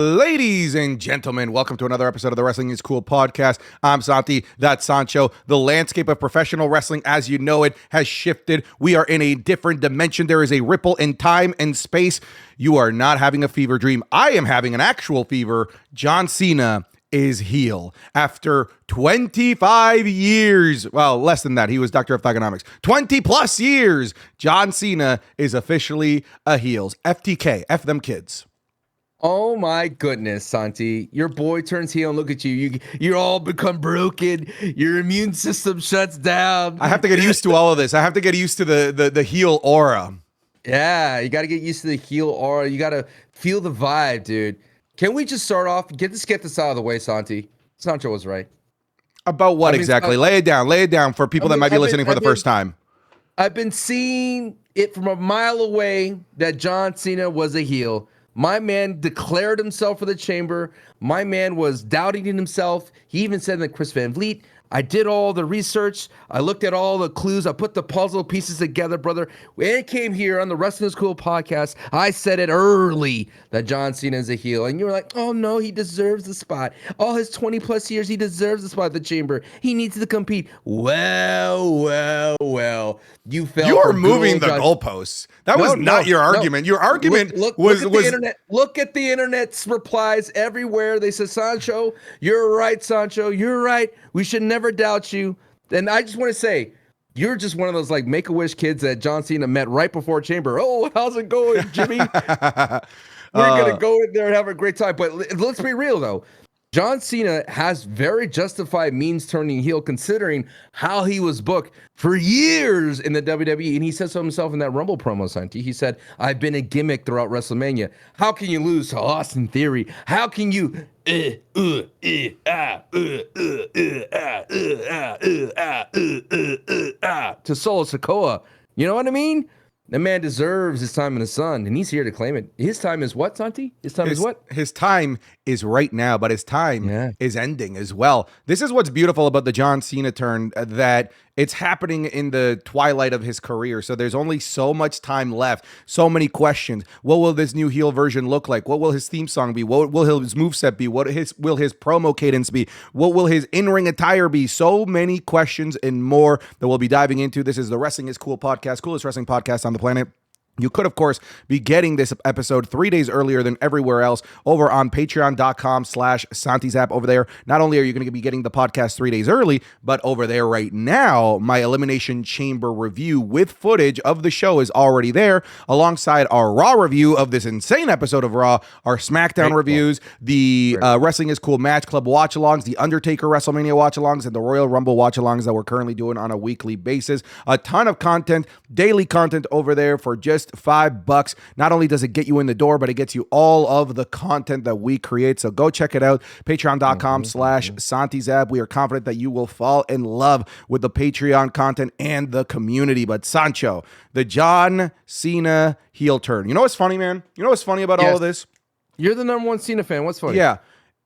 Ladies and gentlemen, welcome to another episode of the Wrestling is Cool podcast. I'm Santi, that's Sancho. The landscape of professional wrestling, as you know it, has shifted. We are in a different dimension. There is a ripple in time and space. You are not having a fever dream. I am having an actual fever. John Cena is heel. After 25 years, well, less than that, he was Doctor of Thugonomics. 20 plus years, John Cena is officially a heel. FTK, F them kids. Oh my goodness, Santi. Your boy turns heel and look at you. You're all become broken. Your immune system shuts down. I have to get used to all of this. I have to get used to the heel aura. Yeah, you got to get used to the heel aura. You got to feel the vibe, dude. Can we just start off? Get this out of the way, Santi. Sancho was right. About what exactly? Lay it down for people that might be listening for the first time. I've been seeing it from a mile away that John Cena was a heel. My man declared himself for the chamber. My man was doubting in himself. He even said that Chris Van Vliet, I did all the research. I looked at all the clues. I put the puzzle pieces together, brother. When it came here on the Wrestling is Cool podcast, I said it early that John Cena is a heel. And you were like, oh no, he deserves the spot. All his 20 plus years, he deserves the spot at the chamber. He needs to compete. Well. You fell. You are moving the goalposts. That was not your argument. Your argument was the internet. Look at the internet's replies everywhere. They said, Sancho, you're right, Sancho. You're right. We should never doubt you. And I just want to say, you're just one of those like Make-A-Wish kids that John Cena met right before Chamber. Oh, how's it going, Jimmy? We're going to go in there and have a great time. But let's be real, though. John Cena has very justified means turning heel considering how he was booked for years in the WWE. And he said so himself in that Rumble promo, Santi. He said, I've been a gimmick throughout WrestleMania. How can you lose to Austin Theory? How can you to Solo Sikoa? You know what I mean? The man deserves his time in the sun, and he's here to claim it. His time is what, Santi? His time is what? His time is right now, but his time is ending as well. This is what's beautiful about the John Cena turn, that it's happening in the twilight of his career. So there's only so much time left, so many questions. What will this new heel version look like? What will his theme song be? What will his moveset be? What will his promo cadence be? What will his in-ring attire be? So many questions and more that we'll be diving into. This is the Wrestling is Cool podcast, coolest wrestling podcast on the planet. You could, of course, be getting this episode 3 days earlier than everywhere else over on patreon.com/SantiZap over there. Not only are you going to be getting the podcast 3 days early, but over there right now, my Elimination Chamber review with footage of the show is already there, alongside our Raw review of this insane episode of Raw, our SmackDown reviews, the Wrestling is Cool Match Club watch-alongs, the Undertaker WrestleMania watch-alongs, and the Royal Rumble watch-alongs that we're currently doing on a weekly basis. A ton of content, daily content over there for just $5. Not only does it get you in the door, but it gets you all of the content that we create. So go check it out. Patreon.com/SantiZab. We are confident that you will fall in love with the Patreon content and the community. But Sancho, the John Cena heel turn. You know what's funny, man? You know what's funny about all of this? You're the number one Cena fan. What's funny? Yeah.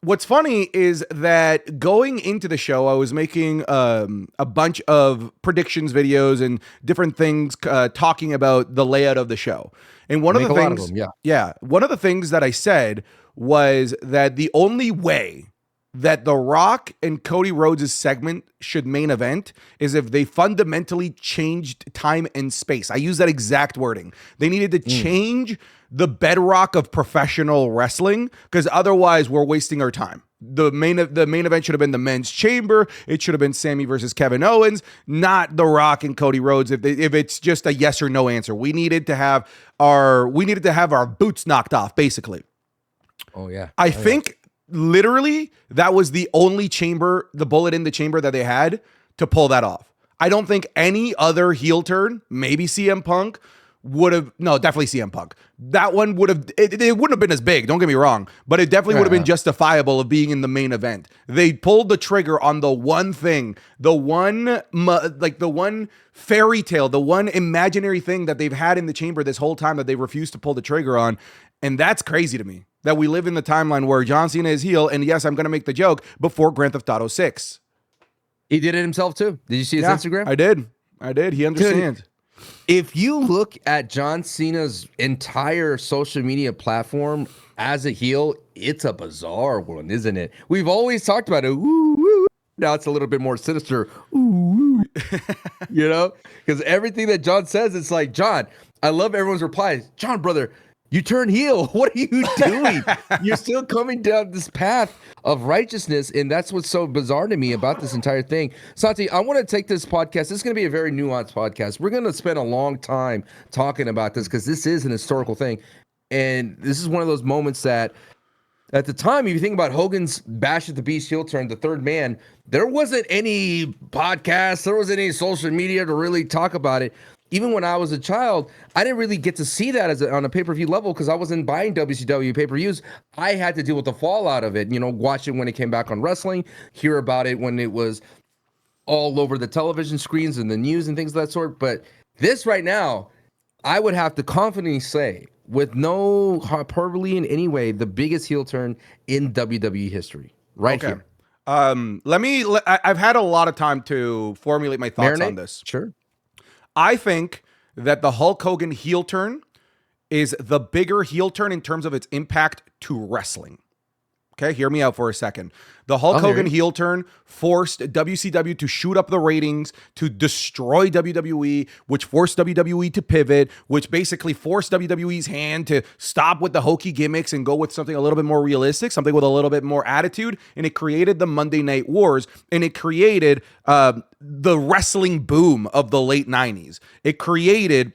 What's funny is that going into the show, I was making a bunch of predictions videos and different things talking about the layout of the show. And one of the things, one of the things that I said was that the only way that The Rock and Cody Rhodes' segment should main event is if they fundamentally changed time and space. I use that exact wording. They needed to change the bedrock of professional wrestling, because otherwise we're wasting our time. The main event should have been the men's chamber. It should have been Sami versus Kevin Owens, not The Rock and Cody Rhodes. If it's just a yes or no answer, we needed to have our boots knocked off, basically. Oh yeah, I think literally that was the only the bullet in the chamber that they had to pull that off. I don't think any other heel turn, maybe CM Punk, definitely CM Punk. That one would have, it wouldn't have been as big, don't get me wrong, but it definitely would have been justifiable of being in the main event. They pulled the trigger on the one thing, the one fairy tale, the one imaginary thing that they've had in the chamber this whole time that they refused to pull the trigger on. And that's crazy to me, that we live in the timeline where John Cena is heel, and yes, I'm going to make the joke, before Grand Theft Auto 6. He did it himself too. Did you see his Instagram? I did. He understands. Dude, If you look at John Cena's entire social media platform as a heel, it's a bizarre one, isn't it? We've always talked about it. Ooh, woo. Now it's a little bit more sinister. Ooh, woo. Because everything that John says, it's like, John, I love everyone's replies. John, brother, you turn heel. What are you doing? You're still coming down this path of righteousness, and that's what's so bizarre to me about this entire thing. Santi, I want to take this podcast. This is going to be a very nuanced podcast. We're going to spend a long time talking about this because this is an historical thing, and this is one of those moments that, at the time, if you think about Hogan's Bash at the Beach heel turn, the third man, there wasn't any podcast, there wasn't any social media to really talk about it. Even when I was a child, I didn't really get to see that on a pay-per-view level because I wasn't buying WCW pay-per-views. I had to deal with the fallout of it, watch it when it came back on wrestling, hear about it when it was all over the television screens and the news and things of that sort. But this right now, I would have to confidently say, with no hyperbole in any way, the biggest heel turn in WWE history. Here. I've had a lot of time to formulate my thoughts on this. Sure. I think that the Hulk Hogan heel turn is the bigger heel turn in terms of its impact to wrestling. Okay, hear me out for a second. The Hulk Hogan heel turn forced WCW to shoot up the ratings, to destroy WWE, which forced WWE to pivot, which basically forced WWE's hand to stop with the hokey gimmicks and go with something a little bit more realistic, something with a little bit more attitude. And it created the Monday Night Wars, and it created the wrestling boom of the late 90s. It created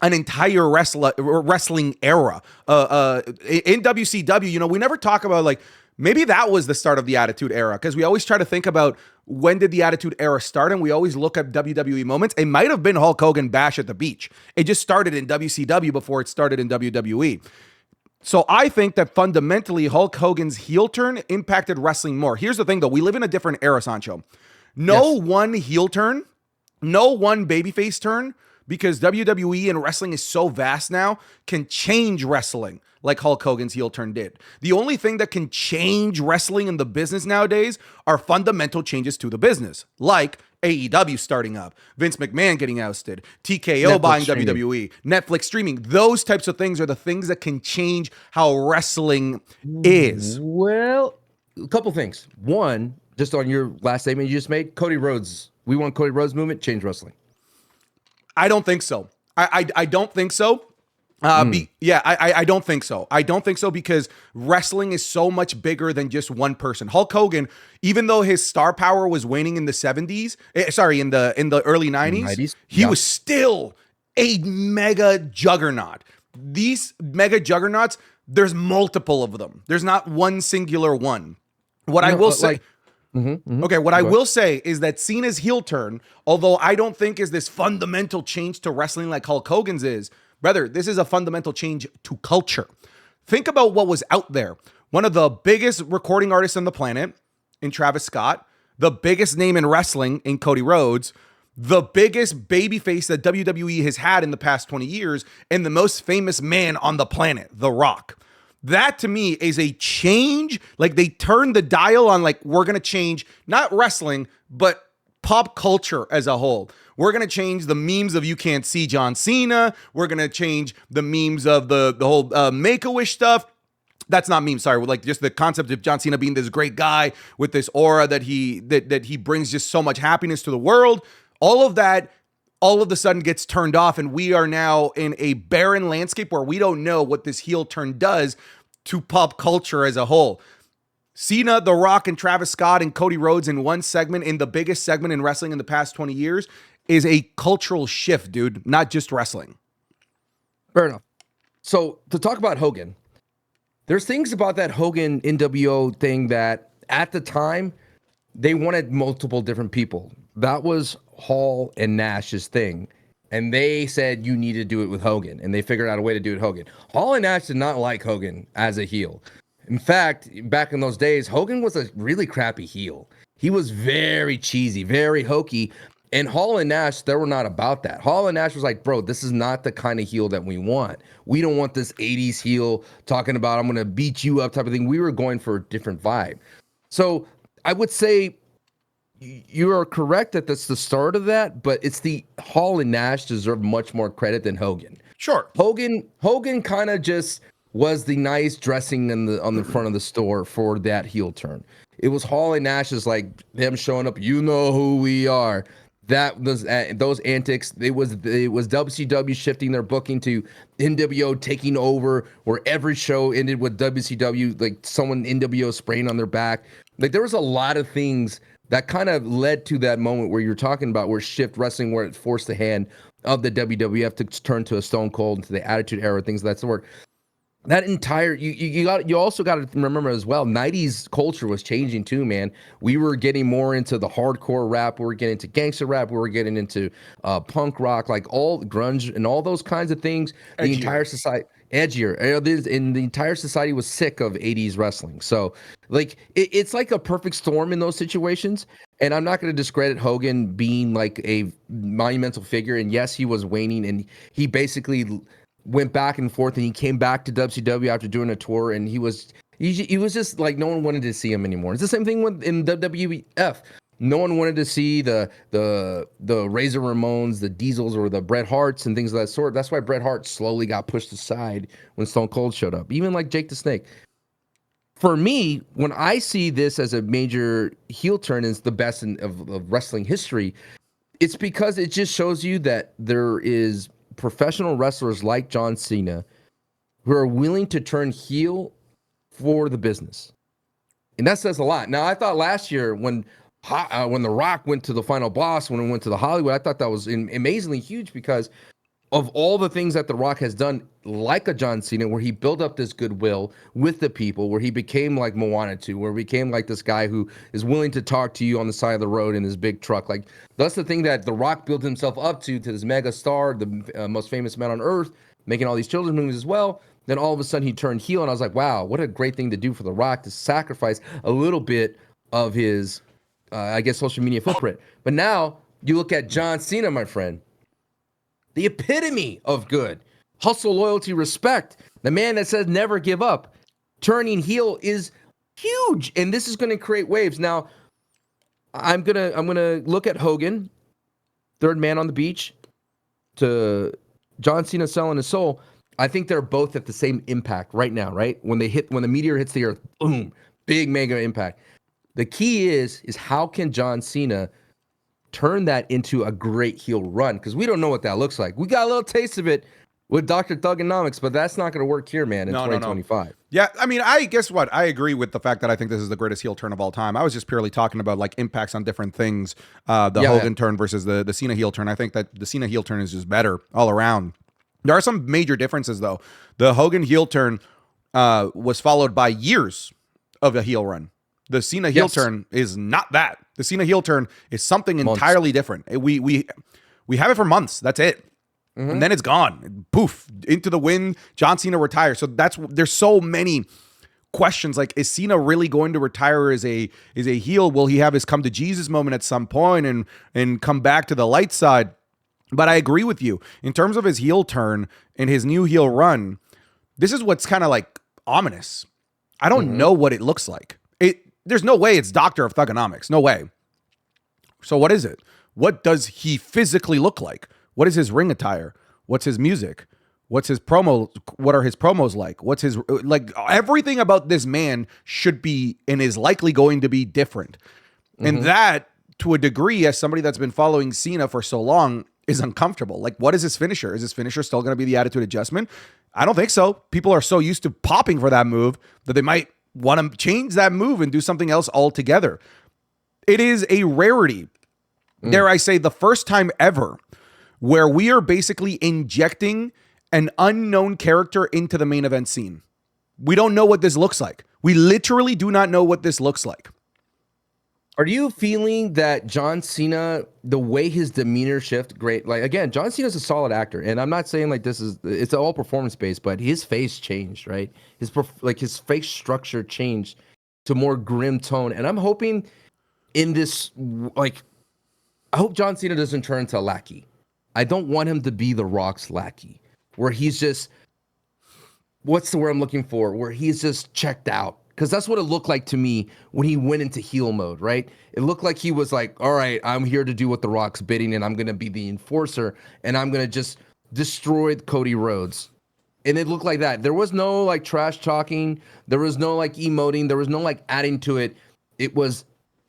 an entire wrestling era in WCW. We never talk about maybe that was the start of the Attitude Era, because we always try to think about when did the Attitude Era start, and we always look at WWE moments. It might have been Hulk Hogan Bash at the Beach. It just started in WCW before it started in WWE. So I think that fundamentally Hulk Hogan's heel turn impacted wrestling more. Here's the thing, though. We live in a different era, Sancho. No one heel turn, no one babyface turn, because WWE and wrestling is so vast now, can change wrestling like Hulk Hogan's heel turn did. The only thing that can change wrestling in the business nowadays are fundamental changes to the business, like AEW starting up, Vince McMahon getting ousted, TKO buying WWE, Netflix streaming. Those types of things are the things that can change how wrestling is. Well, a couple things. One, just on your last statement you just made, Cody Rhodes. We want Cody Rhodes movement, change wrestling. I don't think so. I don't think so. I don't think so. I don't think so because wrestling is so much bigger than just one person. Hulk Hogan, even though his star power was waning in the 70s, in the early 90s, he was still a mega juggernaut. These mega juggernauts, there's multiple of them. There's not one singular one. What I will say... What I will say is that Cena's heel turn, although I don't think is this fundamental change to wrestling like Hulk Hogan's is, brother, this is a fundamental change to culture. Think about what was out there. One of the biggest recording artists on the planet in Travis Scott, the biggest name in wrestling in Cody Rhodes, the biggest babyface that WWE has had in the past 20 years, and the most famous man on the planet, The Rock. That to me is a change. Like they turned the dial on, we're going to change not wrestling, but pop culture as a whole. We're going to change the memes of you can't see John Cena. We're going to change the memes of the whole Make-A-Wish stuff. That's not meme, sorry. Just the concept of John Cena being this great guy with this aura that he brings just so much happiness to the world. All of that all of a sudden gets turned off, and we are now in a barren landscape where we don't know what this heel turn does to pop culture as a whole. Cena, The Rock, and Travis Scott and Cody Rhodes in one segment, in the biggest segment in wrestling in the past 20 years, is a cultural shift, dude, not just wrestling. Fair enough. So to talk about Hogan, there's things about that Hogan NWO thing that at the time, they wanted multiple different people. That was Hall and Nash's thing. And they said you need to do it with Hogan. And they figured out a way to do it with Hogan. Hall and Nash did not like Hogan as a heel. In fact, back in those days, Hogan was a really crappy heel. He was very cheesy, very hokey. And Hall and Nash, they were not about that. Hall and Nash was like, bro, this is not the kind of heel that we want. We don't want this 80s heel talking about, I'm going to beat you up type of thing. We were going for a different vibe. So I would say, you are correct that that's the start of that, but it's the Hall and Nash deserve much more credit than Hogan. Sure. Hogan kind of just was the nice dressing on the front of the store for that heel turn. It was Hall and Nash's like them showing up, you know who we are. That was those antics. It was WCW shifting their booking to NWO taking over, where every show ended with WCW, like someone NWO spraying on their back. Like there was a lot of things that kind of led to that moment where you're talking about where Shift Wrestling, where it forced the hand of the WWF to turn to a Stone Cold, into the Attitude Era, things of that sort. That entire you also got to remember as well, 90s culture was changing too, man. We were getting more into the hardcore rap, we were getting into gangster rap, we were getting into punk rock, like all grunge and all those kinds of things. Edgier. The entire society edgier, and the entire society was sick of 80s wrestling. So like it's like a perfect storm in those situations. And I'm not going to discredit Hogan being like a monumental figure, and yes, he was waning, and he basically went back and forth, and he came back to WCW after doing a tour, and he was just like no one wanted to see him anymore. It's the same thing in WWF. No one wanted to see the Razor Ramones, the Diesels, or the Bret Harts and things of that sort. That's why Bret Hart slowly got pushed aside when Stone Cold showed up. Even like Jake the Snake. For me, when I see this as a major heel turn is the best of wrestling history, it's because it just shows you that there is professional wrestlers like John Cena who are willing to turn heel for the business. And that says a lot. Now, I thought last year when The Rock went to the Final Boss, when it went to the Hollywood, I thought that was amazingly huge because of all the things that The Rock has done, like a John Cena, where he built up this goodwill with the people, where he became like Moana 2, where he became like this guy who is willing to talk to you on the side of the road in his big truck. Like that's the thing that The Rock built himself up to this mega star, the most famous man on earth, making all these children's movies as well. Then all of a sudden he turned heel, and I was like, wow, what a great thing to do for The Rock to sacrifice a little bit of his, I guess, social media footprint. But now you look at John Cena, my friend, the epitome of good. Hustle, loyalty, respect. The man that says never give up. Turning heel is huge, and this is going to create waves. Now, I'm gonna look at Hogan, third man on the beach, to John Cena selling his soul. I think they're both at the same impact right now, right? When the meteor hits the earth, boom, big mega impact. The key is how can John Cena turn that into a great heel run? Because we don't know what that looks like. We got a little taste of it with Dr. Thugonomics, but that's not going to work here, man, in 2025. No. Yeah, I mean, I guess what? I agree with the fact that I think this is the greatest heel turn of all time. I was just purely talking about like impacts on different things. Hogan turn versus the Cena heel turn. I think that the Cena heel turn is just better all around. There are some major differences, though. The Hogan heel turn was followed by years of a heel run. The Cena heel turn is not that. The Cena heel turn is something entirely different. We have it for months. That's it. Mm-hmm. And then it's gone. Poof, into the wind. John Cena retires. So there's so many questions. Like, is Cena really going to retire as a heel? Will he have his come to Jesus moment at some point and come back to the light side? But I agree with you. In terms of his heel turn and his new heel run, this is what's kind of like ominous. I don't know what it looks like. There's no way it's Doctor of Thugonomics. No way. So what is it? What does he physically look like? What is his ring attire? What's his music? What's his promo? What are his promos like? What's his, like, everything about this man should be and is likely going to be different. And that, to a degree, as somebody that's been following Cena for so long, is uncomfortable. Like, what is his finisher? Is his finisher still going to be the Attitude Adjustment? I don't think so. People are so used to popping for that move that they might want to change that move and do something else altogether. It is a rarity, dare I say, the first time ever where we are basically injecting an unknown character into the main event scene. We don't know what this looks like. We literally do not know what this looks like. Are you feeling that John Cena, the way his demeanor shift, great? Like, again, John Cena's a solid actor, and I'm not saying like it's all performance based, but his face changed, right? His face structure changed to more grim tone, and I'm hoping in this, like, I hope John Cena doesn't turn into a lackey. I don't want him to be The Rock's lackey, where he's just, what's the word I'm looking for? Where he's just checked out. Because that's what it looked like to me when he went into heel mode, right? It looked like he was like, all right, I'm here to do what The Rock's bidding, and I'm going to be the enforcer, and I'm going to just destroy Cody Rhodes. And it looked like that. There was no like trash talking. There was no like emoting. There was no like adding to it. It was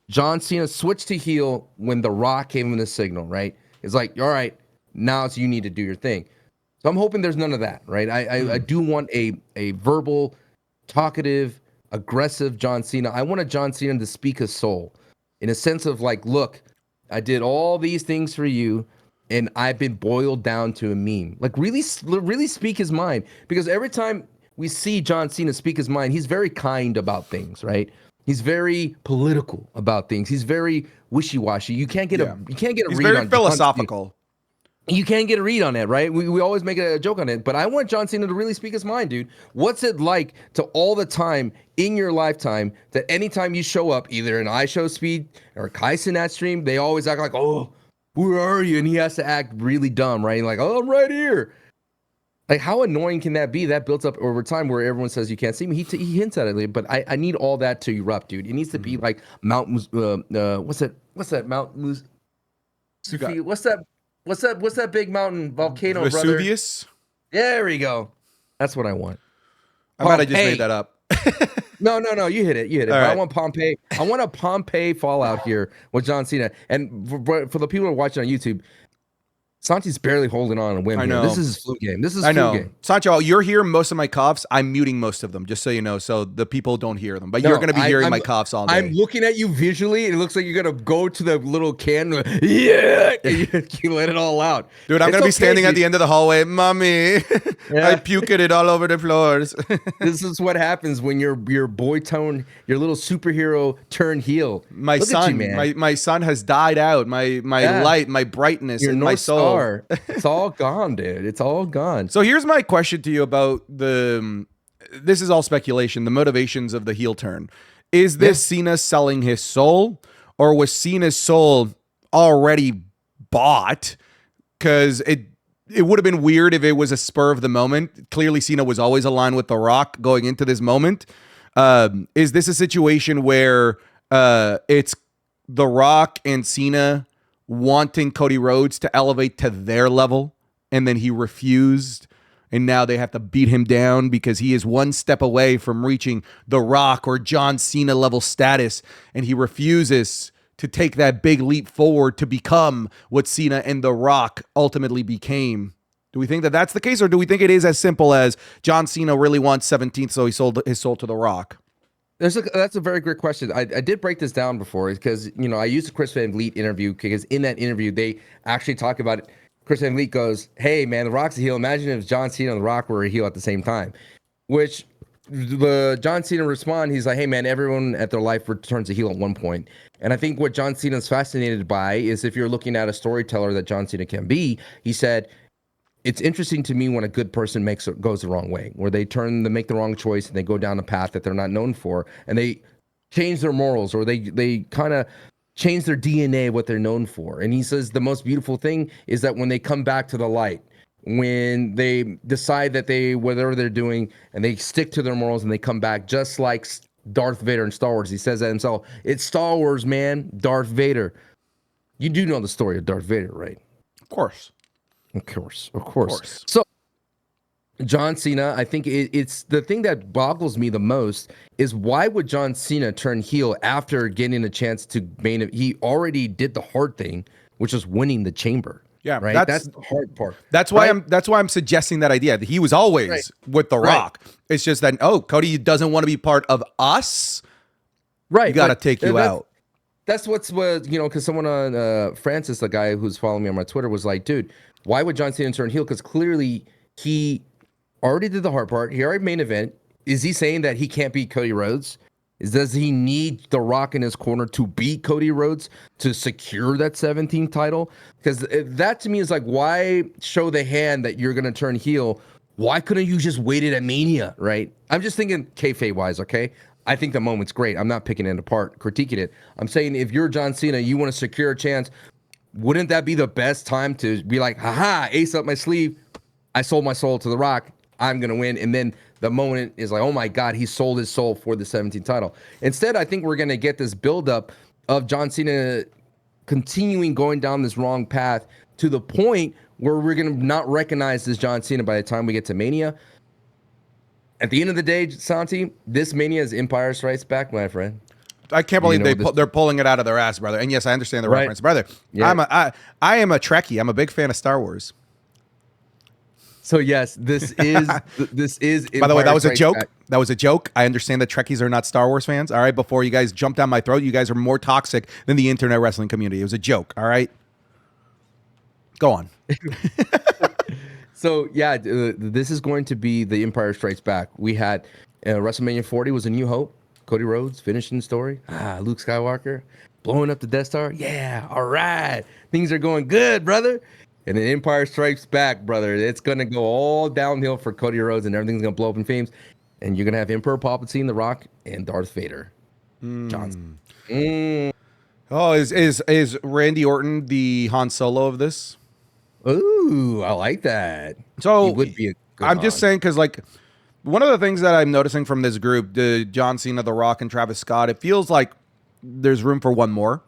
John Cena switched to heel when The Rock gave him the signal, right? It's like, all right, now it's you need to do your thing. So I'm hoping there's none of that, right? I do want a verbal, talkative, aggressive John Cena. I want a John Cena to speak his soul in a sense of like, look, I did all these things for you and I've been boiled down to a meme. Like really speak his mind, because every time we see John Cena speak his mind, he's very kind about things, right? He's very political about things. He's very wishy-washy. You can't get a He's read very on philosophical. You can't get a read on that, right? We always make a joke on it, but I want John Cena to really speak his mind, dude. What's it like to all the time in your lifetime that anytime you show up, either in iShowSpeed or Kai Cenat stream, they always act like, oh, where are you? And he has to act really dumb, right? Like, oh, I'm right here. Like, how annoying can that be? That builds up over time where everyone says you can't see me. He hints at it, but I need all that to erupt, dude. It needs to be like Mount, what's that? Mount Moose. What's that big mountain volcano, Vesuvius? brother? There we go. That's what I want. I might have just made that up. No, you hit it. But right. I want Pompeii. I want a Pompeii fallout here with John Cena. And for the people who are watching on YouTube, Santi's barely holding on a whim. I know. This is his flu game. Game. Sancho, you're hearing most of my coughs. I'm muting most of them, just so you know, so the people don't hear them. But you're going to be hearing my coughs all day. I'm looking at you visually. It looks like you're going to go to the little can. Yeah. You let it all out. Dude, I'm going to be standing at the end of the hallway. Mommy, I puked it all over the floors. This is what happens when your boy tone, your little superhero turn heel. My Look son, at you, man. my son has died out. My light, my brightness, your and North my soul. Star. It's all gone, dude. It's all gone. So here's my question to you about this is all speculation, the motivations of the heel turn. Is this Cena selling his soul, or was Cena's soul already bought? Because it would have been weird if it was a spur of the moment. Clearly, Cena was always aligned with The Rock going into this moment. Is this a situation where it's The Rock and Cena wanting Cody Rhodes to elevate to their level, and then he refused, and now they have to beat him down because he is one step away from reaching The Rock or John Cena level status, and he refuses to take that big leap forward to become what Cena and The Rock ultimately became? Do we think that that's the case, or do we think it is as simple as John Cena really wants 17th, so he sold his soul to The Rock? That's a very great question. I did break this down before because, I used the Chris Van Vliet interview because in that interview, they actually talk about it. Chris Van Vliet goes, hey, man, The Rock's a heel. Imagine if John Cena and The Rock were a heel at the same time, which the John Cena respond. He's like, hey, man, everyone at their life returns a heel at one point. And I think what John Cena's fascinated by is if you're looking at a storyteller that John Cena can be, he said, it's interesting to me when a good person goes the wrong way, where they make the wrong choice and they go down a path that they're not known for, and they change their morals, or they kind of change their DNA, what they're known for. And he says the most beautiful thing is that when they come back to the light, when they decide that whatever they're doing, and they stick to their morals and they come back, just like Darth Vader in Star Wars. He says that himself. It's Star Wars, man. Darth Vader. You do know the story of Darth Vader, right? Of course. Of course. So, John Cena, I think it's the thing that boggles me the most is why would John Cena turn heel after getting a chance to he already did the hard thing, which was winning the chamber. Yeah, right. That's the hard part. That's why I'm suggesting that idea. That he was always with The Rock. It's just that Cody doesn't want to be part of us. Right. We got to take you out. That's because someone on Francis, the guy who's following me on my Twitter, was like, dude, why would John Cena turn heel? Because clearly he already did the hard part. He already main event. Is he saying that he can't beat Cody Rhodes? Does he need The Rock in his corner to beat Cody Rhodes to secure that 17th title? Because that to me is like, why show the hand that you're going to turn heel? Why couldn't you just waited at Mania, right? I'm just thinking kayfabe-wise, okay? I think the moment's great. I'm not picking it apart, critiquing it. I'm saying if you're John Cena, you want to secure a chance, wouldn't that be the best time to be like, haha, ace up my sleeve. I sold my soul to The Rock. I'm going to win. And then the moment is like, oh my God, he sold his soul for the 17th title. Instead, I think we're going to get this buildup of John Cena continuing going down this wrong path to the point where we're going to not recognize this John Cena by the time we get to Mania. At the end of the day, Santi, this Mania is Empire Strikes Back, my friend. I can't believe they're pulling it out of their ass, brother. And yes, I understand the reference, brother. Yeah. I am a Trekkie. I'm a big fan of Star Wars. So yes, this is By the way, that was a joke. That was a joke. I understand that Trekkies are not Star Wars fans. All right, before you guys jump down my throat, you guys are more toxic than the internet wrestling community. It was a joke. All right, go on. So yeah, this is going to be the Empire Strikes Back. We had WrestleMania 40 was A New Hope. Cody Rhodes finishing the story. Luke Skywalker blowing up the Death Star. Yeah, all right. Things are going good, brother. And then Empire Strikes Back, brother. It's going to go all downhill for Cody Rhodes, and everything's going to blow up in flames. And you're going to have Emperor Palpatine, The Rock, and Darth Vader. Johnson. Oh, is Randy Orton the Han Solo of this? Ooh, I like that. So he would be a good I'm just saying, because like one of the things that I'm noticing from this group, the John Cena, The Rock, and Travis Scott, it feels like there's room for one more.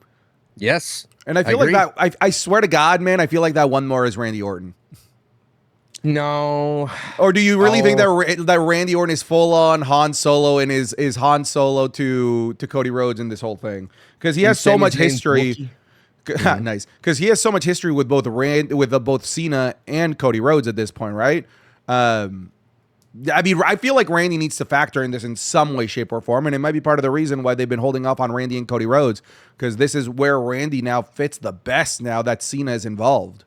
Yes. And I feel like that, I swear to God, man, I feel like that one more is Randy Orton. No. Or do you really think that Randy Orton is full on Han Solo and is Han Solo to Cody Rhodes in this whole thing? Because he has so much history. Nice. Because he has so much history with both Cena and Cody Rhodes at this point, right? I mean, I feel like Randy needs to factor in this in some way, shape, or form, and it might be part of the reason why they've been holding off on Randy and Cody Rhodes, because this is where Randy now fits the best now that Cena is involved.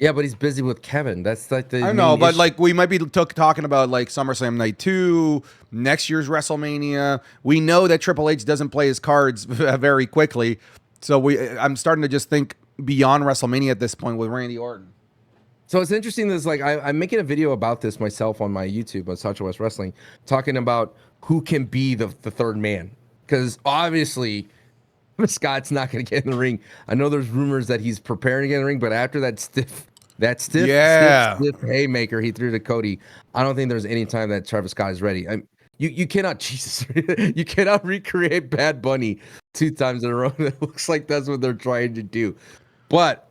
Yeah, but he's busy with Kevin. That's like the I know, but like we might be talking about like SummerSlam Night 2, next year's WrestleMania. We know that Triple H doesn't play his cards very quickly, so I'm starting to just think beyond WrestleMania at this point with Randy Orton. So it's interesting. There's like I'm making a video about this myself on my YouTube on Sancho West Wrestling, talking about who can be the third man, because obviously Scott's not going to get in the ring. I know there's rumors that he's preparing to get in the ring, but after that stiff haymaker he threw to Cody, I don't think there's any time that Travis Scott is ready. You cannot, Jesus, you cannot recreate Bad Bunny 2 times in a row. It looks like that's what they're trying to do, but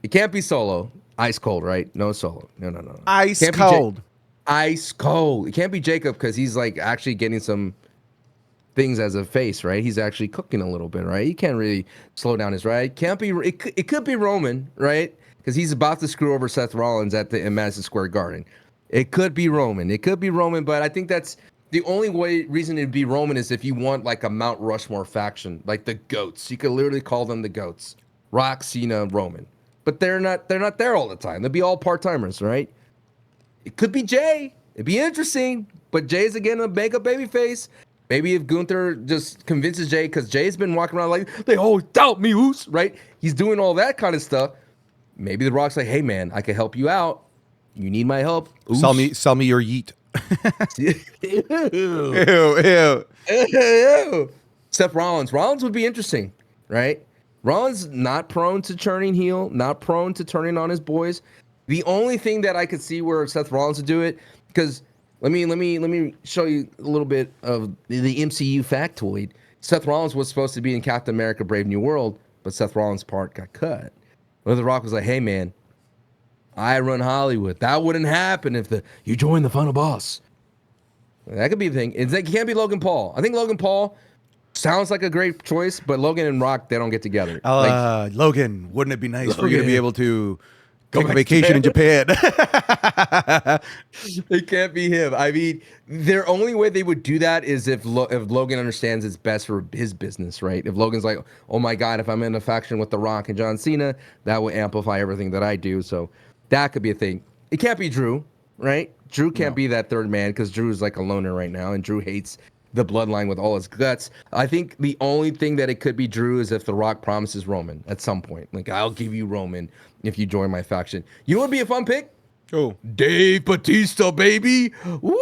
it can't be Solo. Ice cold, right? No Solo. No. Ice cold. Ice cold. It can't be Jacob, because he's like actually getting some things as a face, right? He's actually cooking a little bit, right? He can't really slow down his ride. Can't be. It could be Roman, right? Because he's about to screw over Seth Rollins in Madison Square Garden. It could be Roman. But I think that's the only reason it'd be Roman is if you want like a Mount Rushmore faction, like the GOATs. You could literally call them the GOATs: Rock, Cena, Roman. But they're not there all the time. They'll be all part-timers, right? It could be Jey. It'd be interesting. But Jey's again a makeup baby face. Maybe if Gunther just convinces Jey, because Jey's been walking around like, they always doubt me, Oos, right? He's doing all that kind of stuff. Maybe The Rock's like, hey, man, I can help you out. You need my help? Oos. Sell me your yeet. Ew. Seth Rollins. Rollins would be interesting, right? Rollins not prone to turning heel, not prone to turning on his boys. The only thing that I could see where Seth Rollins would do it, because let me show you a little bit of the MCU factoid. Seth Rollins was supposed to be in Captain America: Brave New World, but Seth Rollins' part got cut. Well, The Rock was like, "Hey man, I run Hollywood. That wouldn't happen if you join the final boss." That could be the thing. It can't be Logan Paul. I think Logan Paul sounds like a great choice, but Logan and Rock, they don't get together. Logan, wouldn't it be nice for you to be able to go on vacation in Japan? It can't be him. I mean, their only way they would do that is if Logan understands it's best for his business, right? If Logan's like, oh my God, if I'm in a faction with The Rock and John Cena, that will amplify everything that I do. So that could be a thing. It can't be Drew, right? Drew can't be that third man, because Drew is like a loner right now, and Drew hates the bloodline with all his guts. I think the only thing that it could be Drew is if The Rock promises Roman at some point. Like, I'll give you Roman if you join my faction. You know what would be a fun pick? Oh, Dave Bautista, baby. Woo!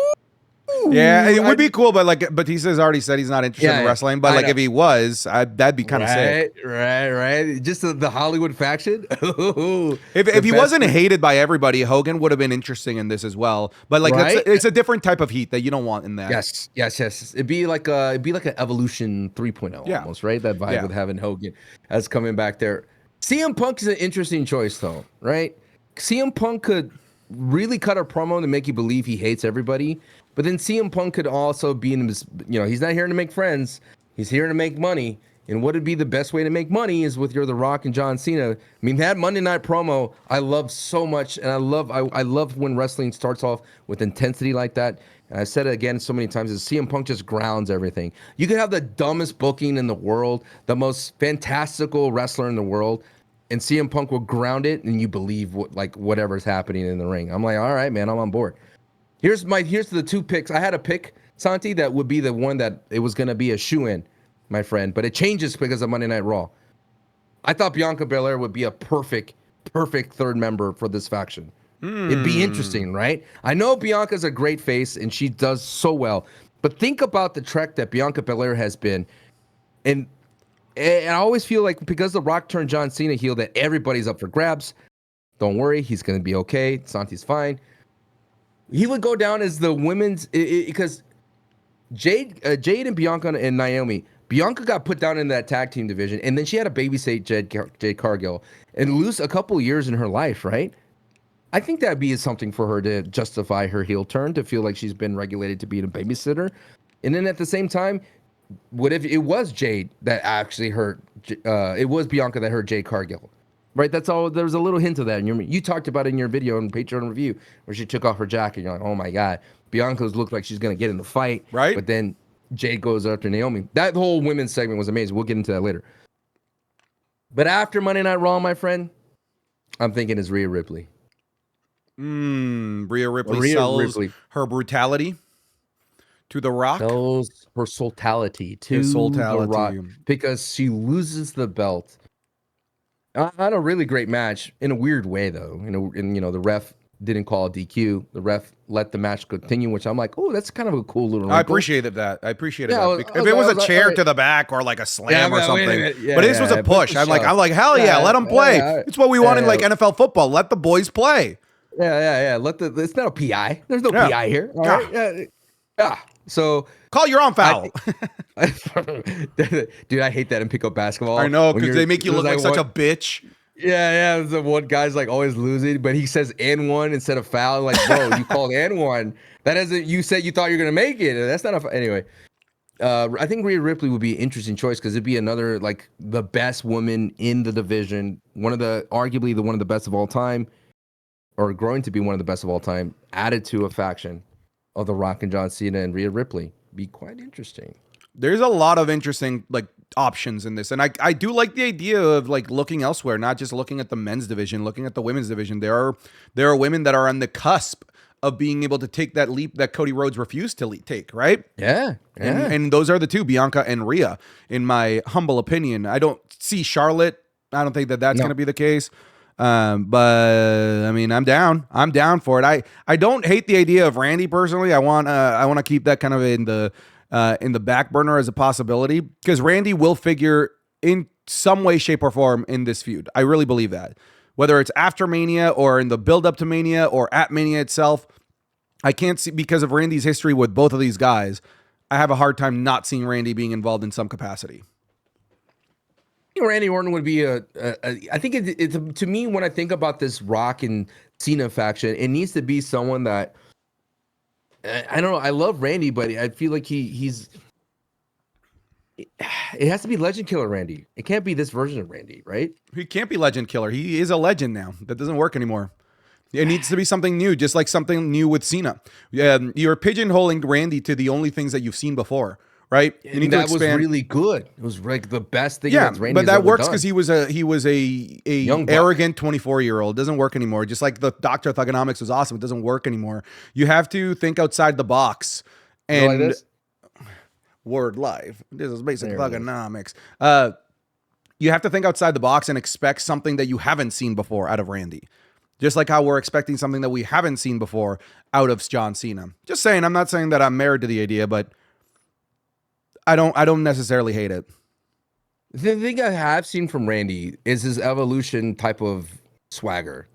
Yeah, it would be cool, but like Batista's already said he's not interested in wrestling. But like if he was, that'd be kind of sick. Right. Just the Hollywood faction. If he wasn't hated by everybody, Hogan would have been interesting in this as well. But like it's a different type of heat that you don't want in that. Yes. It'd be like an Evolution 3.0 almost, right? That vibe with having Hogan as coming back there. CM Punk is an interesting choice though, right? CM Punk could really cut a promo to make you believe he hates everybody. But then CM Punk could also be in his, he's not here to make friends. He's here to make money. And what would be the best way to make money is with The Rock and John Cena. I mean, that Monday Night promo, I love so much. And I love when wrestling starts off with intensity like that. And I said it again so many times, is CM Punk just grounds everything. You could have the dumbest booking in the world, the most fantastical wrestler in the world, and CM Punk will ground it, and you believe whatever's happening in the ring. I'm like, all right, man, I'm on board. Here's the two picks. I had a pick, Santi, that would be the one that it was going to be a shoe-in, my friend, but it changes because of Monday Night Raw. I thought Bianca Belair would be a perfect third member for this faction. It'd be interesting, right? I know Bianca's a great face, and she does so well, but think about the trek that Bianca Belair has been, and I always feel like because The Rock turned John Cena heel, that everybody's up for grabs. Don't worry, he's going to be okay. Santi's fine. He would go down as the women's, because Jade and Bianca and Naomi. Bianca got put down in that tag team division, and then she had to babysit Jade Cargill and lose a couple years in her life, right? I think that'd be something for her to justify her heel turn, to feel like she's been regulated to being a babysitter. And then at the same time, what if it was Jade that actually hurt? It was Bianca that hurt Jade Cargill, right? That's all. There was a little hint of that. You talked about it in your video and Patreon review where she took off her jacket. You're like, oh my god, Bianca's looked like she's gonna get in the fight, right? But then Jade goes after Naomi. That whole women's segment was amazing. We'll get into that later. But after Monday Night Raw, my friend, I'm thinking it's Rhea Ripley. Rhea Ripley sells her brutality to The Rock. Sells her soultality to The Rock because she loses the belt. I had a really great match in a weird way, though. The ref didn't call a DQ. The ref let the match continue, which I'm like, oh, that's kind of a cool little wrinkle. I appreciated that. If it was a chair to the back or like a slam or something, but this was a push. I'm like, hell yeah, let them play. It's what we want in like NFL football. Let the boys play. Yeah. It's not a PI. There's no PI here. All right? Yeah. So call your own foul. Dude, I hate that in pickup basketball. I know, because they make you look like such a bitch. Yeah. The one guy's like always losing, but he says N1 instead of foul. Like, bro, you called N1. That isn't. You said you thought you were gonna make it. That's not a. Anyway, I think Rhea Ripley would be an interesting choice because it'd be another like the best woman in the division, arguably one of the best of all time, or growing to be one of the best of all time, added to a faction of The Rock and John Cena and Rhea Ripley. Be quite interesting. There's a lot of interesting like options in this, and I do like the idea of like looking elsewhere, not just looking at the men's division, looking at the women's division. There are women that are on the cusp of being able to take that leap that Cody Rhodes refused to take, right? Yeah. And those are the two, Bianca and Rhea, in my humble opinion. I don't see Charlotte. I don't think that's going to be the case. But I mean, I'm down for it. I don't hate the idea of Randy personally. I want to keep that kind of in the back burner as a possibility, because Randy will figure in some way, shape, or form in this feud. I really believe that. Whether it's after Mania or in the build up to Mania or at Mania itself, I can't see, because of Randy's history with both of these guys, I have a hard time not seeing Randy being involved in some capacity. Randy Orton would be I think it's to me, when I think about this Rock and Cena faction, it needs to be someone that, I don't know. I love Randy, but I feel like it has to be Legend Killer Randy. It can't be this version of Randy, right? He can't be Legend Killer. He is a legend now. That doesn't work anymore. It needs to be something new, just like something new with Cena. You're pigeonholing Randy to the only things that you've seen before. Right, and that was really good. It was like the best thing. Yeah, but that works because he was a young, arrogant 24-year-old. Doesn't work anymore. Just like the Dr. Thugonomics was awesome. It doesn't work anymore. You have to think outside the box. And like this? Word live. This is basic Thugonomics. You have to think outside the box and expect something that you haven't seen before out of Randy. Just like how we're expecting something that we haven't seen before out of John Cena. Just saying, I'm not saying that I'm married to the idea, but I don't necessarily hate it. The thing I have seen from Randy is his evolution type of swagger.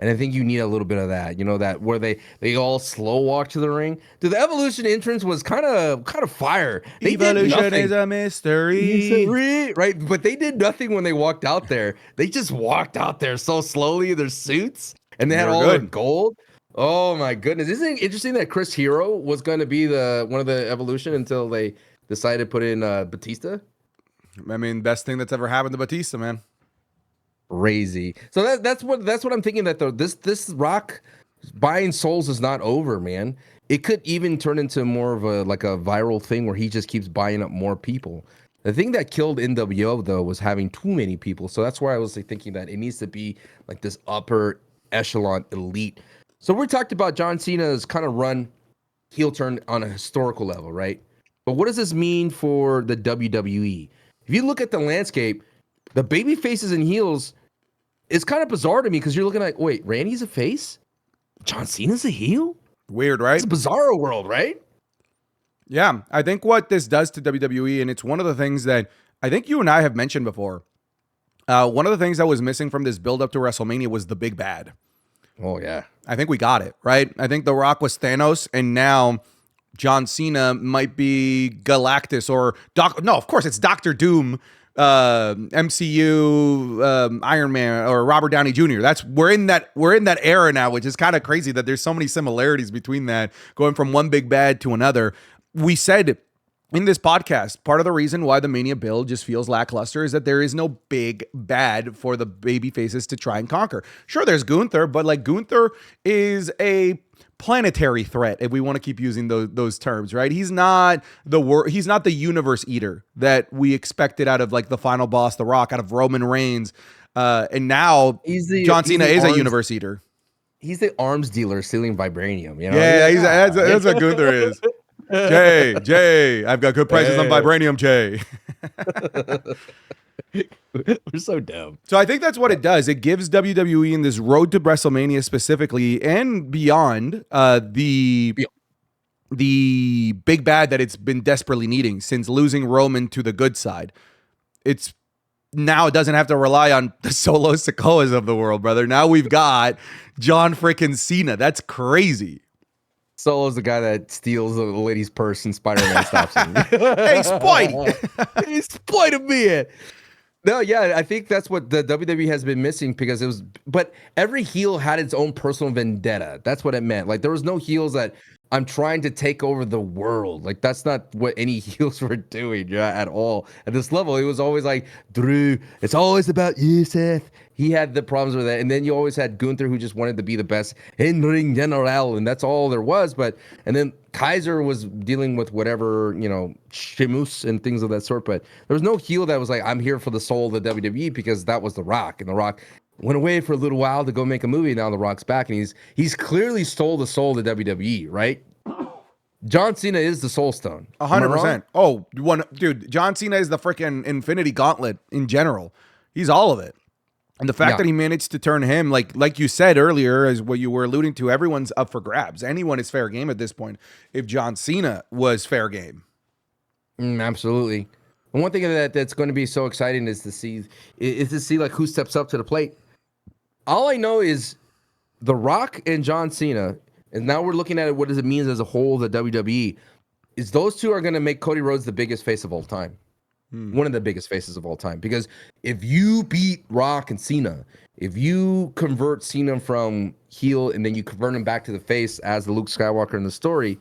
And I think you need a little bit of that, that where they all slow walk to the ring. Dude, the Evolution entrance was kind of fire. They Evolution is a mystery. Right? But they did nothing when they walked out there. They just walked out there so slowly in their suits, and they had all the gold. Oh my goodness. Isn't it interesting that Chris Hero was going to be one of the Evolution until they decided to put in Batista? I mean, best thing that's ever happened to Batista, man. Crazy. So that's what I'm thinking, that this Rock buying souls is not over, man. It could even turn into more of a viral thing where he just keeps buying up more people. The thing that killed NWO though was having too many people. So that's why I was thinking that it needs to be like this upper echelon elite. So we talked about John Cena's kind of run heel turn on a historical level, right? But what does this mean for the WWE? If you look at the landscape, the baby faces and heels, it's kind of bizarre to me because you're looking like, wait, Randy's a face? John Cena's a heel? Weird, right? It's a bizarro world, right? Yeah, I think what this does to WWE, and it's one of the things that I think you and I have mentioned before, one of the things that was missing from this build-up to WrestleMania was the big bad. Oh, yeah. I think we got it, right? I think The Rock was Thanos, and now John Cena might be Galactus or No, of course, it's Doctor Doom, MCU, Iron Man, or Robert Downey Jr. We're in that era now, which is kind of crazy that there's so many similarities between that, going from one big bad to another. We said in this podcast, part of the reason why the Mania build just feels lackluster is that there is no big bad for the baby faces to try and conquer. Sure, there's Gunther, but like Gunther is a planetary threat, if we want to keep using those terms, right? He's not he's not the universe eater that we expected out of like the final boss, The Rock, out of Roman Reigns. And now John Cena is a universe eater. He's the arms dealer stealing vibranium, Yeah, that's what Gunther is. Jey, I've got good prices on vibranium, Jey. We're so dumb. So I think that's what it does. It gives WWE in this road to WrestleMania specifically and beyond the big bad that it's been desperately needing since losing Roman to the good side. It doesn't have to rely on the Solo Sikoas of the world, brother. Now we've got John frickin' Cena. That's crazy. Solo's the guy that steals the lady's purse and Spider-Man stops him. Hey, Spidey! Hey, Spider-Man! No, yeah, I think that's what the WWE has been missing because but every heel had its own personal vendetta. That's what it meant. Like, there was no heels that I'm trying to take over the world. Like, that's not what any heels were doing at all. At this level, it was always like, Drew, it's always about you, Seth. He had the problems with that. And then you always had Gunther, who just wanted to be the best in-ring general, and that's all there was. And then Kaiser was dealing with whatever, Sheamus and things of that sort. But there was no heel that was like, I'm here for the soul of the WWE, because that was The Rock. And The Rock went away for a little while to go make a movie. Now The Rock's back, and he's clearly stole the soul of the WWE, right? John Cena is the Soul Stone. 100%. Oh, dude, John Cena is the freaking Infinity Gauntlet in general. He's all of it. And the fact that he managed to turn him, like you said earlier, as what you were alluding to, everyone's up for grabs. Anyone is fair game at this point. If John Cena was fair game. Absolutely. And one thing that's going to be so exciting is to see like who steps up to the plate. All I know is The Rock and John Cena, and now we're looking at it, what does it mean as a whole, the WWE, is those two are going to make Cody Rhodes the biggest face of all time. One of the biggest faces of all time. Because if you beat Rock and Cena, if you convert Cena from heel and then you convert him back to the face as the Luke Skywalker in the story,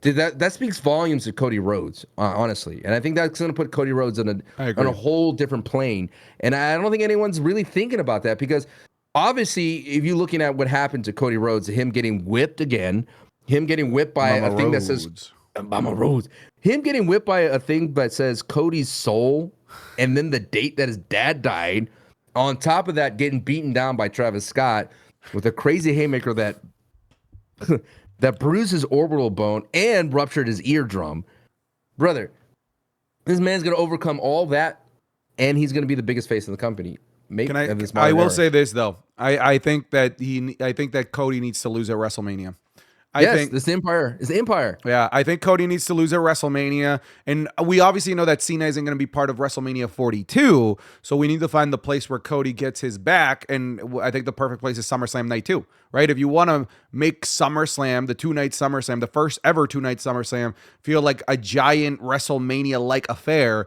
that speaks volumes to Cody Rhodes, honestly. And I think that's going to put Cody Rhodes on a whole different plane. And I don't think anyone's really thinking about that, because obviously, if you're looking at what happened to Cody Rhodes, him getting whipped again, him getting whipped by a thing that says Mama Rhodes, him getting whipped by a thing that says Cody's soul, and then the date that his dad died, on top of that, getting beaten down by Travis Scott with a crazy haymaker that that bruised his orbital bone and ruptured his eardrum. Brother, this man's going to overcome all that, and he's going to be the biggest face in the company. make Can I? of this I modern will era. say this though. I think that Cody needs to lose at WrestleMania. I think this Empire is the Empire. Yeah, I think Cody needs to lose at WrestleMania. And we obviously know that Cena isn't going to be part of WrestleMania 42. So we need to find the place where Cody gets his back. And I think the perfect place is SummerSlam Night 2, right? If you want to make SummerSlam, the 2-night SummerSlam, the first ever 2-night SummerSlam, feel like a giant WrestleMania-like affair,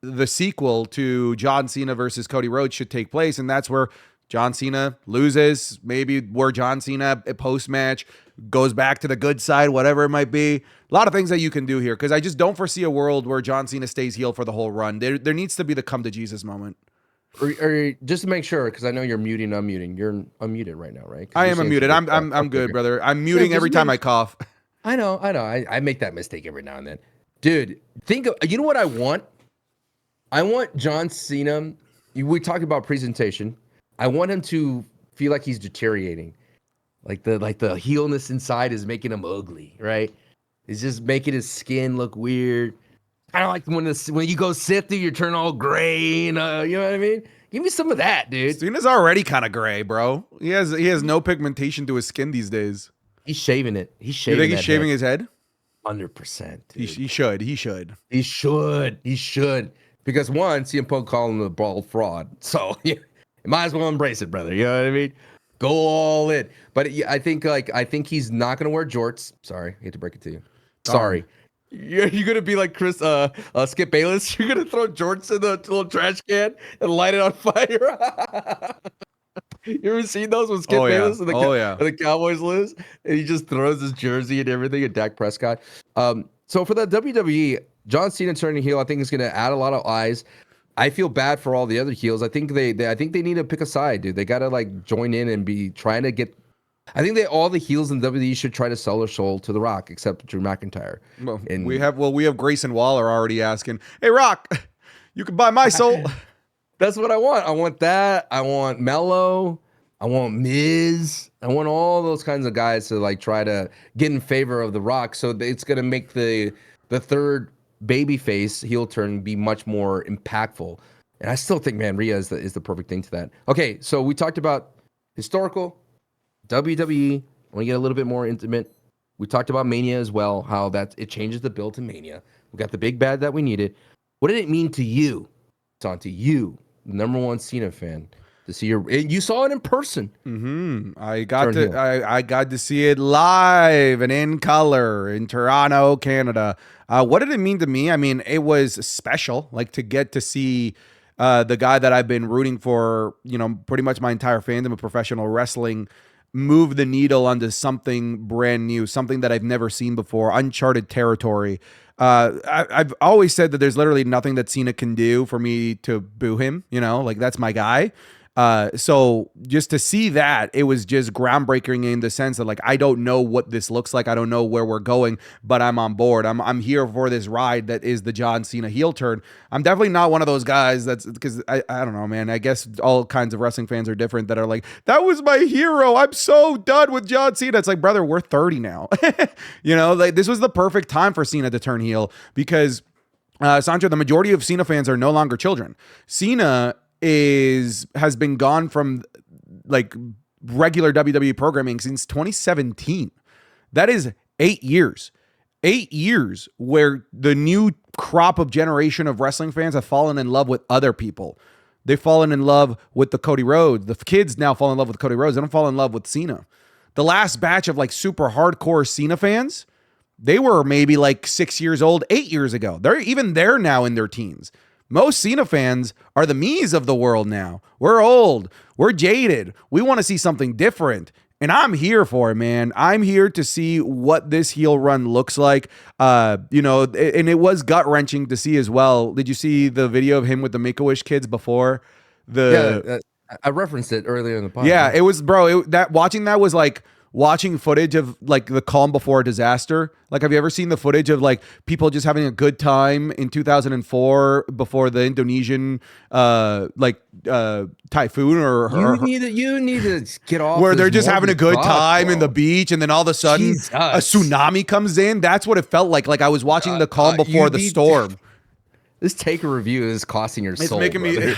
the sequel to John Cena versus Cody Rhodes should take place. And that's where John Cena loses, maybe where John Cena post-match goes back to the good side, whatever it might be. A lot of things that you can do here, because I just don't foresee a world where John Cena stays heel for the whole run. There needs to be the come to Jesus moment. Or just to make sure, because I know you're muting, unmuting. You're unmuted right now, right? I am unmuted. I'm good, brother. I'm muting every time I cough. I know. I make that mistake every now and then. Dude, you know what I want? I want John Cena. We talked about presentation. I want him to feel like he's deteriorating. Like the heelness inside is making him ugly, right? It's just making his skin look weird. I don't like when you go sit through, you turn all gray, and you know what I mean? Give me some of that, dude. Cena's already kind of gray, bro. He has no pigmentation to his skin these days. He's shaving it. He's shaving. You think he's shaving his head? 100%. He should. He should. Because one, CM Punk called him a bald fraud. So yeah, you might as well embrace it, brother. You know what I mean? Go all in. But I think he's not gonna wear jorts. Sorry, I hate to break it to you. Sorry. You're gonna be like Skip Bayless. You're gonna throw jorts in the little trash can and light it on fire. You ever seen those when Skip Bayless and the Cowboys lose, and he just throws his jersey and everything at Dak Prescott? So for the WWE, John Cena turning heel, I think is gonna add a lot of eyes. I feel bad for all the other heels. I think they need to pick a side, dude. They gotta like join in and be trying to get. I think all the heels in WWE should try to sell their soul to The Rock, except Drew McIntyre. Well, we have Grayson Waller already asking, "Hey, Rock, you can buy my soul." That's what I want. I want that. I want Mello. I want Miz. I want all those kinds of guys to like try to get in favor of The Rock. So it's gonna make the third babyface heel turn be much more impactful. And I still think, man, Rhea is the perfect thing to that. Okay, so we talked about historical, WWE. I want to get a little bit more intimate. We talked about Mania as well, how it changes the build to Mania. We got the big bad that we needed. What did it mean to you, Santi? You, the #1 Cena fan, to see you saw it in person. Mm-hmm. I got to see it live and in color in Toronto, Canada. What did it mean to me? I mean, it was special, like to get to see the guy that I've been rooting for, pretty much my entire fandom of professional wrestling, move the needle onto something brand new, something that I've never seen before, uncharted territory. I've always said that there's literally nothing that Cena can do for me to boo him, like that's my guy. So just to see that, it was just groundbreaking in the sense that like, I don't know what this looks like. I don't know where we're going, but I'm on board. I'm here for this ride that is the John Cena heel turn. I'm definitely not one of those guys that's because I don't know, man. I guess all kinds of wrestling fans are different that are like, that was my hero. I'm so done with John Cena. It's like, brother, we're 30 now. Like this was the perfect time for Cena to turn heel because Sancho, the majority of Cena fans are no longer children. Cena has been gone from like regular WWE programming since 2017. That is 8 years. 8 years where the new crop of generation of wrestling fans have fallen in love with other people. They've fallen in love with the Cody Rhodes. The kids now fall in love with Cody Rhodes. They don't fall in love with Cena. The last batch of like super hardcore Cena fans, they were maybe like 6 years old 8 years ago. They're now in their teens. Most Cena fans are the me's of the world now. We're old. We're jaded. We want to see something different. And I'm here for it, man. I'm here to see what this heel run looks like. And it was gut-wrenching to see as well. Did you see the video of him with the Make-A-Wish kids before? I referenced it earlier in the podcast. Yeah, it was, bro. Watching that was like watching footage of like the calm before a disaster. Like, have you ever seen the footage of like people just having a good time in 2004 before the Indonesian typhoon you need to get off where they're just having a good time in the beach and then all of a sudden a tsunami comes in? That's what it felt like. Like I was watching the calm before the storm. This Taker review is costing your soul. It's making me.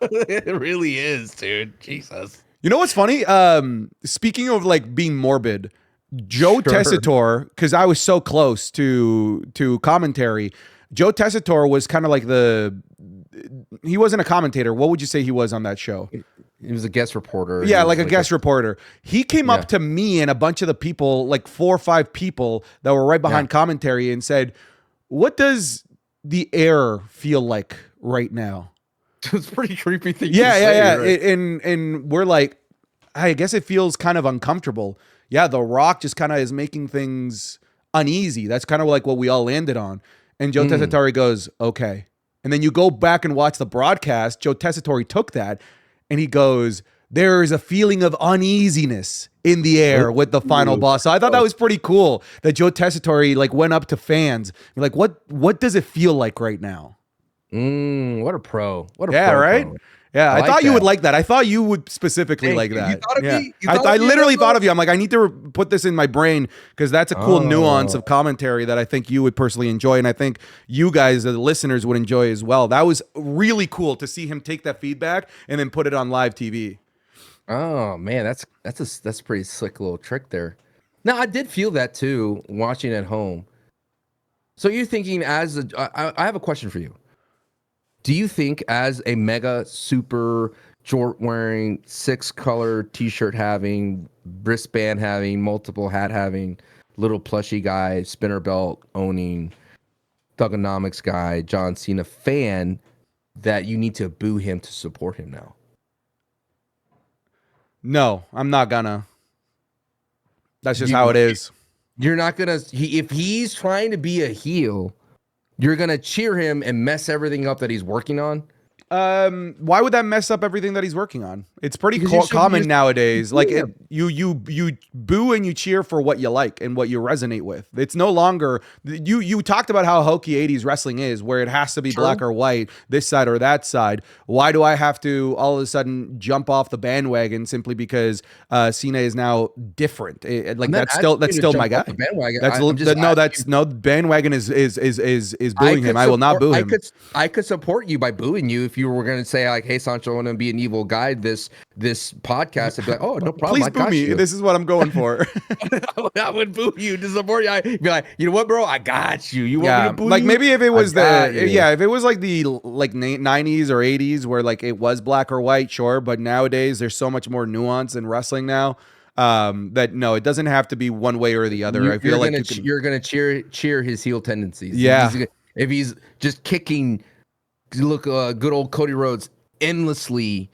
It really is, dude. Jesus. You know what's funny? Speaking of like being morbid, Joe Sure. Tessitore, because I was so close to commentary. Joe Tessitore was kind of like he wasn't a commentator. What would you say he was on that show? He was a guest reporter. Yeah, like a guest reporter. He came up to me and a bunch of the people, like 4 or 5 people that were right behind commentary, and said, "What does the air feel like right now?" It's a pretty creepy thing. Yeah. Right? And we're like, I guess it feels kind of uncomfortable. Yeah, The Rock just kind of is making things uneasy. That's kind of like what we all landed on. And Joe Tessitore goes, okay. And then you go back and watch the broadcast. Joe Tessitore took that and he goes, there is a feeling of uneasiness in the air with the final boss. So I thought that was pretty cool that Joe Tessitore like went up to fans. Like, what does it feel like right now? What a pro. What a pro, right? Pro. Yeah, I thought you would like that. I thought you would specifically like that. You thought of me? I literally thought of you. I'm like, I need to put this in my brain because that's a cool nuance of commentary that I think you would personally enjoy, and I think you guys, the listeners, would enjoy as well. That was really cool to see him take that feedback and then put it on live TV. Oh man, that's a pretty slick little trick there. Now I did feel that too watching at home. So you're thinking I have a question for you. Do you think as a mega super jort wearing 6-color t-shirt having wristband having multiple hat having little plushy guy spinner belt owning thugonomics guy John Cena fan that you need to boo him to support him now? No, I'm not gonna. That's just how it is. You're not gonna. If he's trying to be a heel, you're gonna cheer him and mess everything up that he's working on. Why would that mess up everything that he's working on? It's pretty common nowadays. Like you boo and you cheer for what you like and what you resonate with. It's no longer you talked about how hokey 80s wrestling is, where it has to be black or white, this side or that side. Why do I have to all of a sudden jump off the bandwagon simply because Cena is now different? That's still my guy. Bandwagon is booing him. I will not boo him. I could support you by booing you if you were going to say like, "Hey, Sancho, I want to be an evil guy." This podcast, I'd be like, "Oh, no problem. Please boo me. This is what I'm going for." I would boo you to support you. I'd be like, "You know what, bro? I got you. You want me to boo like you? Maybe if it was if it was like the 90s or 80s where like it was black or white, sure. But nowadays there's so much more nuance in wrestling now. That no, it doesn't have to be one way or the other. I feel like you're gonna cheer his heel tendencies. Yeah, if he's just kicking. Look, good old Cody Rhodes endlessly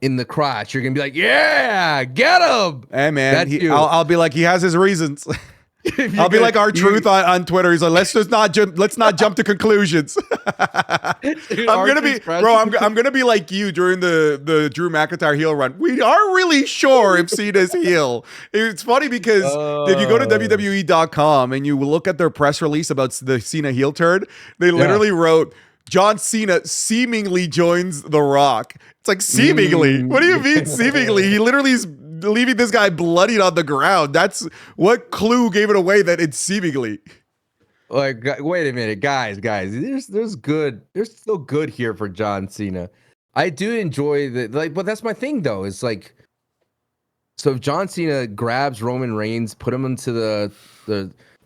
in the crotch. You're gonna be like, "Yeah, get him!" Hey man, I'll be like, he has his reasons. I'll be like R-Truth on Twitter. He's like, let's not jump to conclusions. Dude, I'm gonna be like you during the Drew McIntyre heel run. We aren't really sure if Cena's heel. It's funny because if you go to WWE.com and you look at their press release about the Cena heel turn, they literally wrote, John Cena seemingly joins The Rock. It's like, seemingly? What do you mean seemingly? He literally is leaving this guy bloodied on the ground. That's what clue gave it away that it's seemingly. Like, wait a minute, guys. There's still good here for John Cena. I do enjoy but that's my thing though. It's like, so if John Cena grabs Roman Reigns, put him into the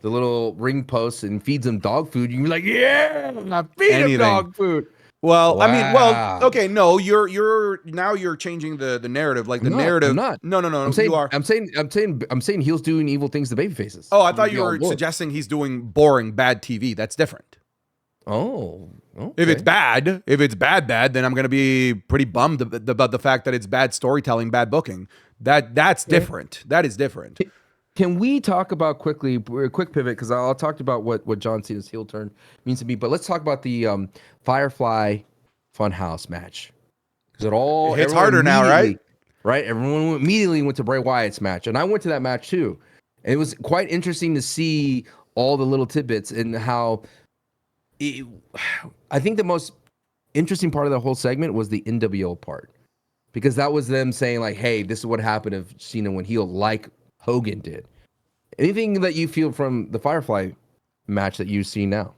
little ring post and feeds him dog food, you can be like, yeah, feed him dog food. Well, wow. I mean, okay, no, you're changing the narrative. Like narrative. I'm not. No, you are. I'm saying heels doing evil things to baby faces. Oh, I thought you were suggesting he's doing boring, bad TV. That's different. Oh. Okay. If it's bad, then I'm gonna be pretty bummed about the fact that it's bad storytelling, bad booking. That's different. That is different. Can we talk about quick pivot, because I'll talk about what John Cena's heel turn means to me, but let's talk about the Firefly Fun House match, because it hits harder now, right? Right, everyone immediately went to Bray Wyatt's match, and I went to that match too, and it was quite interesting to see all the little tidbits and how. I think the most interesting part of the whole segment was the NWO part, because that was them saying like, "Hey, this is what happened if Cena went heel, like Hogan did." Anything that you feel from the Firefly match that you see now?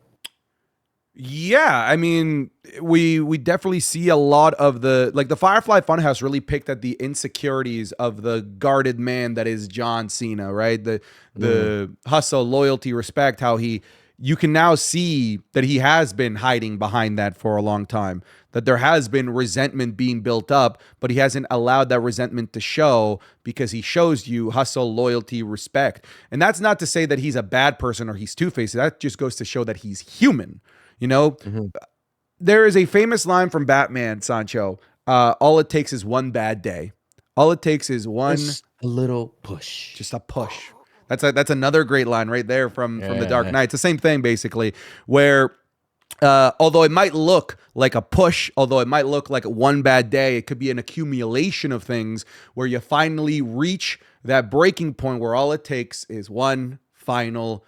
Yeah, I mean, we definitely see a lot of the Firefly Funhouse really picked at the insecurities of the guarded man that is John Cena, right? The hustle, loyalty, respect, how you can now see that he has been hiding behind that for a long time. That there has been resentment being built up, but he hasn't allowed that resentment to show because he shows you hustle, loyalty, respect. And that's not to say that he's a bad person or he's two-faced. That just goes to show that he's human. You know, there is a famous line from Batman, Sancho. All it takes is one bad day. All it takes is Just a little push. just a push. That's another great line right there from the Dark Knight. It's the same thing basically, where although it might look like a push, although it might look like one bad day, it could be an accumulation of things where you finally reach that breaking point where all it takes is one final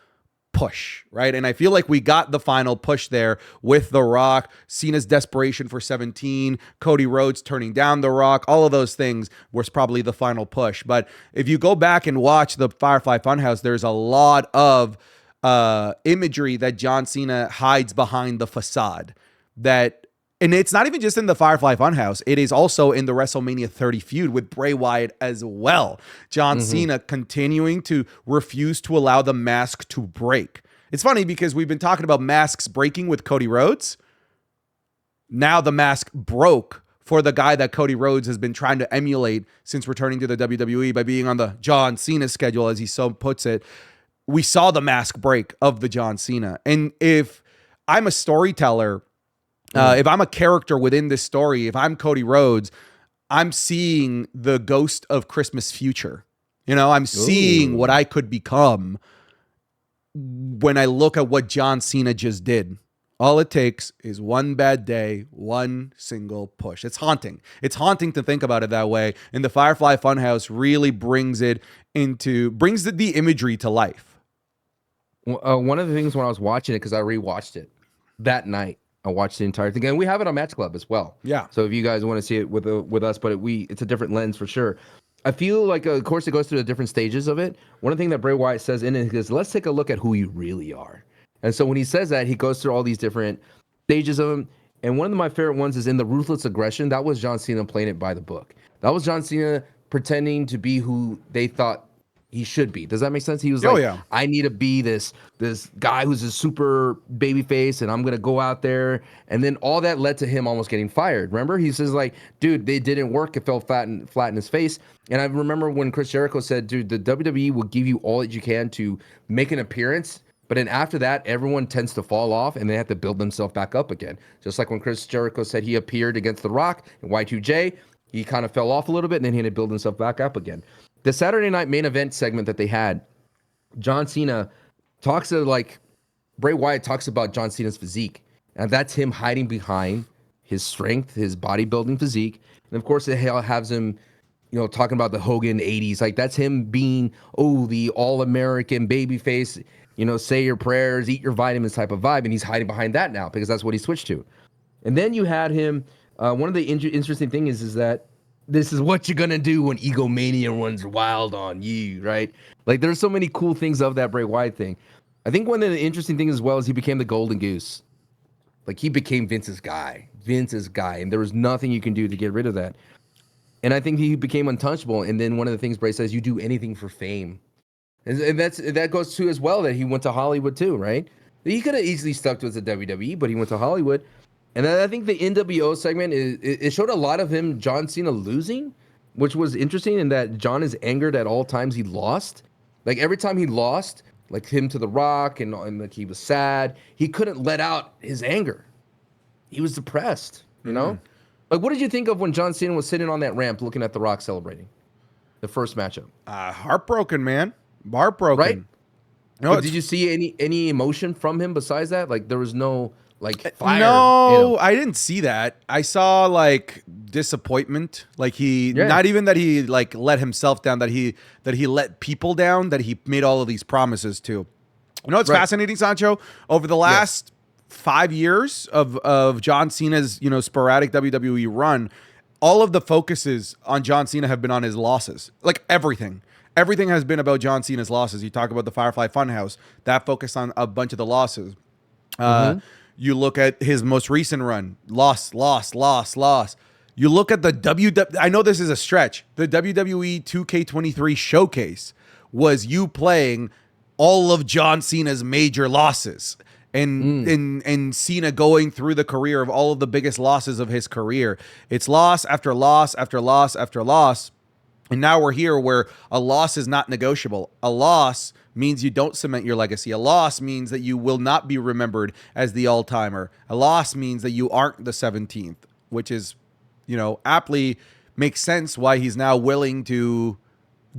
push, right? And I feel like we got the final push there with The Rock, Cena's desperation for 17, Cody Rhodes turning down The Rock, all of those things was probably the final push. But if you go back and watch the Firefly Funhouse, there's a lot of imagery that John Cena hides behind the facade and it's not even just in the Firefly Funhouse. It is also in the WrestleMania 30 feud with Bray Wyatt as well. John Cena continuing to refuse to allow the mask to break. It's funny because we've been talking about masks breaking with Cody Rhodes. Now the mask broke for the guy that Cody Rhodes has been trying to emulate since returning to the WWE by being on the John Cena schedule, as he so puts it. We saw the mask break of the John Cena. And if I'm a storyteller, if I'm a character within this story, if I'm Cody Rhodes, I'm seeing the ghost of Christmas future. You know, I'm seeing what I could become when I look at what John Cena just did. All it takes is one bad day, one single push. It's haunting. It's haunting to think about it that way. And the Firefly Funhouse really brings the imagery to life. One of the things when I was watching it, because I rewatched it that night, I watched the entire thing, and we have it on Match Club as well. Yeah. So if you guys want to see it with us, but it's a different lens for sure. I feel like, of course, it goes through the different stages of it. One of the things that Bray Wyatt says in it is, let's take a look at who you really are. And so when he says that, he goes through all these different stages of him. And one of my favorite ones is in the Ruthless Aggression. That was John Cena playing it by the book. That was John Cena pretending to be who they thought he should be. Does that make sense? He was I need to be this guy who's a super baby face, and I'm gonna go out there. And then all that led to him almost getting fired. Remember, he says like, dude, they didn't work. It fell flat in his face. And I remember when Chris Jericho said, dude, the WWE will give you all that you can to make an appearance, but then after that, everyone tends to fall off and they have to build themselves back up again. Just like when Chris Jericho said he appeared against The Rock and Y2J, he kind of fell off a little bit and then he had to build himself back up again. The Saturday night main event segment that they had, John Cena talks to Bray Wyatt talks about John Cena's physique. And that's him hiding behind his strength, his bodybuilding physique. And of course, it has him, talking about the Hogan 80s. Like that's him being, the all-American babyface, say your prayers, eat your vitamins type of vibe. And he's hiding behind that now because that's what he switched to. And then you had him, one of the interesting things is that this is what you're going to do when egomania runs wild on you, right? Like, there's so many cool things of that Bray Wyatt thing. I think one of the interesting things as well is he became the golden goose. Like, he became Vince's guy, and there was nothing you can do to get rid of that. And I think he became untouchable. And then one of the things Bray says, you do anything for fame. And that goes to as well that he went to Hollywood too, right? He could have easily stuck to the WWE, but he went to Hollywood. And I think the NWO segment, it showed a lot of him, John Cena, losing, which was interesting in that John is angered at all times he lost. Like, every time he lost, like him to The Rock, and like he was sad, he couldn't let out his anger. He was depressed, you know? Like, what did you think of when John Cena was sitting on that ramp looking at The Rock celebrating the first matchup? Heartbroken, man. Heartbroken. Right? No, did you see any emotion from him besides that? Like, there was no... fire. No, I didn't see that. I saw disappointment. Like not even that he let himself down, that he let people down, that he made all of these promises to. It's fascinating, Sancho. Over the last 5 years of John Cena's sporadic WWE run, all of the focuses on John Cena have been on his losses. Like everything. Everything has been about John Cena's losses. You talk about the Firefly Funhouse, that focused on a bunch of the losses. You look at his most recent run, loss. You look at the WWE, I know this is a stretch. The WWE 2K23 showcase was you playing all of John Cena's major losses. And Cena going through the career of all of the biggest losses of his career. It's loss after loss after loss after loss. And now we're here where a loss is not negotiable. A loss means you don't cement your legacy. A loss means that you will not be remembered as the all-timer. A loss means that you aren't the 17th, which is, aptly makes sense why he's now willing to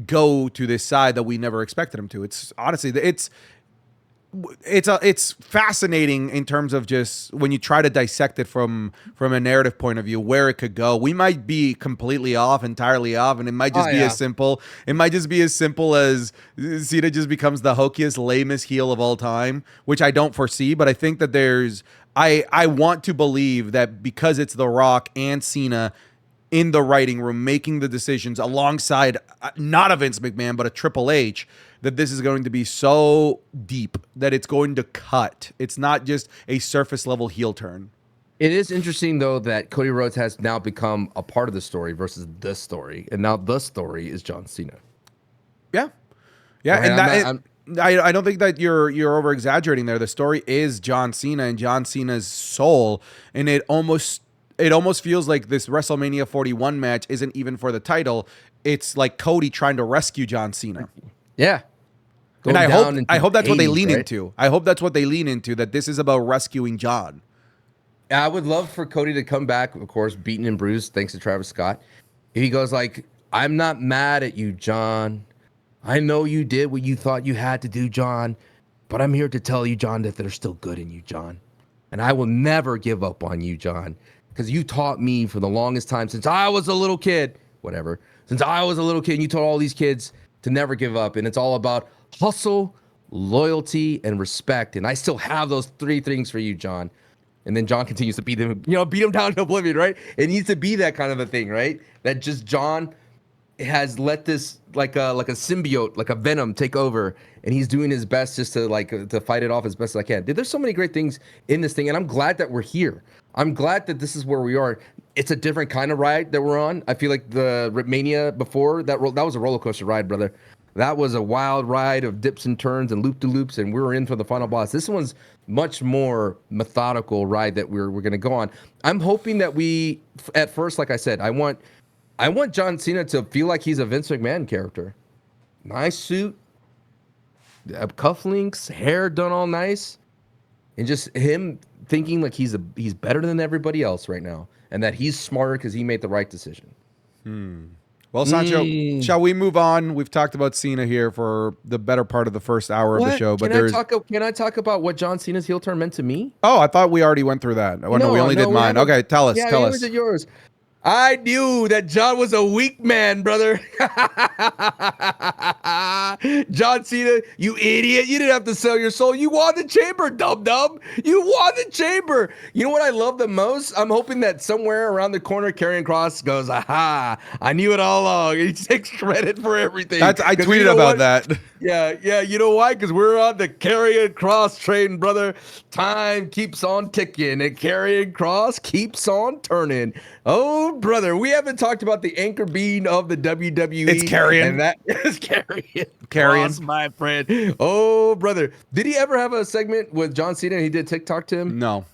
go to this side that we never expected him to. It's honestly, it's fascinating in terms of just when you try to dissect it from a narrative point of view, where it could go. We might be completely off, entirely off, and it might just be as simple. It might just be as simple as Cena just becomes the hokiest, lamest heel of all time, which I don't foresee. But I think that I want to believe that because it's The Rock and Cena in the writing room making the decisions alongside not a Vince McMahon but a Triple H, that this is going to be so deep that it's going to cut. It's not just a surface level heel turn. It is interesting though that Cody Rhodes has now become a part of the story versus the story, and now the story is John Cena. Yeah, and I don't think that you're over exaggerating there. The story is John Cena and John Cena's soul, and it almost feels like this WrestleMania 41 match isn't even for the title. It's like Cody trying to rescue John Cena. Yeah. And I hope that's what they lean into. I hope that's what they lean into, that this is about rescuing John. I would love for Cody to come back, of course, beaten and bruised, thanks to Travis Scott. He goes like, I'm not mad at you, John. I know you did what you thought you had to do, John. But I'm here to tell you, John, that there's still good in you, John. And I will never give up on you, John. Because you taught me for the longest time since I was a little kid, whatever. Since I was a little kid, you taught all these kids to never give up. And it's all about hustle, loyalty, and respect. And I still have those three things for you, John. And then John continues to beat him down to oblivion, right? It needs to be that kind of a thing, right? That just John has let this like a symbiote, like a venom, take over, and he's doing his best just to fight it off as best as I can. Dude, there's so many great things in this thing, and I'm glad that we're here. I'm glad that this is where we are. It's a different kind of ride that we're on. I feel like the Mania before that was a roller coaster ride, brother. That was a wild ride of dips and turns and loop-de-loops, and we were in for the final boss. This one's much more methodical ride that we're going to go on. I'm hoping that we, at first, like I said, I want John Cena to feel like he's a Vince McMahon character. Nice suit, cufflinks, hair done all nice, and just him thinking like he's better than everybody else right now, and that he's smarter because he made the right decision. Well, Sancho, shall we move on? We've talked about Cena here for the better part of the first hour of the show, but can I talk about what John Cena's heel turn meant to me? Oh, I thought we already went through that. Oh, no, we only did mine. Okay, tell us. Tell us. Yours. I knew that John was a weak man, brother. John Cena, you idiot. You didn't have to sell your soul. You won the chamber, dum-dum. You won the chamber. You know what I love the most? I'm hoping that somewhere around the corner, Karrion Kross goes, aha, I knew it all along. He takes credit for everything. I tweeted about that. Yeah. You know why? Because we're on the Karrion Kross train, brother. Time keeps on ticking, and Karrion Kross keeps on turning. Oh, brother, we haven't talked about the anchor being of the WWE. It's Karrion. And that is Karrion Kross, my friend. Oh, brother. Did he ever have a segment with John Cena and he did TikTok to him? No.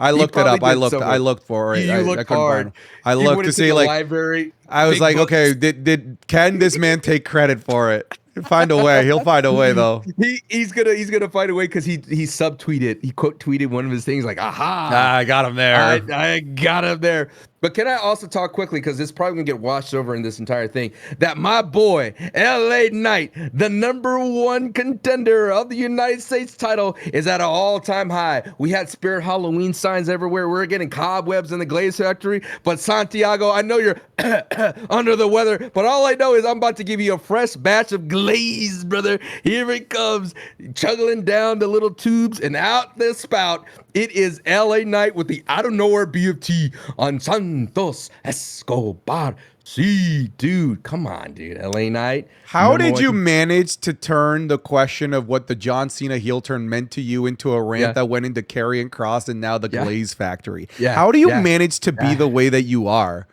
I looked it up. I looked for it. You looked hard. I looked to see like library. I was like, books. okay, can this man take credit for it? Find a way. He'll find a way though. He's gonna find a way because he subtweeted. He quote tweeted one of his things like, aha, I got him there. I got him there. But can I also talk quickly, because it's probably gonna get washed over in this entire thing, that my boy, LA Knight, the #1 contender of the United States title, is at an all-time high. We had Spirit Halloween signs everywhere. We're getting cobwebs in the Glaze Factory. But Santiago, I know you're under the weather, but all I know is I'm about to give you a fresh batch of glaze, brother. Here it comes, chuggling down the little tubes and out the spout. It is LA Knight with the out of nowhere BFT on Sunday Santos Escobar. See, dude, come on, dude. LA Knight. How did you manage to turn the question of what the John Cena heel turn meant to you into a rant that went into Karrion Kross and now the Glaze Factory? How do you manage to be the way that you are?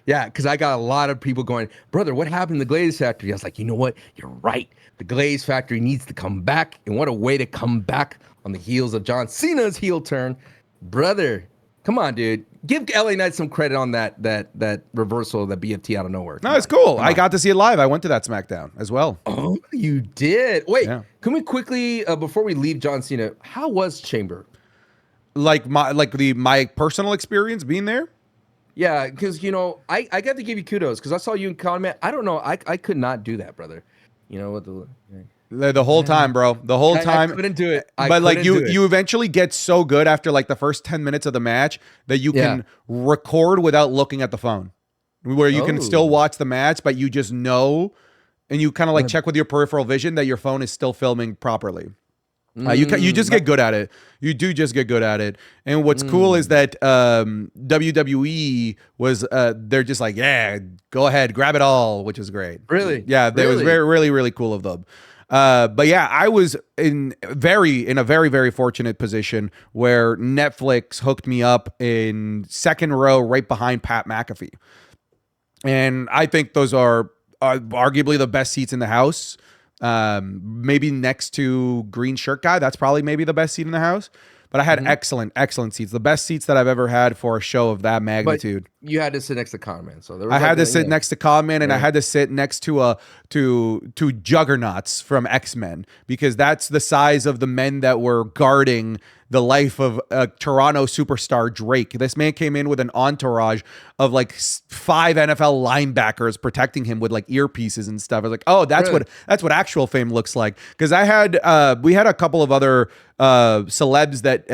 Yeah, because I got a lot of people going, brother, what happened to the Glaze Factory? I was like, you know what? You're right. The Glaze Factory needs to come back. And what a way to come back on the heels of John Cena's heel turn. Brother, come on, dude. Give LA Knight some credit on that reversal of the BFT out of nowhere. No, it's cool. I got to see it live. I went to that SmackDown as well. Oh, you did? Wait, can we quickly, before we leave John Cena, how was Chamber? Like my personal experience being there? Yeah, because, you know, I got to give you kudos because I saw you in Comment. I don't know. I could not do that, brother. You know what the whole time, bro. The whole time. I couldn't do it. But like you eventually get so good after like the first 10 minutes of the match that you can record without looking at the phone. Where you can still watch the match, but you just know, and you kind of like check with your peripheral vision that your phone is still filming properly. You just get good at it. You do just get good at it. And what's cool is that WWE was they're just like, yeah, go ahead, grab it all, which is great. Really? Yeah, that was really cool of them. But yeah, I was in a very fortunate position where Netflix hooked me up in second row right behind Pat McAfee. And I think those are arguably the best seats in the house. Maybe next to Green Shirt Guy. That's probably maybe the best seat in the house. But I had excellent seats. The best seats that I've ever had for a show of that magnitude. But you had to sit next to Conman. So I had to sit next to Conman, and I had to sit next to to juggernauts from X-Men, because that's the size of the men that were guarding the life of Toronto superstar Drake. This man came in with an entourage of like 5 NFL linebackers protecting him with like earpieces and stuff. I was like, oh, that's what actual fame looks like. Because we had a couple of other celebs that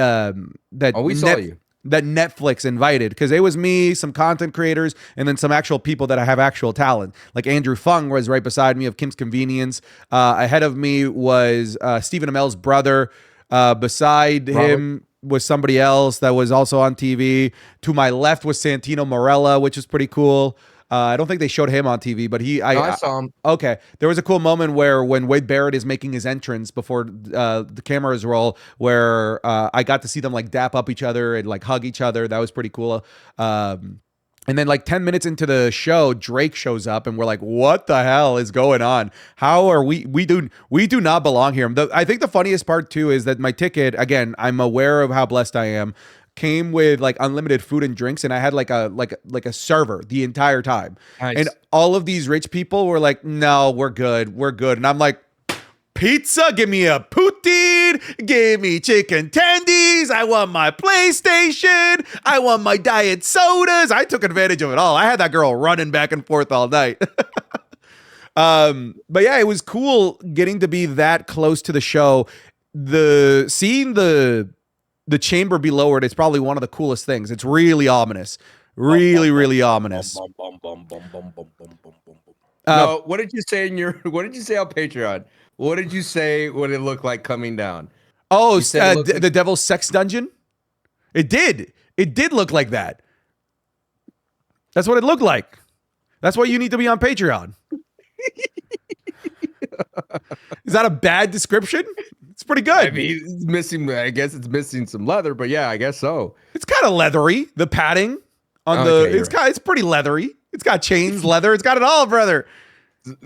Netflix invited, because it was me, some content creators, and then some actual people that I have actual talent. Like Andrew Fung was right beside me of Kim's Convenience. Ahead of me was Stephen Amell's brother. Beside him was somebody else that was also on TV. To my left was Santino Marella, which is pretty cool. I don't think they showed him on TV, but I saw him. Okay. There was a cool moment when Wade Barrett is making his entrance before the cameras roll, where I got to see them like dap up each other and like hug each other. That was pretty cool. And then like 10 minutes into the show, Drake shows up and we're like, what the hell is going on? How are we do not belong here. I think the funniest part too is that my ticket, again, I'm aware of how blessed I am, came with like unlimited food and drinks, and I had like a server the entire time. Nice. And all of these rich people were like, no, we're good. And I'm like, pizza, give me a poutine, give me chicken tendies, I want my PlayStation, I want my diet sodas. I took advantage of it all. I had that girl running back and forth all night. But yeah, it was cool getting to be that close to the show. Seeing the chamber be lowered is probably one of the coolest things. It's really ominous. Really ominous. No, what did you say what did you say on Patreon? What did you say when it looked like coming down? Oh, the Devil's Sex Dungeon? It did. It did look like that. That's what it looked like. That's why you need to be on Patreon. Is that a bad description? It's pretty good. I mean, I guess it's missing some leather, but yeah, I guess so. It's kind of leathery. The padding on it's pretty leathery. It's got chains, leather. It's got it all, brother.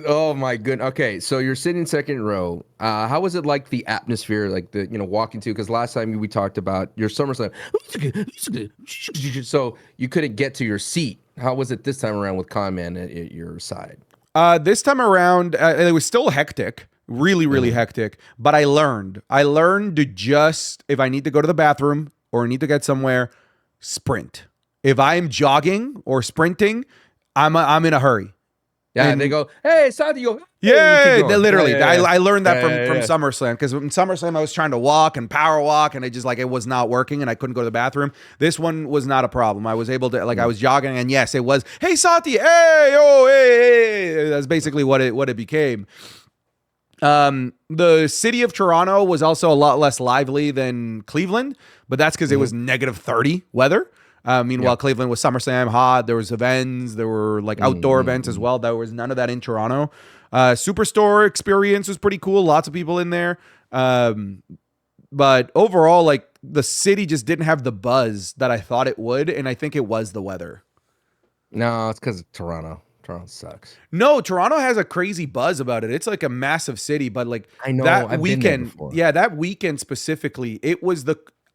Oh my goodness. Okay, so you're sitting second row. How was it like the atmosphere, like walking to? Because last time we talked about your SummerSlam, so you couldn't get to your seat. How was it this time around with Conman at your side? This time around, it was still hectic, really hectic. But I learned to just, if I need to go to the bathroom or need to get somewhere, sprint. If I'm jogging or sprinting, I'm in a hurry. Yeah, and they go, hey, Santi. Yeah, literally. Yeah. I learned that from SummerSlam, because in SummerSlam I was trying to walk and power walk, and it was not working, and I couldn't go to the bathroom. This one was not a problem. I was able to, I was jogging, and yes, it was, hey, Santi, hey, oh, hey. That's basically what it became. The city of Toronto was also a lot less lively than Cleveland, but that's because it was -30 weather. Meanwhile, Cleveland was SummerSlam hot. There was events. There were like outdoor events as well. There was none of that in Toronto. Superstore experience was pretty cool. Lots of people in there. But overall, like the city just didn't have the buzz that I thought it would. And I think it was the weather. No, it's because of Toronto. Toronto sucks. No, Toronto has a crazy buzz about it. It's like a massive city, but like I know that I've weekend, that weekend specifically,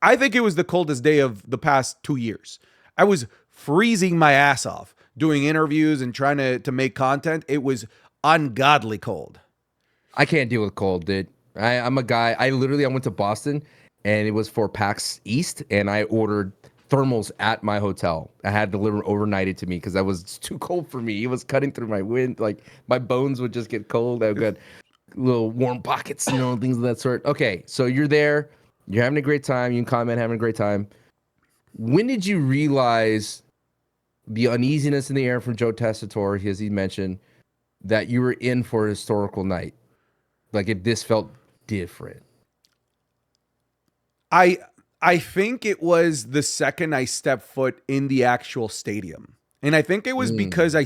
I think it was the coldest day of the past 2 years. I was freezing my ass off doing interviews and trying to make content. It was ungodly cold. I can't deal with cold, dude. I'm a guy. I went to Boston, and it was for PAX East, and I ordered thermals at my hotel. I had delivered overnighted to me because that was too cold for me. It was cutting through my wind. Like my bones would just get cold. I've got little warm pockets, things of that sort. Okay, so you're there. You're having a great time. You can comment having a great time. When did you realize the uneasiness in the air from Joe Tessitore, as he mentioned, that you were in for a historical night? Like if this felt different. I think it was the second I stepped foot in the actual stadium. And I think it was because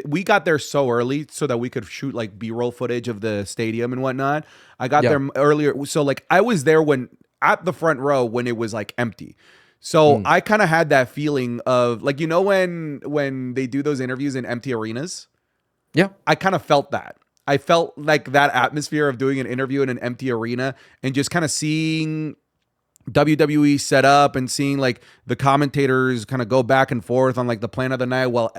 we got there so early so that we could shoot like B-roll footage of the stadium and whatnot. I got there earlier. So like I was there at the front row when it was like empty. So I kind of had that feeling of like, when they do those interviews in empty arenas. Yeah. I kind of felt that. I felt like that atmosphere of doing an interview in an empty arena and just kind of seeing WWE set up and seeing like the commentators kind of go back and forth on like the plan of the night. Well,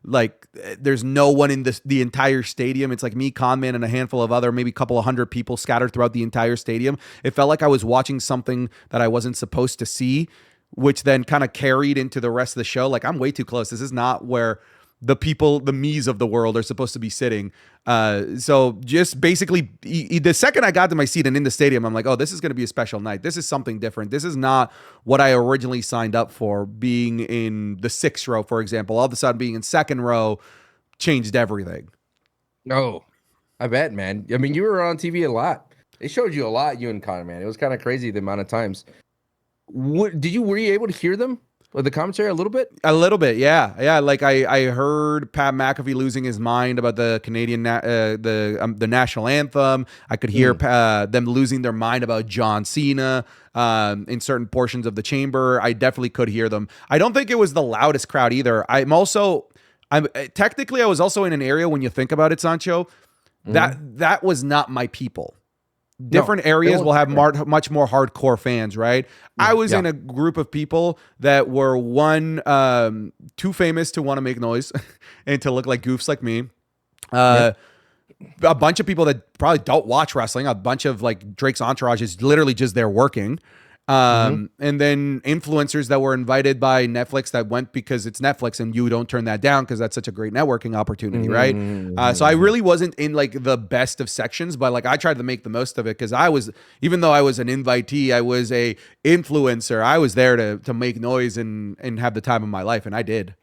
like there's no one in the entire stadium. It's like me, Conman, and a handful of other, maybe a couple of hundred people scattered throughout the entire stadium. It felt like I was watching something that I wasn't supposed to see, which then kind of carried into the rest of the show. Like I'm way too close. This is not where the people, the me's of the world are supposed to be sitting. So just basically the second I got to my seat and in the stadium, I'm like, oh, this is going to be a special night. This is something different. This is not what I originally signed up for. Being in the 6th row, for example, all of a sudden being in 2nd row changed everything. Oh, I bet, man. I mean, you were on TV a lot. They showed you a lot, you and Connor, man. It was kind of crazy the amount of times. Were you able to hear them? Or the commentary a little bit? A little bit, yeah. Yeah, like I heard Pat McAfee losing his mind about the Canadian the national anthem. I could hear them losing their mind about John Cena in certain portions of the chamber. I definitely could hear them. I don't think it was the loudest crowd either. Technically I was also in an area, when you think about it, Sancho, that was not my people. Different areas will have much more hardcore fans, right? I was in a group of people that were too famous to want to make noise and to look like goofs like me. A bunch of people that probably don't watch wrestling. A bunch of like Drake's entourage is literally just there working. And then influencers that were invited by Netflix that went because it's Netflix and you don't turn that down because that's such a great networking opportunity, right? So I really wasn't in like the best of sections, but like I tried to make the most of it because even though I was an invitee, I was a influencer. I was there to make noise and have the time of my life, and I did.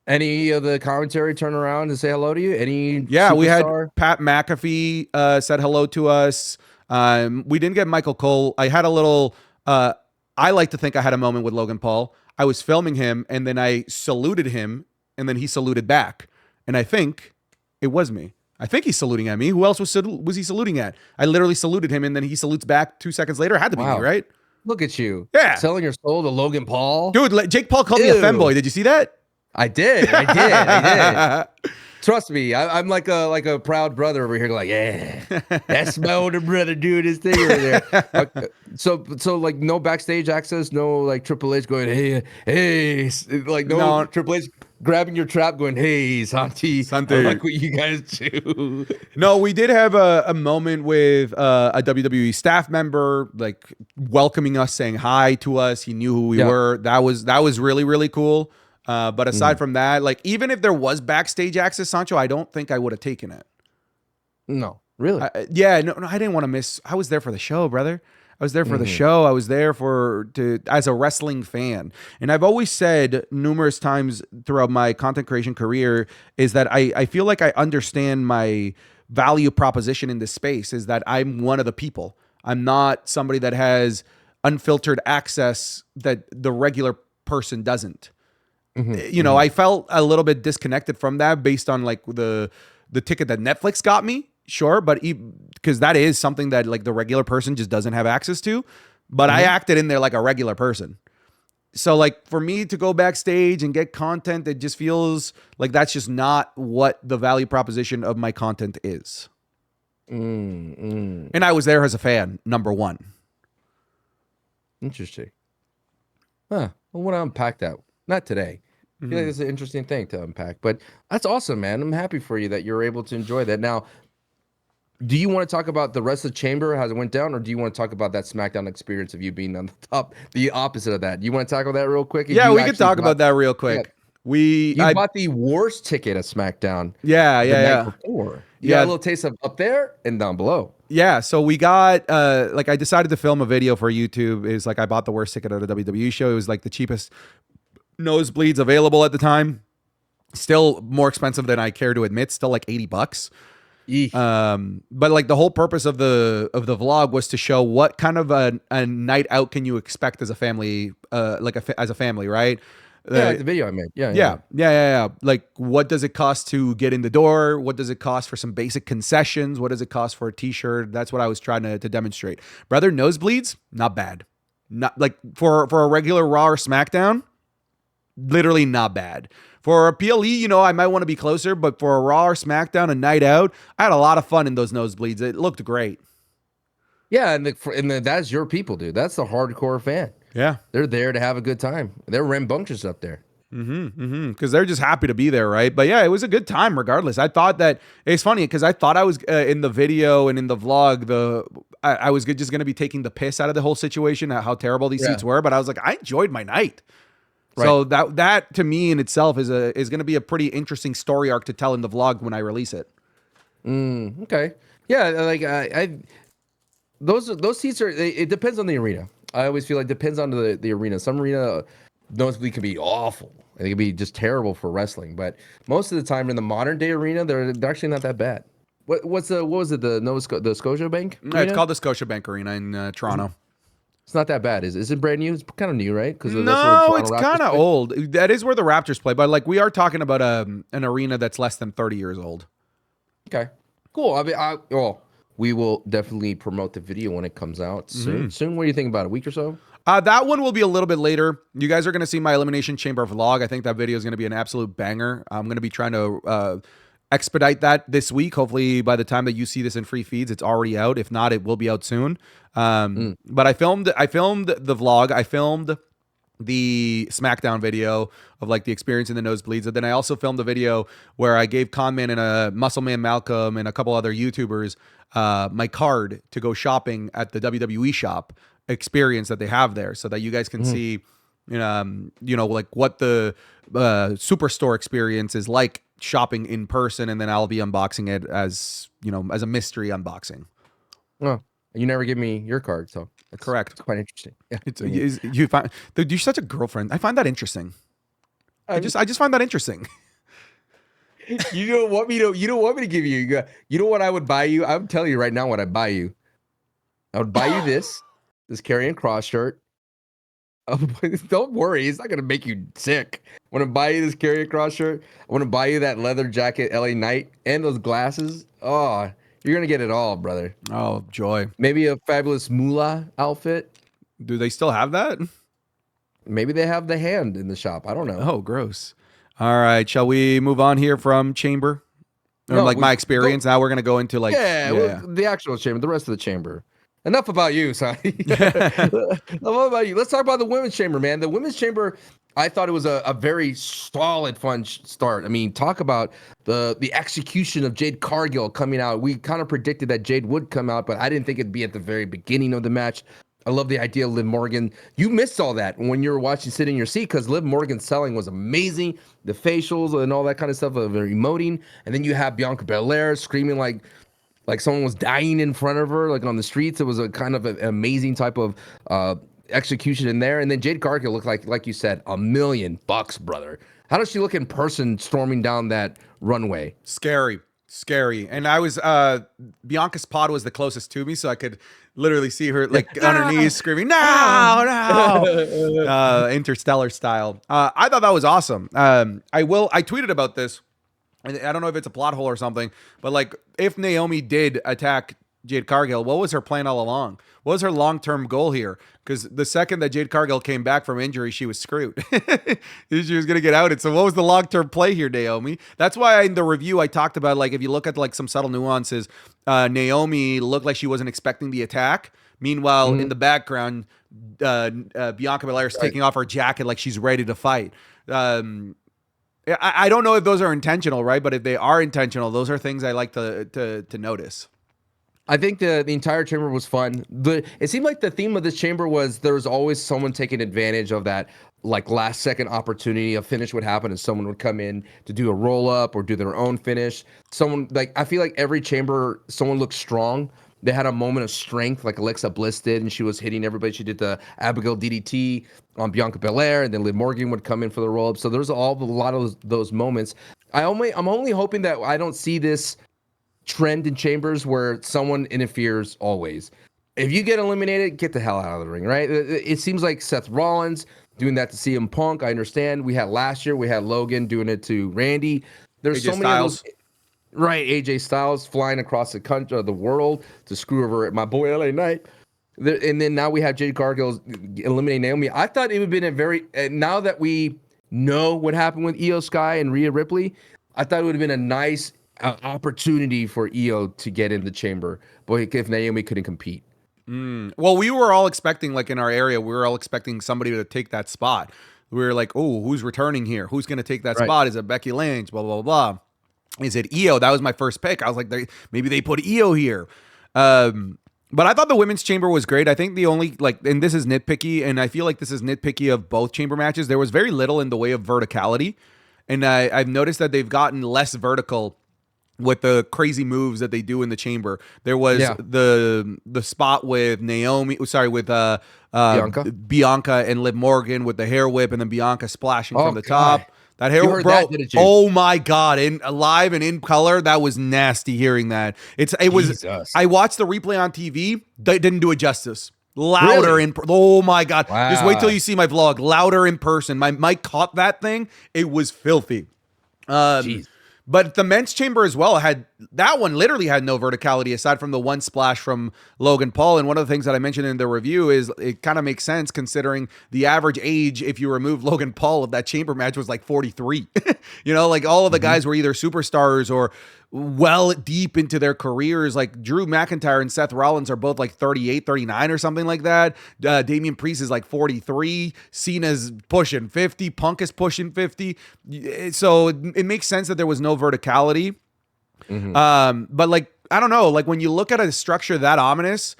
Any of the commentary turn around to say hello to you? Yeah, we had Pat McAfee said hello to us. We didn't get Michael Cole. I had a little... I like to think I had a moment with Logan Paul. I was filming him and then I saluted him and then he saluted back. And I think it was me. I think he's saluting at me. Who else was he saluting at? I literally saluted him and then he salutes back 2 seconds later. It had to be me, right? Look at you. Yeah. Selling your soul to Logan Paul. Dude, Jake Paul called me a femboy. Did you see that? I did. Trust me, I'm like a proud brother over here. Like, yeah, that's my older brother doing his thing over there. So like no backstage access, no like Triple H going, hey, like no Triple H grabbing your trap going, hey, Santi. I like what you guys do. No, we did have a moment with a WWE staff member like welcoming us, saying hi to us. He knew who we were. That was really, really cool. But aside from that, like even if there was backstage access, Sancho, I don't think I would have taken it. No, really? No, I didn't want to miss. I was there for the show, brother. I was there for the show. I was there as a wrestling fan. And I've always said numerous times throughout my content creation career is that I feel like I understand my value proposition in this space is that I'm one of the people. I'm not somebody that has unfiltered access that the regular person doesn't. Mm-hmm, I felt a little bit disconnected from that based on like the ticket that Netflix got me. Sure, but because that is something that like the regular person just doesn't have access to. But I acted in there like a regular person. So like for me to go backstage and get content, it just feels like that's just not what the value proposition of my content is. And I was there as a fan, number one. Interesting. Huh. I want to unpack that. Not today. I feel like it's an interesting thing to unpack, but that's awesome, man. I'm happy for you that you're able to enjoy that. Now, do you want to talk about the rest of the chamber, how it went down, or do you want to talk about that SmackDown experience of you being on the top, the opposite of that? Do you want to tackle that real quick? Yeah, we could talk about that real quick. You bought the worst ticket at SmackDown. Yeah. Night before. You got a little taste of up there and down below. Yeah, so we got like I decided to film a video for YouTube. Is like I bought the worst ticket at a WWE show. It was like the cheapest nosebleeds available at the time. Still more expensive than I care to admit. Still like $80. But like the whole purpose of the vlog was to show what kind of a night out can you expect as a family, as a family, right? Like the video I made. Yeah. Like, what does it cost to get in the door? What does it cost for some basic concessions? What does it cost for a t-shirt? That's what I was trying to demonstrate. Brother, nosebleeds, not bad. Not like for a regular Raw or SmackDown, literally not bad. For a PLE, I might want to be closer, but for a Raw or SmackDown, a night out, I had a lot of fun in those nosebleeds. It looked great. Yeah, and that's your people, dude. That's the hardcore fan. Yeah. They're there to have a good time. They're rambunctious up there. Because they're just happy to be there, right? But yeah, it was a good time regardless. I thought that it's funny because I thought I was in the video and in the vlog, I was just going to be taking the piss out of the whole situation, how terrible these seats were. But I was like, I enjoyed my night. Right. So that to me in itself is going to be a pretty interesting story arc to tell in the vlog when I release it. Okay. Yeah, like those seats are. It depends on the arena. I always feel like it depends on the arena. Some arena nosebleed can be awful. It can be just terrible for wrestling. But most of the time in the modern day arena, they're actually not that bad. What was it? The Scotiabank? It's called the Scotiabank Arena in Toronto. It's not that bad. Is it brand new? It's kind of new, right? No, it's kind of old. That is where the Raptors play. But like we are talking about an arena that's less than 30 years old. Okay, cool. I mean, we will definitely promote the video when it comes out soon. Soon. What do you think about a week or so? That one will be a little bit later. You guys are going to see my Elimination Chamber vlog. I think that video is going to be an absolute banger. I'm going to be trying to expedite that this week. Hopefully by the time that you see this in free feeds, it's already out. If not, it will be out soon. But I filmed the vlog. I filmed the SmackDown video of like the experience in the nosebleeds. And then I also filmed a video where I gave Conman and Muscle Man Malcolm and a couple other YouTubers my card to go shopping at the WWE shop experience that they have there, so that you guys can see, like what the Superstore experience is like shopping in person. And then I'll be unboxing it as a mystery unboxing. Oh, you never give me your card, so correct. It's quite interesting. Yeah, you find dude, you're such a girlfriend. I find that interesting. I just find that interesting. You don't want me to give you. You know what I would buy you? I'm telling you right now what I'd buy you. I would buy you this Karrion Kross shirt. Don't worry, it's not gonna make you sick. I want to buy you this Karrion Kross shirt. I want to buy you that leather jacket, LA Knight, and those glasses. Oh, you're gonna get it all, brother. Oh, joy. Maybe a fabulous Moolah outfit. Do they still have that? Maybe they have the hand in the shop. I don't know. Oh, gross. All right, shall we move on here from Chamber? Or my experience. Now we're gonna go into the actual chamber, the rest of the chamber. Enough about you, Santi. Enough about you. Let's talk about the women's chamber, man. The women's chamber, I thought it was a very solid, fun start. I mean, talk about the execution of Jade Cargill coming out. We kind of predicted that Jade would come out, but I didn't think it'd be at the very beginning of the match. I love the idea of Liv Morgan. You missed all that when you were watching, sitting in your seat, because Liv Morgan's selling was amazing. The facials and all that kind of stuff, very emoting. And then you have Bianca Belair screaming like someone was dying in front of her, like on the streets. It was a kind of an amazing type of execution in there. And then Jade Cargill looked like you said, $1 million, brother. How does she look in person storming down that runway? Scary. Scary. And I was Bianca's pod was the closest to me, so I could literally see her like on her knees screaming, no, no. Interstellar style. I thought that was awesome. I tweeted about this. I don't know if it's a plot hole or something, but like if Naomi did attack Jade Cargill, what was her plan all along? What was her long-term goal here? Because the second that Jade Cargill came back from injury, she was screwed. She was going to get outed. So what was the long-term play here, Naomi? That's why in the review I talked about, like, if you look at like some subtle nuances, Naomi looked like she wasn't expecting the attack. Meanwhile, in the background, Bianca Belair is taking off her jacket like she's ready to fight. I don't know if those are intentional, right? But if they are intentional, those are things I like to notice. I think the entire chamber was fun. It seemed like the theme of this chamber was there was always someone taking advantage of that like last second opportunity. A finish would happen and someone would come in to do a roll up or do their own finish. Someone like I feel like every chamber someone looked strong. They had a moment of strength like Alexa Bliss did, and she was hitting everybody. She did the Abigail DDT on Bianca Belair, and then Liv Morgan would come in for the roll up. So there's a lot of those moments. I'm only hoping that I don't see this trend in chambers where someone interferes always. If you get eliminated, get the hell out of the ring, right? It seems like Seth Rollins doing that to CM Punk. I understand. We had last year, we had Logan doing it to Randy. There's AJ so many Styles. of those. Right, AJ Styles flying across the country, the world to screw over my boy LA Knight. And then now we have Jade Cargill eliminating Naomi. I thought it would have been a very, now that we know what happened with Io Sky and Rhea Ripley, I thought it would have been a nice opportunity for Io to get in the chamber, but if Naomi couldn't compete. Well, we were all expecting, like in our area, we were all expecting somebody to take that spot. We were like, oh, who's returning here? Who's going to take that spot? Is it Becky Lynch? Blah, blah, blah. Is it Io? That was my first pick. I was like, maybe they put Io here. But I thought the women's chamber was great. I think the only, like, and this is nitpicky, and I feel like this is nitpicky of both chamber matches. There was very little in the way of verticality. And I've noticed that they've gotten less vertical with the crazy moves that they do in the chamber. There was the spot with Bianca and Liv Morgan with the hair whip, and then Bianca splashing from the top. That hair whip, bro. Oh my God. In live and in color, that was nasty hearing that. It was I watched the replay on TV. They didn't do it justice. Louder oh my God. Wow. Just wait till you see my vlog. Louder in person. My mic caught that thing. It was filthy. But the men's chamber as well literally had no verticality aside from the one splash from Logan Paul. And one of the things that I mentioned in the review is it kind of makes sense considering the average age, if you remove Logan Paul, of that chamber match was like 43. You know, like all of the guys were either superstars or well deep into their careers. Like Drew McIntyre and Seth Rollins are both like 38, 39 or something like that. Damian Priest is like 43. Cena's pushing 50. Punk is pushing 50. So it makes sense that there was no verticality. But like, I don't know, like when you look at a structure that ominous,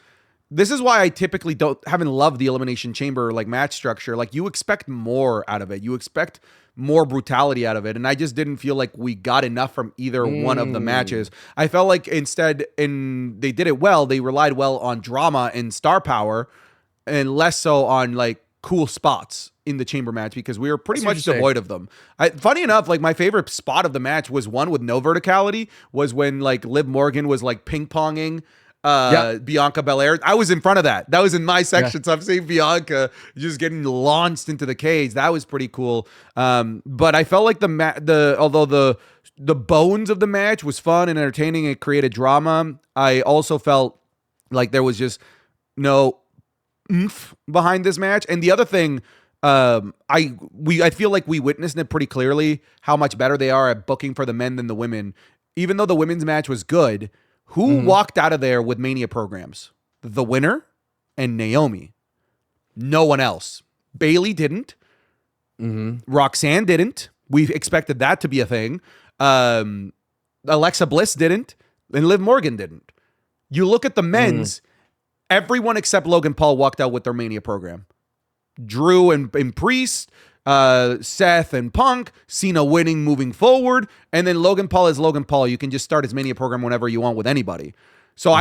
this is why I typically haven't loved the Elimination Chamber like match structure. Like you expect more out of it. You expect more brutality out of it. And I just didn't feel like we got enough from either one of the matches. I felt like instead, and they did it well, they relied well on drama and star power and less so on like cool spots in the chamber match because we were pretty much devoid of them. Funny enough, like my favorite spot of the match was one with no verticality, was when like Liv Morgan was like ping-ponging Bianca Belair. I was in front of that. That was in my section. So I'm seeing Bianca just getting launched into the cage. That was pretty cool. But I felt like although the bones of the match was fun and entertaining, it created drama. I also felt like there was just no oomph behind this match. And the other thing, I feel like we witnessed it pretty clearly how much better they are at booking for the men than the women. Even though the women's match was good, who walked out of there with Mania programs? The winner and Naomi. No one else. Bayley didn't. Roxanne didn't. We expected that to be a thing. Alexa Bliss didn't. And Liv Morgan didn't. You look at the men's, everyone except Logan Paul walked out with their Mania program. Drew and Priest, Seth and Punk, Cena winning, moving forward, and then Logan Paul is Logan Paul. You can just start his Mania program whenever you want with anybody. So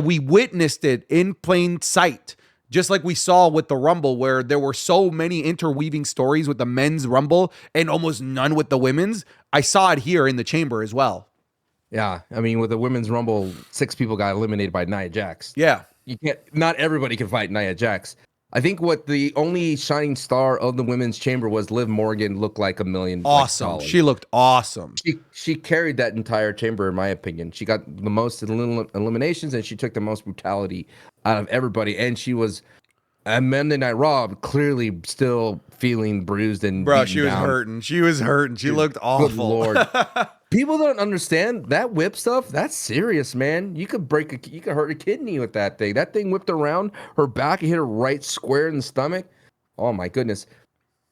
we witnessed it in plain sight, just like we saw with the Rumble, where there were so many interweaving stories with the men's Rumble and almost none with the women's. I saw it here in the chamber as well. Yeah, I mean, with the women's rumble, 6 people got eliminated by Nia Jax. Yeah. You can't. Not everybody can fight Nia Jax. I think what the only shining star of the women's chamber was Liv Morgan. Looked like a million, like Awesome. dollars. She looked awesome. She carried that entire chamber, in my opinion. She got the most eliminations, and she took the most brutality out of everybody. And she was at Monday Night Raw, clearly still feeling bruised and bro. She was down. hurting. She was hurting. She looked awful. Good Lord. People don't understand that whip stuff. That's serious, man. You could you could hurt a kidney with that thing. That thing whipped around her back and hit her right square in the stomach. Oh my goodness.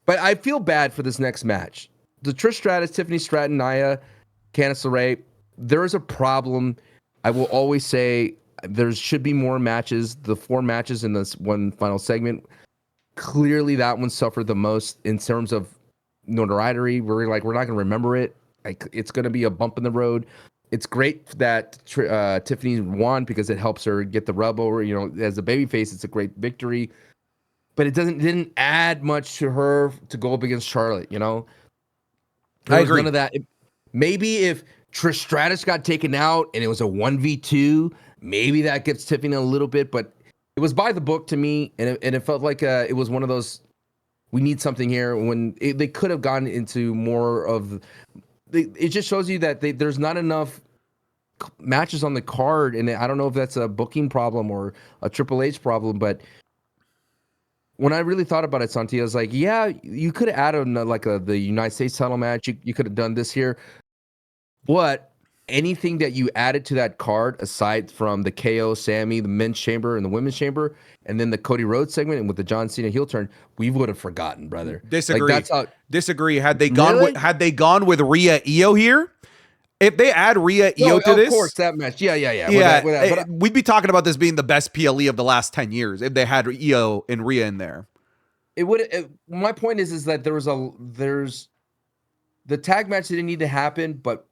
But I feel bad for this next match. The Trish Stratus, Tiffany Stratton, Nia, Candice LeRae. There is a problem. I will always say there should be more matches. The 4 matches in this one final segment. Clearly, that one suffered the most in terms of notoriety. We're not going to remember it. It's going to be a bump in the road. It's great that Tiffany won because it helps her get the rub over. You know, as a babyface, it's a great victory. But it didn't add much to her to go up against Charlotte. You know, I agree. None of that. Maybe if Trish Stratus got taken out and it was a 1v2, maybe that gives Tiffany a little bit. But it was by the book to me, and it felt like it was one of those. We need something here. When they could have gone into more of. It just shows you that there's not enough matches on the card, and I don't know if that's a booking problem or a Triple H problem, but when I really thought about it, Santi, I was like, yeah, you could have added the United States title match. You could have done this here, but anything that you added to that card, aside from the KO, Sami, the men's chamber, and the women's chamber, and then the Cody Rhodes segment, and with the John Cena heel turn, we would have forgotten, brother. Disagree. Disagree. Had they gone with Rhea Io here, if they add Rhea Io to this, of course that match, but we'd be talking about this being the best PLE of the last 10 years if they had Io and Rhea in there. It would. My point is that there's the tag match didn't need to happen, but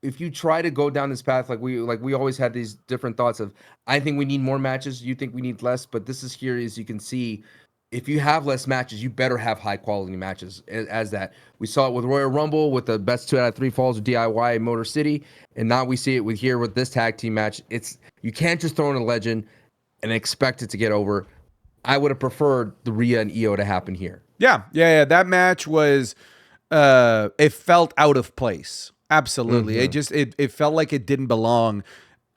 if you try to go down this path, like we always had these different thoughts of, I think we need more matches, you think we need less, but this is here, as you can see, if you have less matches, you better have high quality matches. As that we saw it with Royal Rumble with the best 2 out of 3 falls with DIY and Motor City, and now we see it with this tag team match. You can't just throw in a legend and expect it to get over. I would have preferred the Rhea and Io to happen here. Yeah. That match was, it felt out of place. Absolutely. Mm-hmm. It felt like it didn't belong.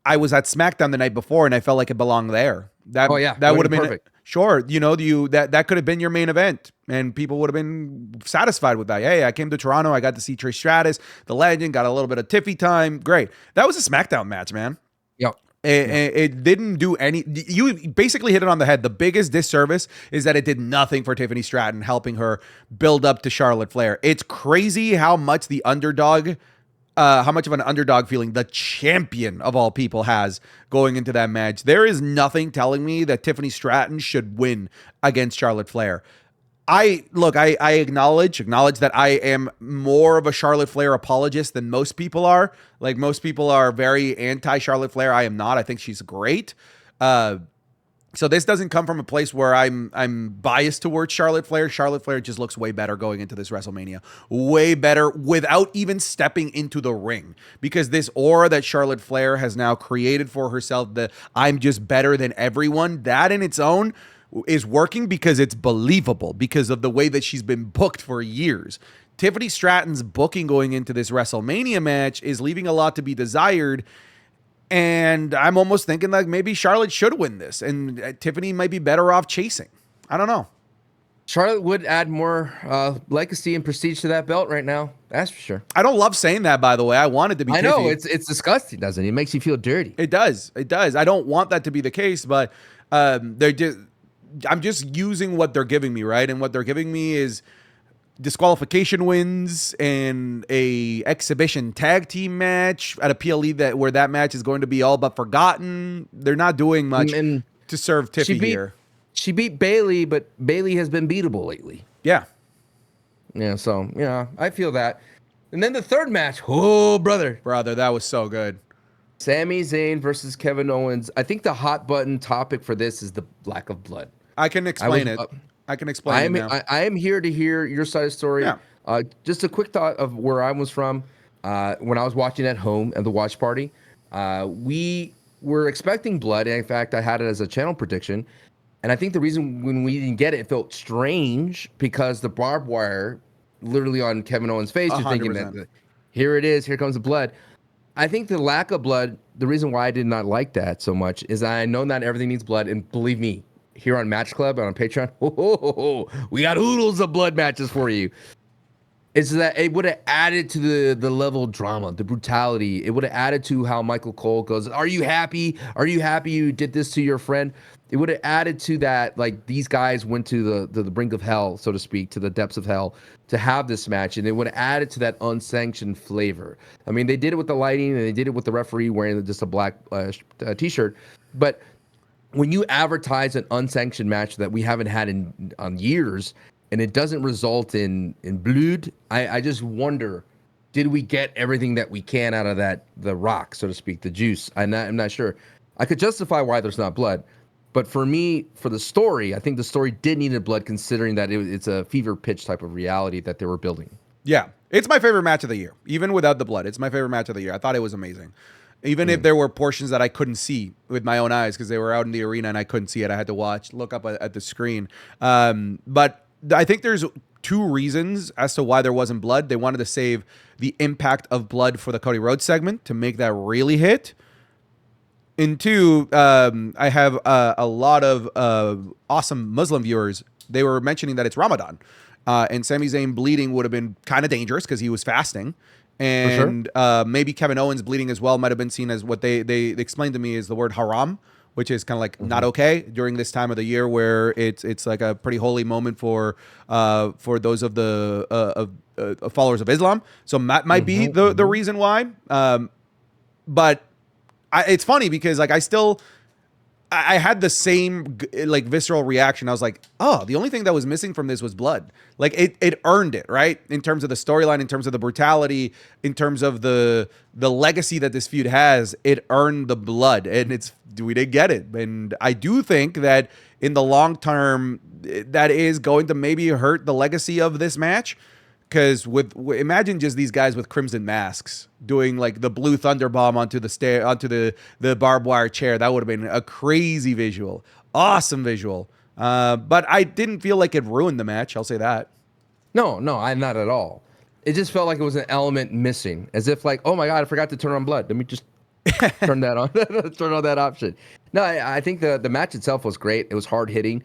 I was at SmackDown the night before and I felt like it belonged there. That would have been perfect. Sure. You know, that could have been your main event and people would have been satisfied with that. Hey, I came to Toronto. I got to see Trish Stratus, the legend, got a little bit of Tiffy time. Great. That was a SmackDown match, man. Yep. It didn't do any. You basically hit it on the head. The biggest disservice is that it did nothing for Tiffany Stratton, helping her build up to Charlotte Flair. It's crazy how much how much of an underdog feeling the champion of all people has going into that match. There is nothing telling me that Tiffany Stratton should win against Charlotte Flair. I acknowledge that I am more of a Charlotte Flair apologist than most people are. Like, most people are very anti Charlotte Flair. I am not. I think she's great. So this doesn't come from a place where I'm biased towards Charlotte Flair. Charlotte Flair just looks way better going into this WrestleMania. Way better without even stepping into the ring. Because this aura that Charlotte Flair has now created for herself, that I'm just better than everyone, that in its own is working because it's believable, because of the way that she's been booked for years. Tiffany Stratton's booking going into this WrestleMania match is leaving a lot to be desired. And I'm almost thinking like maybe Charlotte should win this and Tiffany might be better off chasing. I don't know. Charlotte would add more legacy and prestige to that belt right now. That's for sure. I don't love saying that, by the way. I want it to be Tiffany. I know, it's disgusting, doesn't it? It makes you feel dirty. It does. I don't want that to be the case, but I'm just using what they're giving me, right? And what they're giving me is disqualification wins and a exhibition tag team match at a PLE where that match is going to be all but forgotten. They're not doing much to serve Tiffy here. She beat Bayley, but Bayley has been beatable lately. Yeah. Yeah, so, yeah, I feel that. And then the third match, oh, brother, that was so good. Sami Zayn versus Kevin Owens. I think the hot button topic for this is the lack of blood. I can explain it. I can explain it now. I am here to hear your side of the story. Yeah. Just a quick thought of where I was from. when I was watching at home at the watch party, we were expecting blood. In fact, I had it as a channel prediction. And I think the reason when we didn't get it, it felt strange because the barbed wire literally on Kevin Owens' face, you're thinking that here it is, here comes the blood. I think the lack of blood, the reason why I did not like that so much is I know not everything needs blood. And believe me, here on Match Club and on Patreon, we got oodles of blood matches for you. Is that it would have added to the level of drama, the brutality. It would have added to how Michael Cole goes, are you happy? Are you happy you did this to your friend? It would have added to that, like these guys went to the brink of hell, so to speak, to the depths of hell to have this match. And it would have added to that unsanctioned flavor. I mean, they did it with the lighting and they did it with the referee wearing just a black t-shirt. But when you advertise an unsanctioned match that we haven't had on years, and it doesn't result in blood, I just wonder, did we get everything that we can out of the rock, so to speak, the juice? I'm not sure. I could justify why there's not blood, but for me, for the story, I think the story did need blood, considering that it's a fever pitch type of reality that they were building. Yeah, it's my favorite match of the year, even without the blood. It's my favorite match of the year. I thought it was amazing. Even if there were portions that I couldn't see with my own eyes because they were out in the arena and I couldn't see it. I had to look up at the screen. But I think there's two reasons as to why there wasn't blood. They wanted to save the impact of blood for the Cody Rhodes segment to make that really hit. And two, I have a lot of awesome Muslim viewers. They were mentioning that it's Ramadan. And Sami Zayn bleeding would have been kind of dangerous because he was fasting. And maybe Kevin Owens bleeding as well might have been seen as what they explained to me is the word haram, which is kind of like not okay during this time of the year where it's like a pretty holy moment for those of the followers of Islam. So that might be the reason why. But it's funny because like I had the same like visceral reaction. I was like, oh, the only thing that was missing from this was blood. Like it earned it, right? In terms of the storyline, in terms of the brutality, in terms of the legacy that this feud has, it earned the blood, and we didn't get it. And I do think that in the long term, that is going to maybe hurt the legacy of this match. Because imagine just these guys with crimson masks doing like the blue thunder bomb onto the barbed wire chair. That would have been a crazy visual, awesome visual. But I didn't feel like it ruined the match. I'll say that. No, I'm not at all. It just felt like it was an element missing, as if like, oh my god, I forgot to turn on blood. Let me just turn that on, turn on that option. No, I think the match itself was great. It was hard hitting.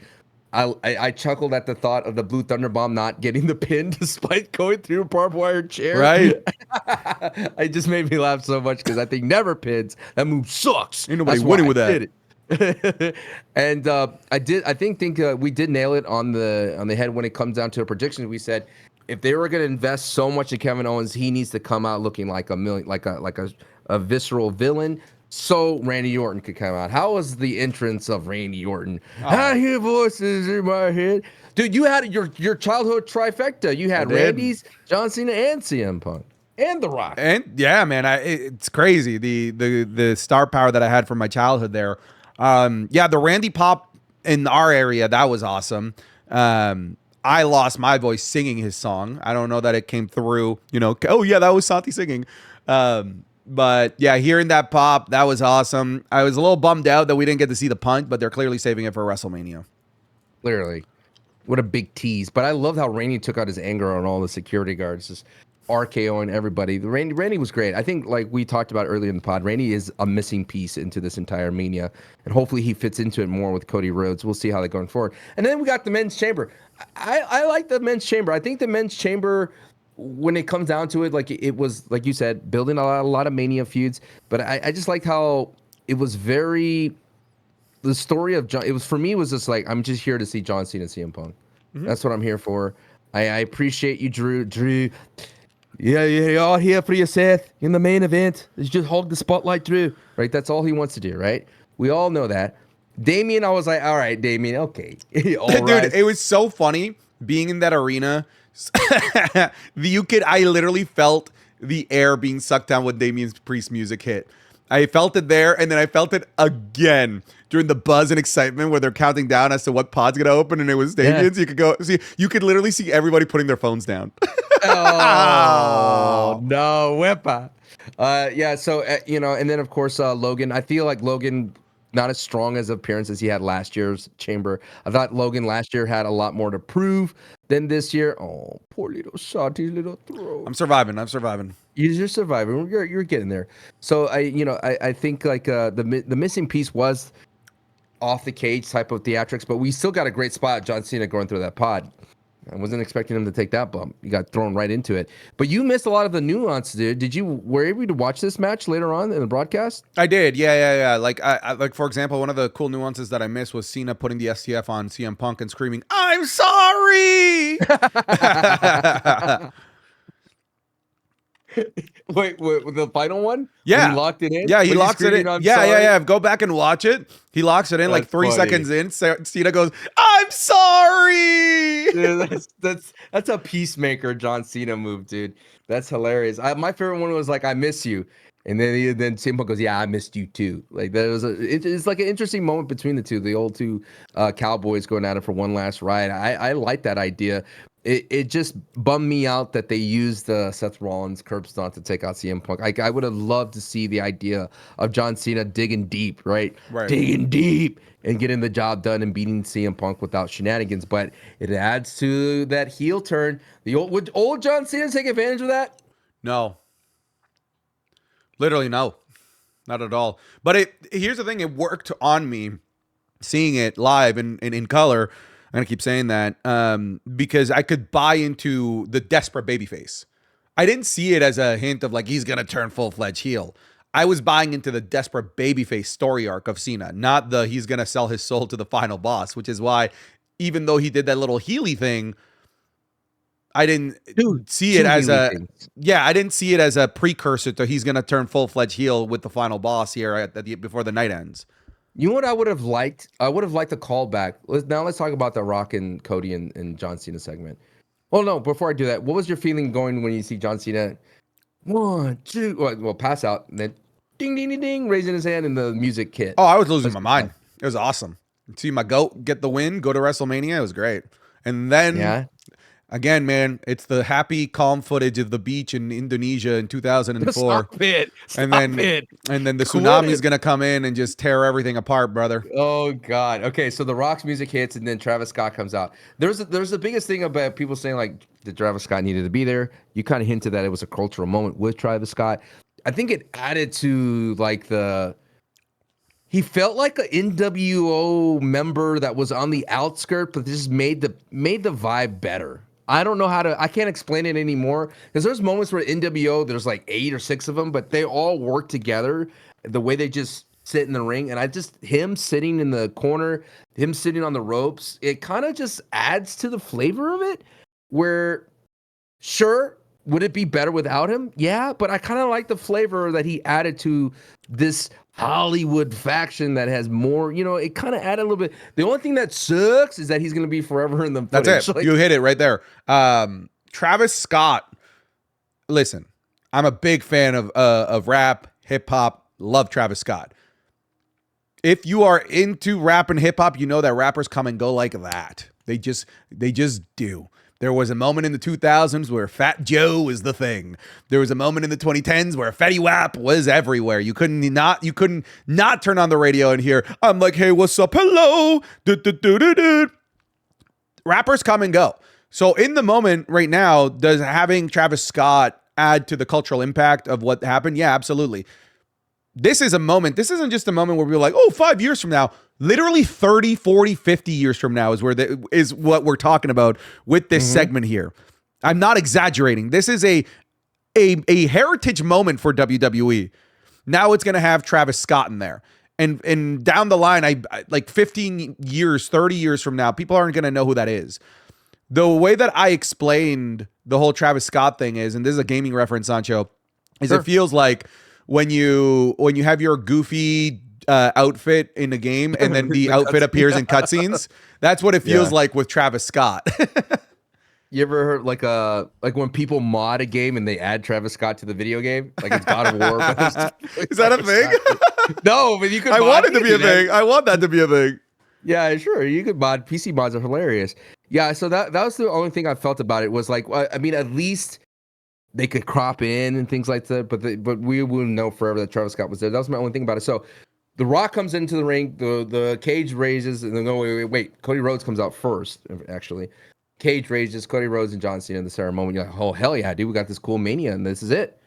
I chuckled at the thought of the Blue Thunder Bomb not getting the pin despite going through a barbed wire chair. Right. It just made me laugh so much because I think never pins. That move sucks. Ain't nobody winning with that. And I think we did nail it on the head when it comes down to a prediction. We said if they were going to invest so much in Kevin Owens, he needs to come out looking like a visceral villain. So Randy Orton could come out. How was the entrance of Randy Orton? I hear voices in my head. Dude, you had your childhood trifecta. You had Randy's, John Cena, and CM Punk. And The Rock. And yeah, man, it's crazy. The star power that I had from my childhood there. The Randy pop in our area, that was awesome. I lost my voice singing his song. I don't know that it came through, oh yeah, that was Santi singing. But yeah, hearing that pop, that was awesome. I was a little bummed out that we didn't get to see the punt, but they're clearly saving it for WrestleMania. Clearly. What a big tease. But I love how Randy took out his anger on all the security guards, just RKOing everybody. Randy was great. I think, like we talked about earlier in the pod, Randy is a missing piece into this entire Mania, and hopefully he fits into it more with Cody Rhodes. We'll see how they're going forward. And then we got the men's chamber. I like the men's chamber. I think the men's chamber, when it comes down to it, like it was, like you said, building a lot of Mania feuds. But I just liked how it was the story of John. It was, for me, it was just like, I'm just here to see John Cena and CM Punk. That's what I'm here for. I appreciate you, Drew. Yeah, you're all here for your Seth in the main event. Let's just hold the spotlight, Drew. Right? That's all he wants to do, right? We all know that. Damien, I was like, all right, Damien, okay. Dude, it was so funny being in that arena. I literally felt the air being sucked down when Damian Priest music hit. I felt it there, and then I felt it again during the buzz and excitement where they're counting down as to what pod's gonna open, and it was Damien's. Yeah. You could go see, you could literally see everybody putting their phones down. Oh no, whippa. Yeah. So and then of course Logan. I feel like Logan not as strong as appearance as he had last year's Chamber. I thought Logan last year had a lot more to prove than this year. Oh, poor little Santi's little throat. I'm surviving. You're surviving. You're getting there. So I think like the missing piece was off the cage type of theatrics, but we still got a great spot. John Cena going through that pod. I wasn't expecting him to take that bump. You got thrown right into it. But you missed a lot of the nuance, dude. Were you able to watch this match later on in the broadcast? I did. Yeah. Like I like, for example, one of the cool nuances that I missed was Cena putting the STF on CM Punk and screaming, "I'm sorry." Wait, the final one? Yeah. He locked it in? Yeah, he locks it in. Yeah. Go back and watch it. He locks it in. That's like 3 seconds in. Cena goes, "I'm sorry." Dude, that's a peacemaker John Cena move, dude. That's hilarious. My favorite one was like, "I miss you." And then Simple goes, "Yeah, I missed you too." Like that was it's like an interesting moment between the two, the old two cowboys going at it for one last ride. I like that idea. It just bummed me out that they used Seth Rollins curb stomp to take out CM Punk. I would have loved to see the idea of John Cena digging deep, right? Digging deep and getting the job done and beating CM Punk without shenanigans. But it adds to that heel turn. Would old John Cena take advantage of that? No. Literally no. Not at all. But here's the thing, it worked on me seeing it live and in color. I'm going to keep saying that because I could buy into the desperate babyface. I didn't see it as a hint of like he's going to turn full-fledged heel. I was buying into the desperate babyface story arc of Cena, not the he's going to sell his soul to the final boss, which is why even though he did that little Healy thing, I didn't see it as I didn't see it as a precursor to he's going to turn full-fledged heel with the final boss here before the night ends. You know what I would have liked? I would have liked a callback. Let's talk about the Rock and Cody and John Cena segment. Well, no, before I do that, what was your feeling going when you see John Cena? 1, 2, well, pass out, and then ding, ding, ding, ding, raising his hand, and the music hit. Oh, I was losing my mind. It was awesome. See my GOAT get the win, go to WrestleMania. It was great. And then, again, man, it's the happy, calm footage of the beach in Indonesia in 2004. Stop it. And then the tsunami is going to come in and just tear everything apart, brother. Oh, God. Okay, so the Rock's music hits, and then Travis Scott comes out. There's the biggest thing about people saying, like, that Travis Scott needed to be there. You kind of hinted that it was a cultural moment with Travis Scott. I think it added to, like, he felt like an NWO member that was on the outskirts, but just made the vibe better. I don't know I can't explain it anymore because there's moments where NWO, there's like 8 or 6 of them, but they all work together the way they just sit in the ring. And him sitting in the corner, him sitting on the ropes, it kind of just adds to the flavor of it where sure, would it be better without him? Yeah, but I kind of like the flavor that he added to this Hollywood faction that has more, it kind of added a little bit. The only thing that sucks is that he's going to be forever in the footage. That's it. Like, you hit it right there. Travis Scott, listen, I'm a big fan of rap, hip hop, love Travis Scott. If you are into rap and hip hop, you know that rappers come and go like that. They just do. There was a moment in the 2000s where Fat Joe was the thing. There was a moment in the 2010s where Fetty Wap was everywhere. You couldn't not turn on the radio and hear, I'm like, hey, what's up? Hello. Rappers come and go. So in the moment right now, does having Travis Scott add to the cultural impact of what happened? Yeah, absolutely. This is a moment. This isn't just a moment where we're like, oh, 5 years from now. Literally 30, 40, 50 years from now is what we're talking about with this segment here. I'm not exaggerating. This is a heritage moment for WWE. Now it's going to have Travis Scott in there. And down the line, I like 15 years, 30 years from now, people aren't going to know who that is. The way that I explained the whole Travis Scott thing is, and this is a gaming reference, Sancho, is It feels like when you have your goofy outfit in a game and then the outfit appears in cutscenes. That's what it feels like with Travis Scott. You ever heard like when people mod a game and they add Travis Scott to the video game? Like it's God of War, but is that a thing? No, but you could I mod want it to be a thing. I want that to be a thing. Yeah, sure. You could mod. PC mods are hilarious. Yeah, so that was the only thing I felt about it was like, I mean, at least they could crop in and things like that, but we wouldn't know forever that Travis Scott was there. That was my only thing about it. So The Rock comes into the ring, the cage raises, and then wait. Cody Rhodes comes out first, actually. Cage raises, Cody Rhodes and John Cena in the ceremony. You're like, oh, hell yeah, dude. We got this cool Mania, and this is it.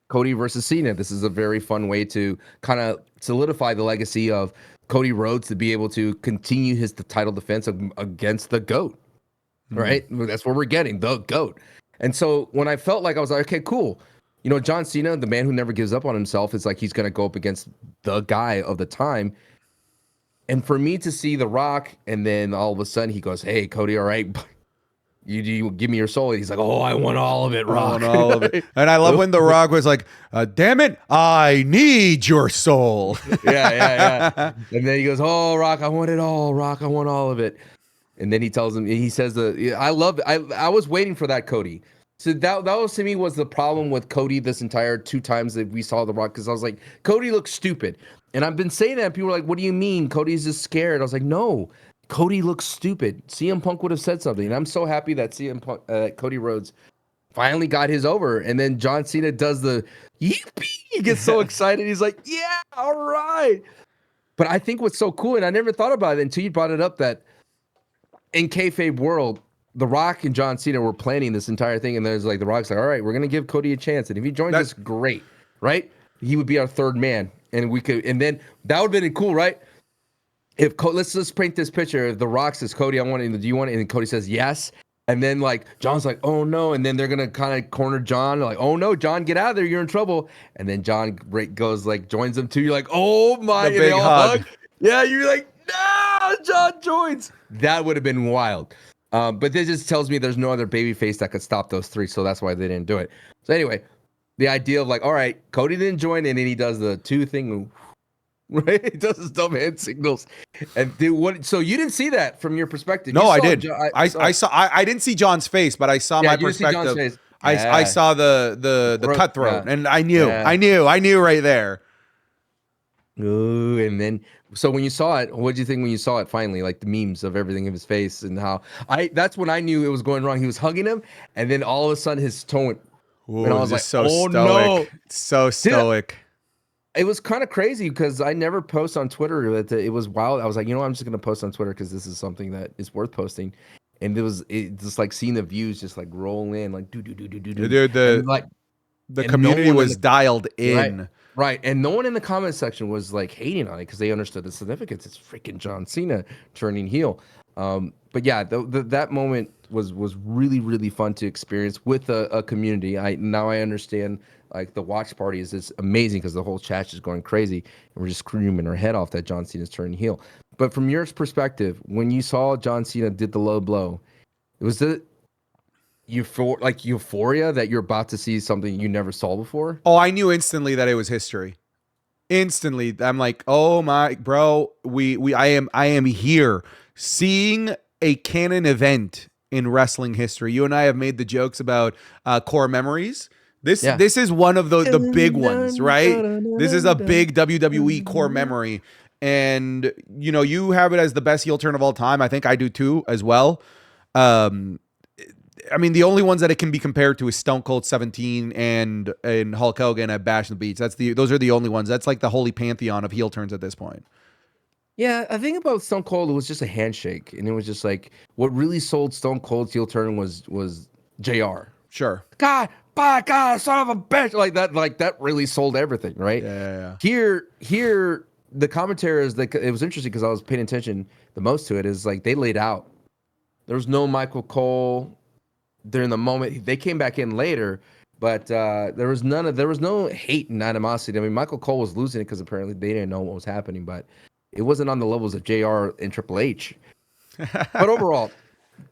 Cody versus Cena. This is a very fun way to kind of solidify the legacy of Cody Rhodes to be able to continue his title defense against the GOAT, right? That's what we're getting, the GOAT. And so when I felt like I was like, okay, cool. You know, John Cena, the man who never gives up on himself, is like he's going to go up against the guy of the time. And for me to see The Rock, and then all of a sudden he goes, hey, Cody, all right, you give me your soul. And he's like, oh, I want all of it, Rock. I want all of it. And I love when The Rock was like, damn it, I need your soul. Yeah. And then he goes, oh, Rock, I want it all, Rock, I want all of it. And then he tells him, he says, I was waiting for that, Cody. So that was to me was the problem with Cody this entire 2 times that we saw The Rock, because I was like, Cody looks stupid. And I've been saying that. People were like, what do you mean? Cody's just scared. I was like, no, Cody looks stupid. CM Punk would have said something. And I'm so happy that Cody Rhodes finally got his over. And then John Cena does the yippee. He gets so excited. He's like, yeah, all right. But I think what's so cool, and I never thought about it until you brought it up, that in kayfabe world, The Rock and John Cena were planning this entire thing. And there's like, The Rock's like, all right, we're going to give Cody a chance. And if he joins us, great, right? He would be our third man. And we could, and then that would have been cool, right? If let's just paint this picture. If The Rock says, Cody, I want it. Do you want it? And Cody says yes. And then like John's like, oh no. And then they're gonna kind of corner John. Like, oh no, John, get out of there. You're in trouble. And then John goes like joins them too. You're like, oh my, the big hug. Yeah, you're like, no, John joins. That would have been wild. But this just tells me there's no other babyface that could stop those 3. So that's why they didn't do it. So anyway. The idea of like, all right, Cody didn't join, and then he does the 2 thing, right? He does his dumb hand signals, and dude, what? So you didn't see that from your perspective? No, I did. I saw. I didn't see John's face, but I saw my perspective. Yeah. I saw the cutthroat, and I knew right there. Ooh, and then so when you saw it, what did you think when you saw it finally? Like the memes of everything in his face and how that's when I knew it was going wrong. He was hugging him, and then all of a sudden his tone went. Ooh, and I was like, so oh stoic. no. So stoic. It was kind of crazy because I never post on Twitter. It was wild. I was like, you know, I'm just going to post on Twitter because this is something that is worth posting. And it just like seeing the views just like roll in, like do. Dude, the community was dialed in. Right. And no one in the comment section was like hating on it because they understood the significance. It's freaking John Cena turning heel. But yeah, that moment was really, really fun to experience with a community. Now I understand like the watch party is just amazing because the whole chat's just going crazy and we're just screaming our head off that John Cena's turning heel. But from your perspective, when you saw John Cena did the low blow, it was the euphoria that you're about to see something you never saw before? Oh, I knew instantly that it was history. Instantly, I'm like, oh my bro, I am here seeing a canon event in wrestling history. You and I have made the jokes about core memories. This is one of the big ones, right? This is a big WWE core memory. And you know, you have it as the best heel turn of all time. I think I do too as well. I mean, the only ones that it can be compared to is Stone Cold 17 and Hulk Hogan at Bash and the Beach. Those are the only ones. That's like the holy pantheon of heel turns at this point. Yeah, I think about Stone Cold, it was just a handshake, and it was just like what really sold Stone Cold's heel turn was JR. Sure. God, by God, son of a bitch, like that really sold everything, right? Yeah. Here, the commentary is like it was interesting because I was paying attention the most to it. Is like they laid out. There was no Michael Cole during the moment. They came back in later, but there was no hate and animosity. I mean, Michael Cole was losing it because apparently they didn't know what was happening, but it wasn't on the levels of JR and Triple H. But overall,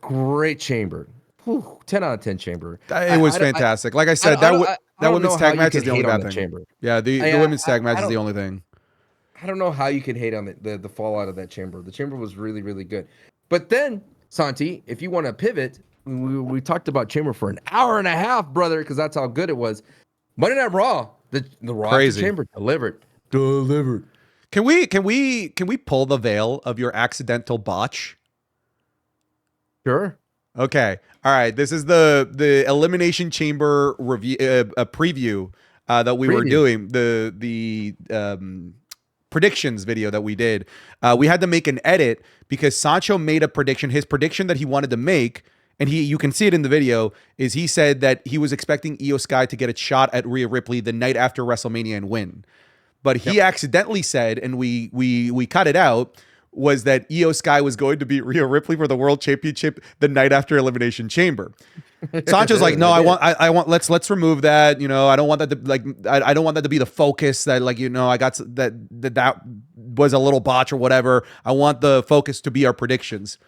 great chamber. Whew, 10 out of 10 chamber. It was fantastic. Like I said, that women's tag match is the only bad thing. Chamber. Yeah, the women's tag match is the only thing. I don't know how you can hate on the fallout of that chamber. The chamber was really, really good. But then Santi, if you want to pivot, we talked about Chamber for an hour and a half, brother, because that's how good it was. Monday Night Raw, the Raw after Chamber delivered. Can we pull the veil of your accidental botch? Sure. Okay. All right. This is the Elimination Chamber review, a preview that we were doing. The predictions video that we did. We had to make an edit because Sancho made a prediction. His prediction that he wanted to make, and you can see it in the video, is he said that he was expecting Io Sky to get a shot at Rhea Ripley the night after WrestleMania and win. But he accidentally said, and we cut it out, was that Io Sky was going to beat Rhea Ripley for the World Championship the night after Elimination Chamber. Sancho's like, no, I want let's remove that. You know, I don't want that to I don't want that to be the focus. That I got that was a little botch or whatever. I want the focus to be our predictions.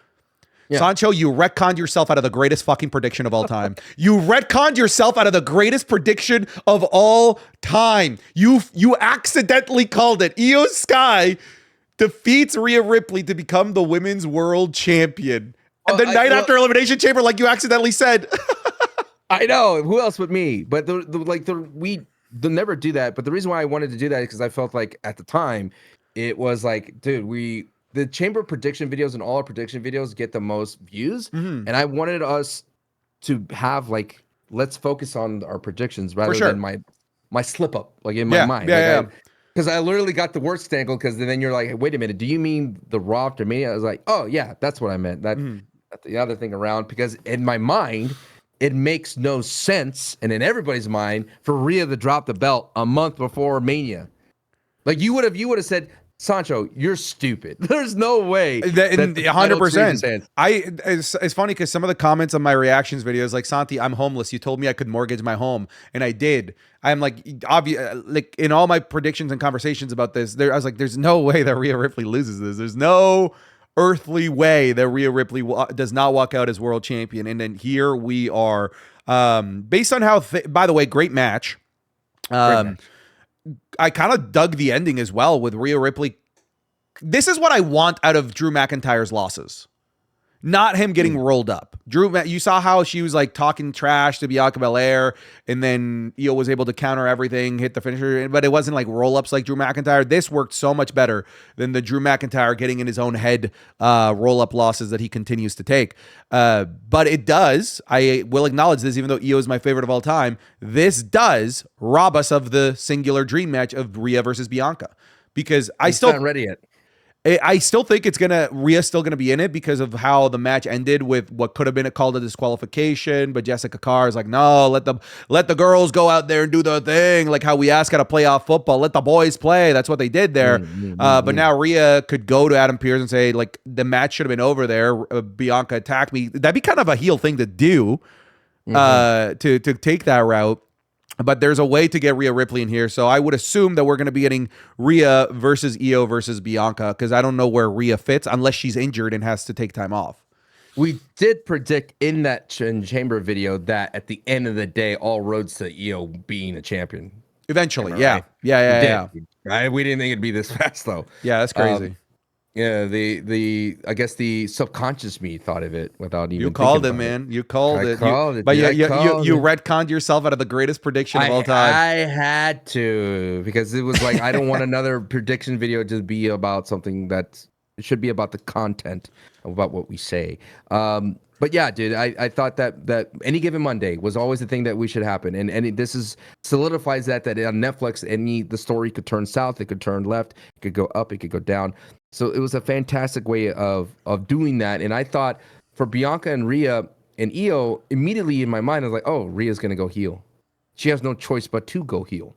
Yeah. Sancho, you retconned yourself out of the greatest fucking prediction of all time. You retconned yourself out of the greatest prediction of all time. You accidentally called it. Io Sky defeats Rhea Ripley to become the women's world champion. And the night after Elimination Chamber, like you accidentally said. I know. Who else but me? But we never do that. But the reason why I wanted to do that is because I felt like at the time, it was like, dude, the Chamber prediction videos and all our prediction videos get the most views. Mm-hmm. And I wanted us to have let's focus on our predictions rather than my slip up, in my mind. Yeah. Because I literally got the worst angle. Because then you're like, hey, wait a minute, do you mean the Raw after Mania? I was like, oh yeah, that's what I meant. That's the other thing around. Because in my mind, it makes no sense, and in everybody's mind, for Rhea to drop the belt a month before Mania. Like you would have said, Sancho, you're stupid. There's no way. 100%. It's funny because some of the comments on my reactions videos, like, Santi, I'm homeless. You told me I could mortgage my home, and I did. I'm like, like in all my predictions and conversations about this, I was like, there's no way that Rhea Ripley loses this. There's no earthly way that Rhea Ripley does not walk out as world champion. And then here we are, based on how. By the way, great match. I kind of dug the ending as well with Rhea Ripley. This is what I want out of Drew McIntyre's losses. Not him getting rolled up. You saw how she was like talking trash to Bianca Belair, and then Io was able to counter everything, hit the finisher, but it wasn't like roll-ups like Drew McIntyre. This worked so much better than the Drew McIntyre getting in his own head roll-up losses that he continues to take. But it does, I will acknowledge this, even though Io is my favorite of all time, this does rob us of the singular dream match of Rhea versus Bianca. Because It's not ready yet. I still think Rhea's still gonna be in it because of how the match ended with what could have been called a disqualification, but Jessica Carr is like, no, let the girls go out there and do their thing, like how we ask out of playoff football, let the boys play. That's what they did there. But now Rhea could go to Adam Pearce and say, like, the match should have been over there. Bianca attacked me. That'd be kind of a heel thing to do, to take that route. But there's a way to get Rhea Ripley in here. So I would assume that we're going to be getting Rhea versus Io versus Bianca, because I don't know where Rhea fits unless she's injured and has to take time off. We did predict in that Chamber video that at the end of the day, all roads to Io being a champion. Eventually, right? Yeah. Right? We didn't think it'd be this fast, though. Yeah, that's crazy. Yeah, I guess the subconscious me thought of it without even. You called it, man. You called it. But you retconned yourself out of the greatest prediction of all time. I had to, because it was like, I don't want another prediction video to be about something that it should be about the content, about what we say. But yeah, dude, I thought that Any Given Monday was always the thing that we should happen, and this is solidifies that on Netflix, the story could turn south, it could turn left, it could go up, it could go down. So it was a fantastic way of doing that. And I thought for Bianca and Rhea and Io, immediately in my mind, I was like, oh, Rhea's going to go heel. She has no choice but to go heel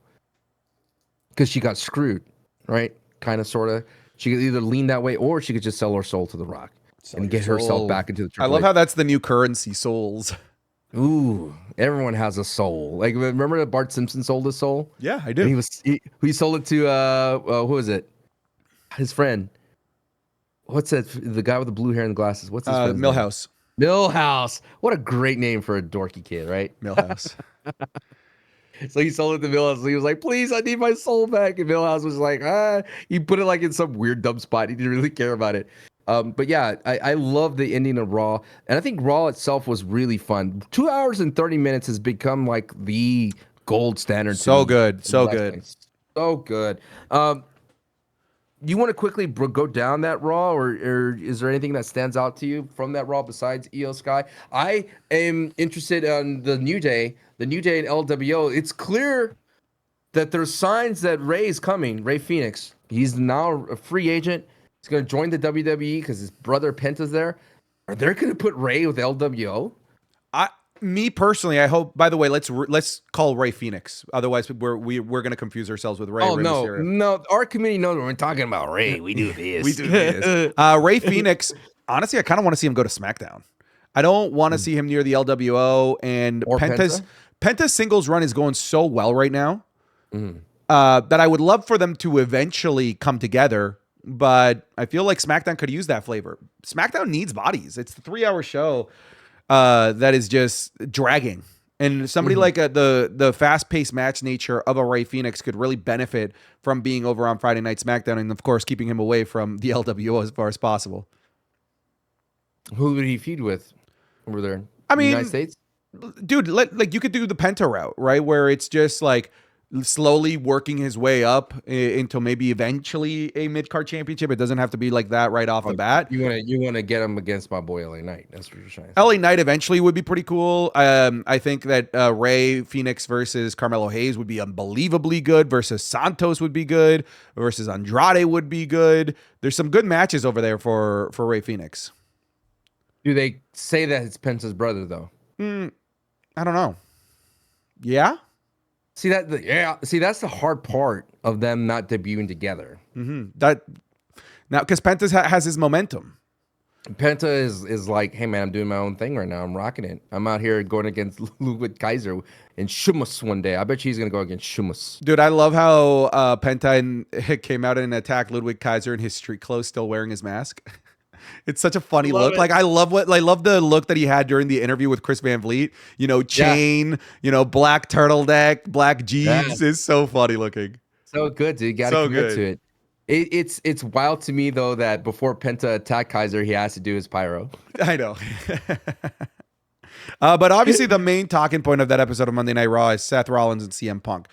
because she got screwed, right? Kind of, sort of. She could either lean that way or she could just sell her soul to The Rock and get herself back into the Triple I love how that's the new currency, souls. Ooh, everyone has a soul. Like, remember that Bart Simpson sold his soul? Yeah, I do. And he sold it to, who was it? His friend. What's that? The guy with the blue hair and the glasses. What's his friend's Millhouse. Name? Millhouse. What a great name for a dorky kid, right? Millhouse. So he sold it to Millhouse. So he was like, please, I need my soul back. And Millhouse was like, he put it like in some weird dumb spot. He didn't really care about it. But yeah, I love the ending of Raw, and I think Raw itself was really fun. 2 hours and 30 minutes has become like the gold standard to So me. good, In so wrestling. good. So good. You want to quickly go down that Raw, or is there anything that stands out to you from that Raw besides Io Sky? I am interested in the New Day and LWO. It's clear that there's signs that Ray is coming. Ray Phoenix. He's now a free agent. He's going to join the WWE because his brother Penta's there. Are they going to put Ray with LWO? Me personally, I hope. By the way, let's call Ray Phoenix. Otherwise, we're going to confuse ourselves with Ray. Oh Ray no, Mysterio. no. Our community knows when we're talking about Ray. We do this. We do this. Ray Phoenix. Honestly, I kind of want to see him go to SmackDown. I don't want to see him near the LWO and Or Penta's singles run is going so well right now that I would love for them to eventually come together. But I feel like SmackDown could use that flavor. SmackDown needs bodies. It's the 3-hour show that is just dragging. And somebody like the fast-paced match nature of a Ray Phoenix could really benefit from being over on Friday Night SmackDown and, of course, keeping him away from the LWO as far as possible. Who would he feud with over there? I mean, United States? Dude, like you could do the Penta route, right? Where it's just like slowly working his way up until maybe eventually a mid-card championship. It doesn't have to be like that right off the bat. You want to get him against my boy LA Knight. That's what you're saying. LA Knight eventually would be pretty cool. I think that Ray Phoenix versus Carmelo Hayes would be unbelievably good. Versus Santos would be good. Versus Andrade would be good. There's some good matches over there for Ray Phoenix. Do they say that it's Penta's brother though? I don't know. Yeah. See that's the hard part of them not debuting together. That now because Penta has his momentum. Penta is like, hey man, I'm doing my own thing right now. I'm rocking it. I'm out here going against Ludwig Kaiser and Sheamus one day. I bet he's gonna go against Sheamus. Dude, I love how Penta came out and attacked Ludwig Kaiser in his street clothes, still wearing his mask. It's such a funny look. Like I love the look that he had during the interview with Chris Van Vliet. You know, chain, black turtleneck, black jeans is so funny looking. So good, dude. You gotta commit to it. It's wild to me though that before Penta attacked Kaiser, he has to do his pyro. I know. But obviously the main talking point of that episode of Monday Night Raw is Seth Rollins and CM Punk.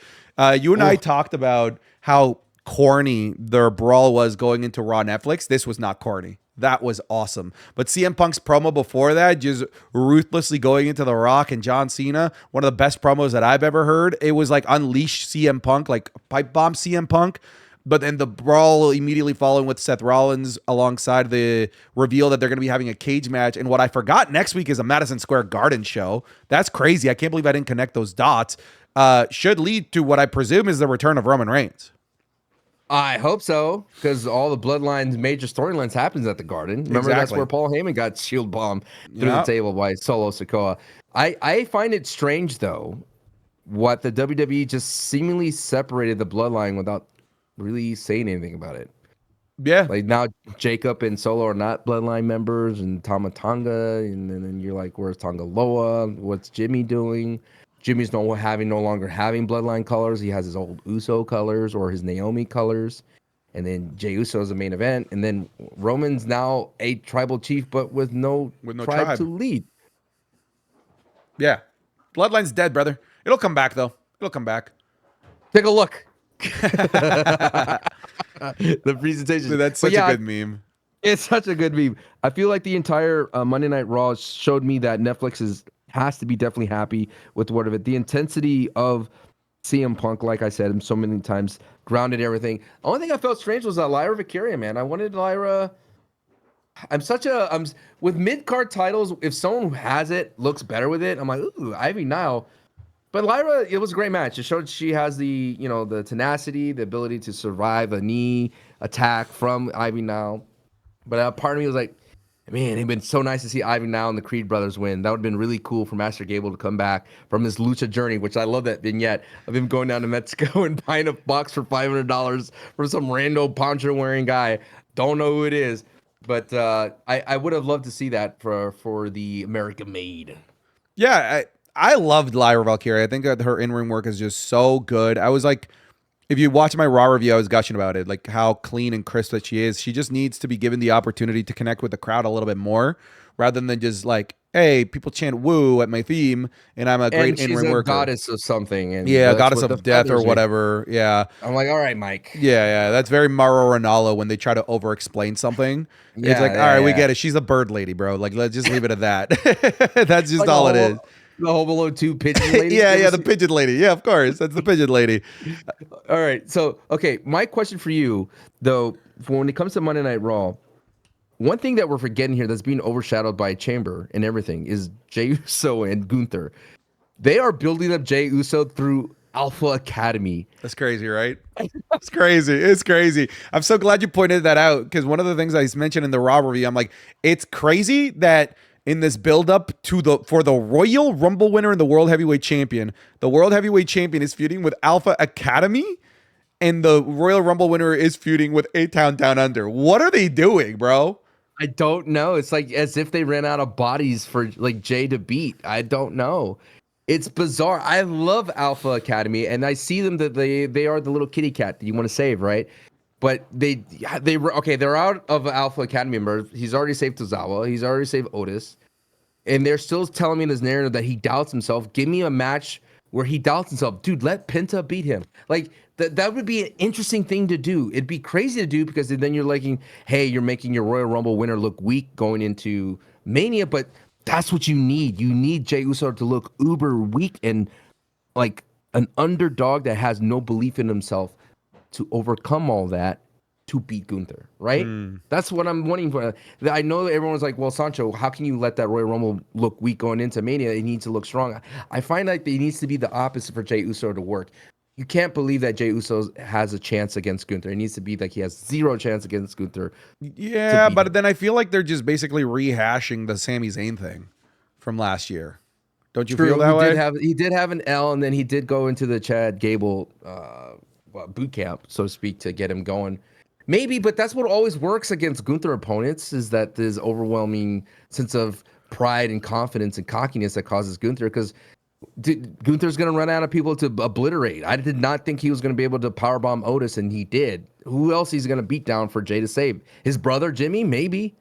You and I talked about how corny their brawl was going into Raw Netflix. This was not corny. That was awesome. But CM Punk's promo before that, just ruthlessly going into The Rock and John Cena, one of the best promos that I've ever heard. It was like unleash CM Punk, like pipe bomb CM Punk. But then the brawl immediately following with Seth Rollins alongside the reveal that they're going to be having a cage match. And what I forgot next week is a Madison Square Garden show. That's crazy. I can't believe I didn't connect those dots. Should lead to what I presume is the return of Roman Reigns. I hope so, because all the Bloodlines major storylines happens at the Garden. Remember, that's where Paul Heyman got shield bombed through the table by Solo Sikoa. I find it strange, though, what the WWE just seemingly separated the Bloodline without really saying anything about it. Yeah. Like now Jacob and Solo are not Bloodline members and Tama Tonga, and then you're like, where's Tonga Loa? What's Jimmy doing? Jimmy's no longer having Bloodline colors. He has his old Uso colors or his Naomi colors. And then Jey Uso is the main event. And then Roman's now a tribal chief, but with no tribe to lead. Yeah. Bloodline's dead, brother. It'll come back, though. It'll come back. Take a look. The presentation. Dude, that's such a good meme. It's such a good meme. I feel like the entire Monday Night Raw showed me that Netflix has to be definitely happy with word of it. The intensity of CM Punk, like I said so many times, grounded everything. The only thing I felt strange was Lyra Valkyria, man. I wanted Lyra. I'm with mid-card titles. If someone who has it looks better with it, I'm like, ooh, Ivy Nile. But Lyra, it was a great match. It showed she has the tenacity, the ability to survive a knee attack from Ivy Nile. But part of me was like, man, it'd been so nice to see Ivy Nile and the Creed brothers win. That would have been really cool for Master Gable to come back from his lucha journey, which I love that vignette of him going down to Mexico and buying a box for $500 from some random poncho wearing guy. Don't know who it is, but I would have loved to see that for the America Made. Yeah, I loved Lyra Valkyria. I think that her in-ring work is just so good. I was like, If you watch my Raw review, I was gushing about it, like how clean and crisp that she is. She just needs to be given the opportunity to connect with the crowd a little bit more, rather than just like, hey, people chant woo at my theme, and I'm a great in-ring worker. Goddess of something, and yeah, goddess of death or whatever. Yeah, I'm like, all right, Mike. yeah. That's very Mauro Ranallo when they try to over-explain something. It's like, all right, we get it. She's a bird lady, bro. Like, let's just leave it at that. That's just like all it is. The Home Alone 2 pigeon lady? yeah, the pigeon lady. Yeah, of course. That's the pigeon lady. All right. So, okay, my question for you, though, for when it comes to Monday Night Raw, one thing that we're forgetting here that's being overshadowed by Chamber and everything is Jey Uso and Gunther. They are building up Jey Uso through Alpha Academy. That's crazy, right? It's crazy. It's crazy. I'm so glad you pointed that out, because one of the things I mentioned in the Raw review, I'm like, it's crazy that in this build-up for the Royal Rumble winner and the World Heavyweight Champion, the World Heavyweight Champion is feuding with Alpha Academy, and the Royal Rumble winner is feuding with A-Town Down Under. What are they doing, bro? I don't know. It's like as if they ran out of bodies for like Jey to beat. I don't know. It's bizarre. I love Alpha Academy, and I see them that they are the little kitty cat that you want to save, right? But they're out of Alpha Academy members. He's already saved Tozawa. He's already saved Otis. And they're still telling me in this narrative that he doubts himself. Give me a match where he doubts himself. Dude, let Penta beat him. Like, that would be an interesting thing to do. It'd be crazy to do, because then you're like, hey, you're making your Royal Rumble winner look weak going into Mania. But that's what you need. You need Jey Uso to look uber weak and like an underdog that has no belief in himself to overcome all that to beat Gunther, right? That's what I'm wanting for. I know everyone's like, well, Sancho, how can you let that Royal Rumble look weak going into Mania? It needs to look strong. I find like it needs to be the opposite for Jey Uso to work. You can't believe that Jey Uso has a chance against Gunther. It needs to be like he has zero chance against Gunther. Yeah, but then I feel like they're just basically rehashing the Sami Zayn thing from last year. Don't you feel that way? He did have an L, and then he did go into the Chad Gable boot camp, so to speak, to get him going. Maybe, but that's what always works against Gunther opponents, is that this overwhelming sense of pride and confidence and cockiness that causes Gunther, because Gunther's going to run out of people to obliterate. I did not think he was going to be able to powerbomb Otis, and he did. Who else he's going to beat down for Jey to save? His brother, Jimmy? Maybe.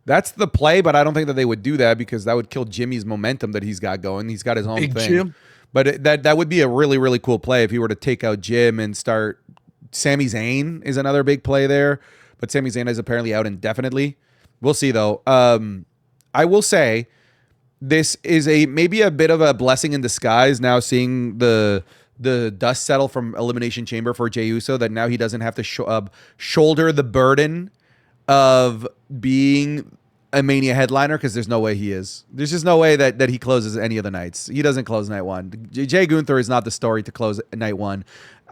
That's the play, but I don't think that they would do that, because that would kill Jimmy's momentum that he's got going. He's got his own thing. Jim. But that would be a really, really cool play if he were to take out Jim and start. Sami Zayn is another big play there, but Sami Zayn is apparently out indefinitely. We'll see, though. I will say this is maybe a bit of a blessing in disguise now, seeing the dust settle from Elimination Chamber for Jey Uso, that now he doesn't have to shoulder the burden of being a Mania headliner, because there's no way he is. There's just no way that he closes any of the nights. He doesn't close night one. Jey Gunther is not the story to close night one.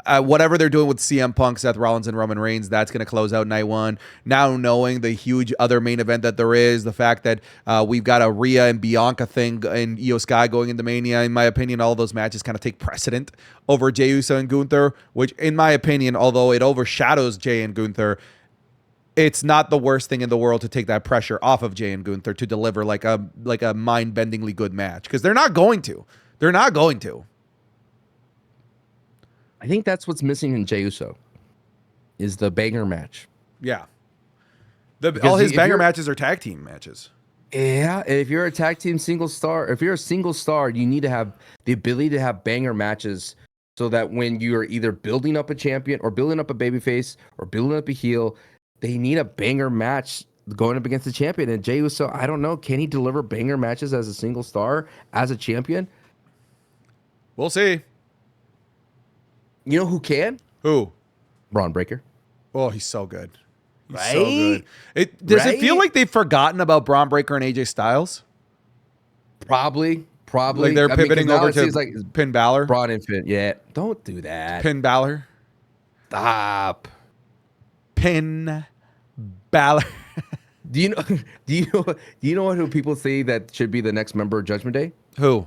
Whatever they're doing with CM Punk, Seth Rollins, and Roman Reigns, that's going to close out night one. Now knowing the huge other main event that there is, the fact that we've got a Rhea and Bianca thing and Io Sky going into Mania, in my opinion, all of those matches kind of take precedent over Jey Uso and Gunther, which in my opinion, although it overshadows Jey and Gunther, it's not the worst thing in the world to take that pressure off of Jey and Gunther to deliver like a mind-bendingly good match, because they're not going to. They're not going to. I think that's what's missing in Jey Uso is the banger match. Yeah. All his banger matches are tag team matches. Yeah, if you're a tag team single star, if you're a single star, you need to have the ability to have banger matches, so that when you're either building up a champion or building up a babyface or building up a heel, they need a banger match going up against the champion. And Jey Uso, I don't know, can he deliver banger matches as a single star, as a champion? We'll see. You know who can? Who? Braun Breaker. Oh, he's so good. He's right? so good. Does it feel like they've forgotten about Braun Breaker and AJ Styles? Probably. Like they're pivoting over to like Finn Balor? Braun and Finn. Yeah. Don't do that. Finn Balor. Stop. Finn Balor. Do you know who people say that should be the next member of Judgment Day? Who?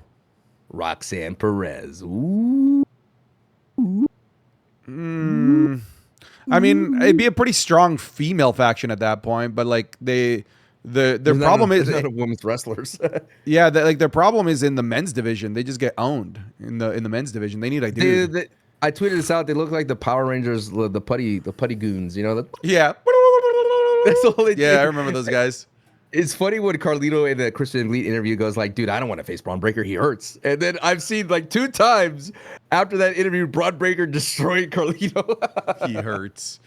Roxanne Perez. Ooh. I mean, it'd be a pretty strong female faction at that point, but like their problem is not a women's wrestlers. Yeah, their problem is in the men's division. They just get owned in the men's division. They need a dude. I tweeted this out. They look like the Power Rangers, the putty goons. You know, Yeah. that's all they Yeah, do. I remember those guys. It's funny when Carlito in the Christian Elite interview goes like, dude, I don't want to face Braun Breaker. He hurts. And then I've seen like 2 times after that interview, Braun Breaker destroyed Carlito. He hurts.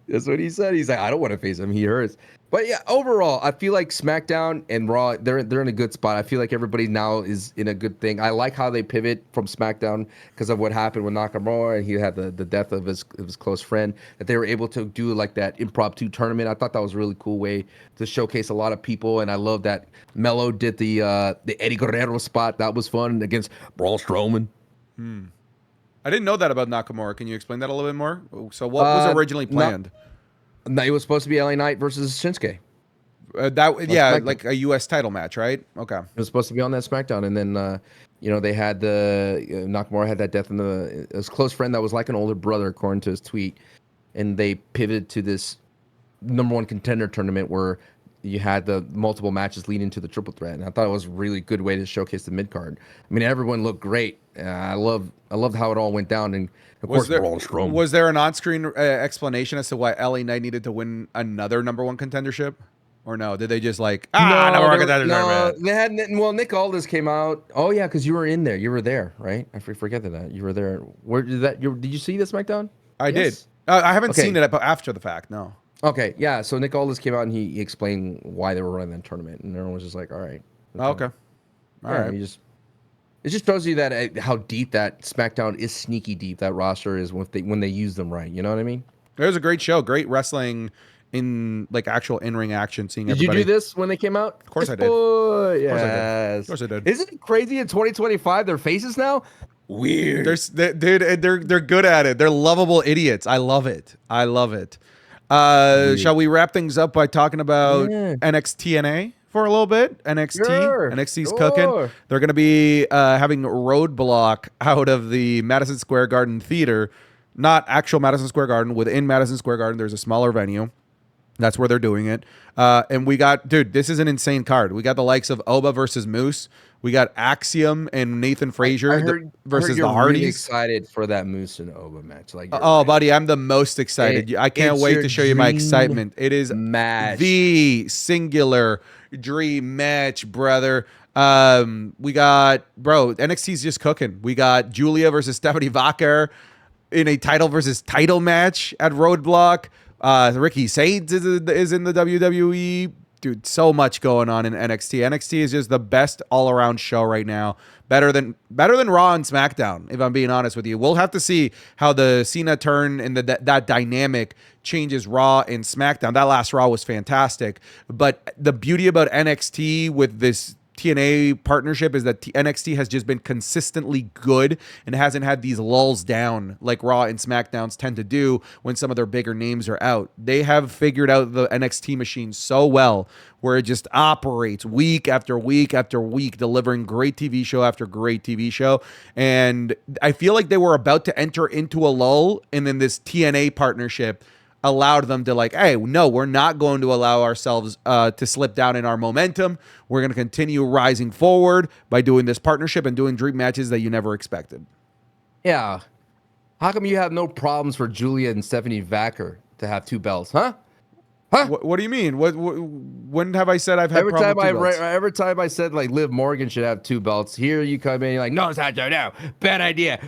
That's what he said. He's like, I don't want to face him. He hurts. But yeah, overall, I feel like SmackDown and Raw, they're in a good spot. I feel like everybody now is in a good thing. I like how they pivot from SmackDown because of what happened with Nakamura, and he had the death of his close friend, that they were able to do like that impromptu tournament. I thought that was a really cool way to showcase a lot of people, and I love that Melo did the Eddie Guerrero spot. That was fun against Braun Strowman. I didn't know that about Nakamura. Can you explain that a little bit more? So what was originally planned? It was supposed to be LA Knight versus Shinsuke. Like a U.S. title match, right? Okay. It was supposed to be on that SmackDown, and then they had Nakamura had that death in his close friend that was like an older brother, according to his tweet, and they pivoted to this #1 contender tournament where you had the multiple matches leading to the triple threat, and I thought it was a really good way to showcase the mid card. I mean, everyone looked great. I loved how it all went down, and of course, Braun Strowman. Was there an on-screen explanation as to why LA Knight needed to win another #1 contendership? Or no? Did they just like no, they had Nick Aldis came out. Oh yeah, because you were in there. You were there, right? I forget that you were there. Where did that? Did you see the SmackDown? I did. I haven't seen it after the fact. No. Okay, yeah. So Nick Aldis came out and he explained why they were running that tournament, and everyone was just like, "All right." Okay. All right. It just shows you that how deep that SmackDown is, sneaky deep that roster is when they use them right. You know what I mean? It was a great show, great wrestling in like actual in-ring action. Seeing did everybody. You do this when they came out? Of course I did. Yes. Of course I did. Isn't it crazy in 2025 their faces now? Weird. They're good at it. They're lovable idiots. I love it. Shall we wrap things up by talking about NXT and TNA for a little bit? NXT's cooking. They're going to be having Roadblock out of the Madison Square Garden Theater. Not actual Madison Square Garden. Within Madison Square Garden, there's a smaller venue. That's where they're doing it. And we got, this is an insane card. We got the likes of Oba versus Moose. We got Axiom and Nathan Frazier versus the Hardys. Really excited for that Moose and Oba match. Like, buddy, I'm the most excited. I can't wait to show you my excitement. It is the singular dream match, brother. We got, NXT's just cooking. We got Julia versus Stephanie Vaquer in a title versus title match at Roadblock. Ricky Sades is in the WWE. Dude, so much going on in NXT. NXT is just the best all-around show right now. Better than Raw and SmackDown, if I'm being honest with you. We'll have to see how the Cena turn and that dynamic changes Raw and SmackDown. That last Raw was fantastic. But the beauty about NXT with this TNA partnership is that NXT has just been consistently good and hasn't had these lulls down like Raw and SmackDowns tend to do when some of their bigger names are out. They have figured out the NXT machine so well where it just operates week after week after week, delivering great TV show after great TV show. And I feel like they were about to enter into a lull, and then this TNA partnership allowed them to hey, no, we're not going to allow ourselves to slip down in our momentum. We're going to continue rising forward by doing this partnership and doing dream matches that you never expected. Yeah. How come you have no problems for Julia and Stephanie Vaquer to have 2 belts, huh? What do you mean? When have I said I've had problems with 2 belts? Every time I said Liv Morgan should have 2 belts, here you come in, you're like, no, Sancho, no, bad idea.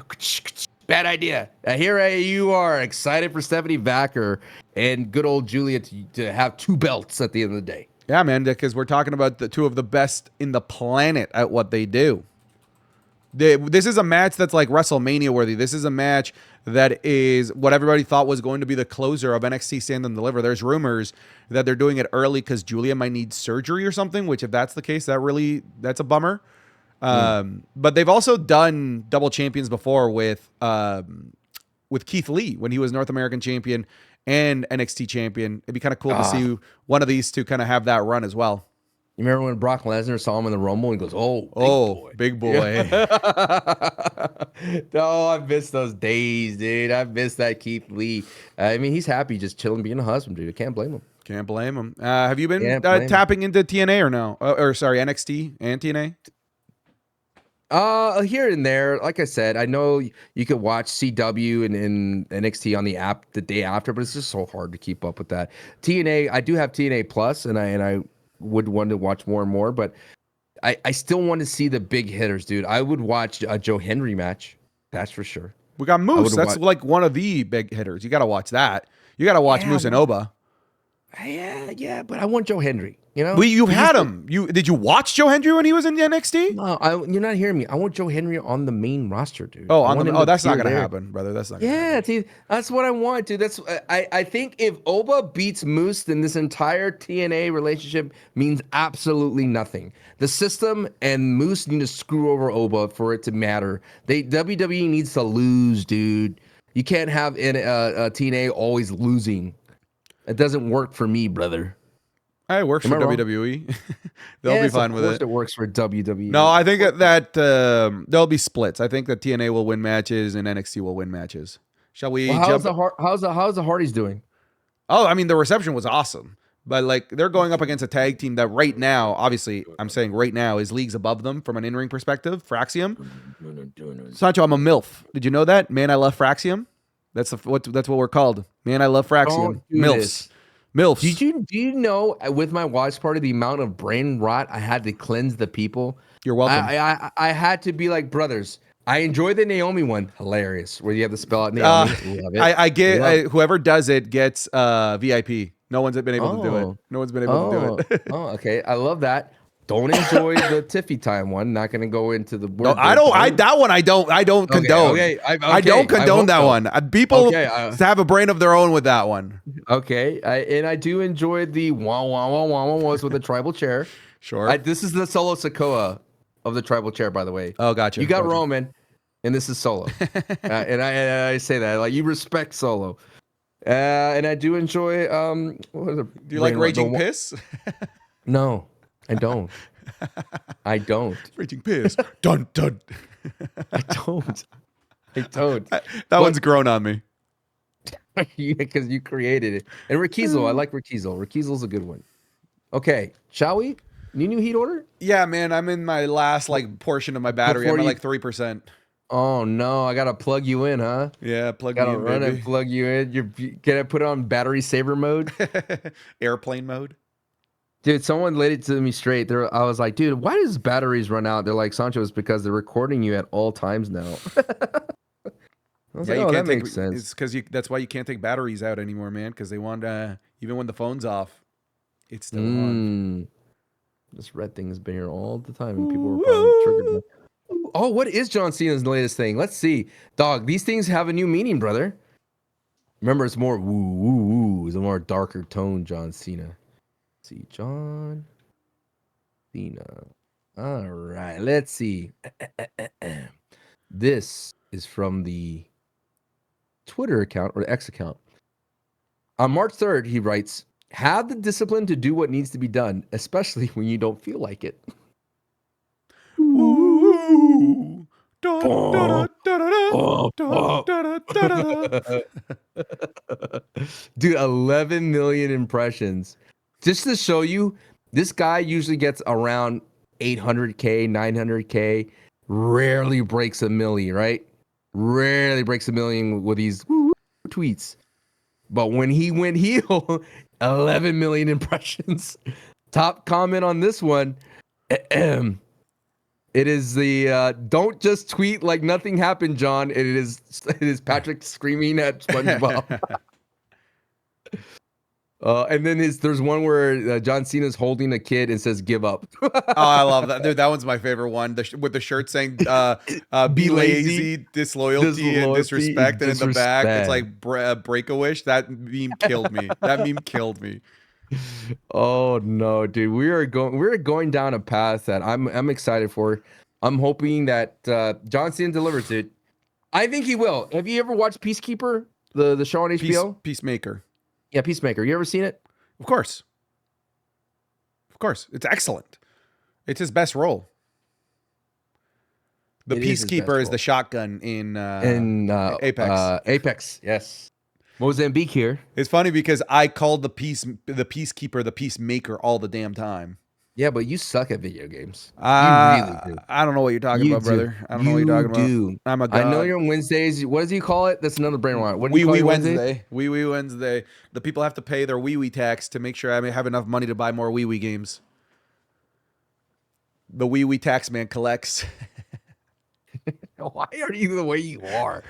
Bad idea. Here you are, excited for Stephanie Vaquer and good old Julia to have 2 belts at the end of the day. Yeah, man, because we're talking about the 2 of the best in the planet at what they do. This is a match that's like WrestleMania worthy. This is a match that is what everybody thought was going to be the closer of NXT Stand and Deliver. There's rumors that they're doing it early because Julia might need surgery or something, which if that's the case, that's a bummer. But they've also done double champions before with Keith Lee when he was North American champion and NXT champion. It'd be kind of cool to see one of these 2 kind of have that run as well. You remember when Brock Lesnar saw him in the Rumble and goes, big boy. No, I miss those days, dude. I miss that Keith Lee. I mean, he's happy just chilling, being a husband, dude. I can't blame him. Can't blame him. Have you been tapping into TNA or no? Sorry, NXT and TNA? Here and there. Like I said, I know you could watch CW and NXT on the app the day after, but it's just so hard to keep up with that. TNA, I do have TNA Plus, and I would want to watch more and more, but I still want to see the big hitters, dude. I would watch a Joe Henry match. That's for sure. We got Moose. That's like one of the big hitters. You got to watch that. You got to watch Moose and Oba. Yeah, but I want Joe Henry. You know, you've had him. Did you watch Joe Henry when he was in NXT? No, you're not hearing me. I want Joe Henry on the main roster, dude. Oh, that's not gonna happen, brother. That's not. Dude, that's what I want, dude. That's I think if Oba beats Moose, then this entire TNA relationship means absolutely nothing. The system and Moose need to screw over Oba for it to matter. WWE needs to lose, dude. You can't have TNA always losing. It doesn't work for me, brother. It works for WWE. They'll be fine with it. It works for WWE. No, I think that there'll be splits. I think that TNA will win matches and NXT will win matches. Shall we? How's the Hardys doing? Oh, I mean, the reception was awesome, but like they're going up against a tag team that right now, obviously, I'm saying right now is leagues above them from an in-ring perspective. Fraxium, Sancho, I'm a MILF. Did you know that? Man, I love Fraxium. That's what we're called. Man, I love Fraxium. MILFs. MILFs. Do you know with my watch party the amount of brain rot I had to cleanse the people? You're welcome. I had to be like, brothers. I enjoy the Naomi one. Hilarious. Where you have to spell out Naomi. Love it. I get whoever does it gets VIP. No one's been able to do it. No one's been able to do it. Okay. I love that. Don't enjoy the Tiffy time one. Not going to go into the word. No, I don't. That one I don't condone. Okay. I don't condone that one. People have a brain of their own with that one. Okay. And I do enjoy the wah wah wah wah wah with the tribal chair. Sure. This is the Solo Sikoa of the tribal chair, by the way. Oh, gotcha. You got Roman, and this is Solo. And I say that like you respect Solo. And I do enjoy. Do you like Raging Piss? No. I don't. Raging Piss. Dun dun. I don't. That one's grown on me. Because you created it. And Rikizo, I like Rikizo. Rikizo's a good one. Okay, shall we? New heat order? Yeah, man. I'm in my last portion of my battery. I'm at 3%. Oh no, I gotta plug you in, huh? Yeah, plug me in. Gotta run and plug you in. You're gonna put it on battery saver mode, airplane mode. Dude, someone laid it to me straight. I was like, dude, why does batteries run out? They're like, Sancho, it's because they're recording you at all times now. I was like, that makes sense. It's because that's why you can't take batteries out anymore, man. Because they want even when the phone's off, it's still on. This red thing has been here all the time, and people were probably triggered. Oh, what is John Cena's latest thing? Let's see. Dog, these things have a new meaning, brother. Remember, it's more woo, woo, woo. It's a more darker tone, John Cena. Let's see, John Cena. All right, let's see. This is from the Twitter account or the X account. On March 3rd, he writes, have the discipline to do what needs to be done, especially when you don't feel like it. Ooh. Dude, 11 million impressions. Just to show you, this guy usually gets around 800K, 900K, rarely breaks a million, right? Rarely breaks a million with these tweets. But when he went heel, 11 million impressions. Top comment on this one. It is the don't just tweet like nothing happened, John. It is Patrick screaming at SpongeBob. And then there's one where John Cena's holding a kid and says, give up. Oh, I love that. Dude, that one's my favorite one. With the shirt saying, be lazy, disloyalty, and disrespect. And in the back, it's like break a wish. That meme killed me. Oh, no, dude. We're going down a path that I'm excited for. I'm hoping that John Cena delivers it. I think he will. Have you ever watched Peacekeeper, the show on HBO? Peacemaker. Yeah, Peacemaker. You ever seen it? Of course. It's excellent. It's his best role. The Peacekeeper is the shotgun in Apex. Apex, yes. Mozambique here. It's funny because I called the Peacekeeper the Peacemaker all the damn time. Yeah, but you suck at video games. You really do. I don't know what you're talking about, brother. I don't know what you're talking about. I'm a god. I know you're on Wednesdays. What does he call it? That's another brain line. What do you Wee call Wednesday? Wee Wednesday. The people have to pay their wee tax to make sure I have enough money to buy more wee games. The wee tax man collects. Why are you the way you are?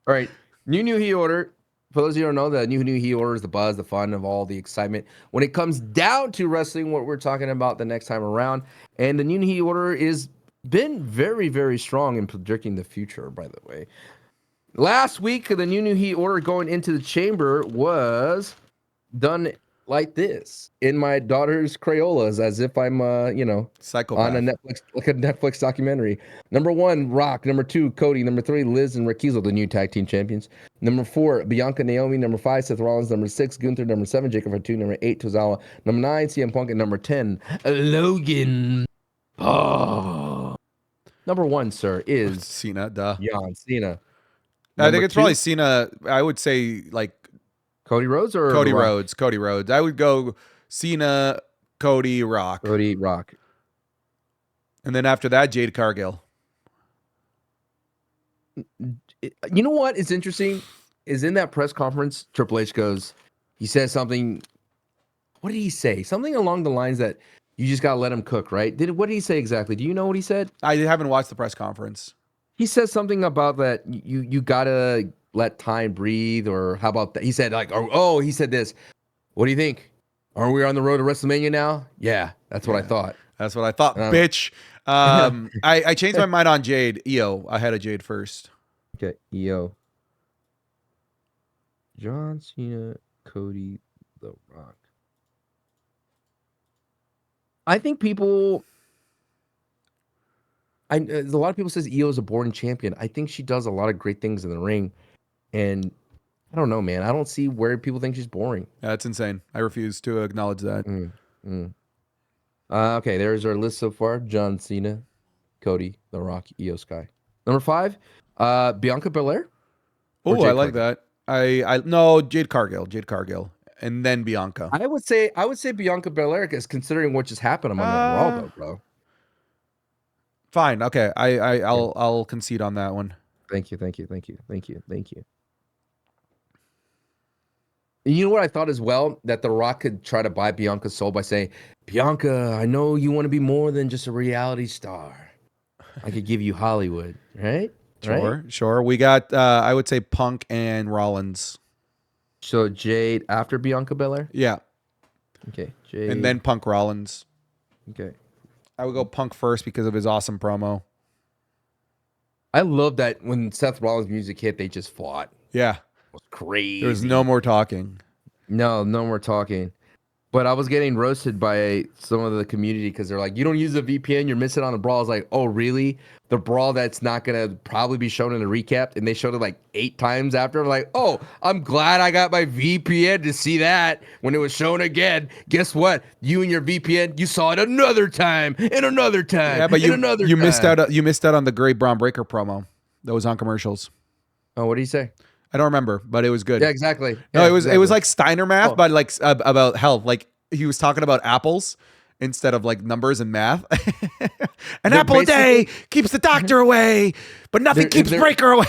All right. New He Order. For those of you who don't know, the new He Order is the buzz, the fun of all the excitement. When it comes down to wrestling, what we're talking about the next time around. And the new He Order is been very, very strong in predicting the future, by the way. Last week, the new He Order going into the chamber was done like this in my daughter's Crayolas, as if I'm, psychopath on a Netflix documentary. Number 1, Rock. Number 2, Cody. Number 3, Liz and Raquel, the new tag team champions. Number 4, Bianca, Naomi. Number 5, Seth Rollins. Number 6, Gunther. Number 7, Jacob Fatu. Number 8, Tozawa. Number 9, CM Punk. And number 10, Logan. Oh. Number 1, sir, is Cena. Duh. John Cena. I think it's probably Cena. I would say like Cody Rhodes or Cody Rhodes. Cody Rhodes. I would go Cena, Cody, Rock. Cody, Rock. And then after that, Jade Cargill. You know what is interesting? Is in that press conference, Triple H goes, he says something. What did he say? Something along the lines that you just got to let him cook, right? What did he say exactly? Do you know what he said? I haven't watched the press conference. He says something about that you got to let time breathe, or how about that? He said like, he said this. What do you think? Are we on the road to WrestleMania now? Yeah, that's what I thought. That's what I thought, bitch. I changed my mind on Jade. EO. I had a Jade first. Okay, EO. John Cena, Cody, The Rock. I think people... a lot of people says EO is a born champion. I think she does a lot of great things in the ring. And I don't know, man. I don't see where people think she's boring. That's insane. I refuse to acknowledge that. Okay, there's our list so far. John Cena, Cody, The Rock, EO Sky. Number 5, Bianca Belair. Oh, I like that. No, Jade Cargill. And then Bianca. I would say Bianca Belair, because considering what just happened on Raw, though, bro. Fine. Okay. I'll concede on that one. Thank you. You know what I thought as well? That The Rock could try to buy Bianca's soul by saying, Bianca, I know you want to be more than just a reality star. I could give you Hollywood, right? Sure. We got, I would say, Punk and Rollins. So Jade after Bianca Belair? Yeah. Okay. Jade. And then Punk Rollins. Okay. I would go Punk first because of his awesome promo. I love that when Seth Rollins' music hit, they just fought. Yeah. It was crazy. There was no more talking. No more talking. But I was getting roasted by some of the community because they're like, you don't use a VPN, you're missing on the brawl. I was like, oh, really? The brawl that's not going to probably be shown in the recap. And they showed it like 8 times after. I'm like, oh, I'm glad I got my VPN to see that when it was shown again. Guess what? You and your VPN, you saw it another time and another time. Yeah, but you missed out. You missed out on the Great Braun Breaker promo that was on commercials. Oh, what did he say? I don't remember, but it was good. Yeah, exactly. No, it was like Steiner math, but like about health. Like he was talking about apples instead of like numbers and math. An apple a day keeps the doctor away, but nothing keeps Breaker away.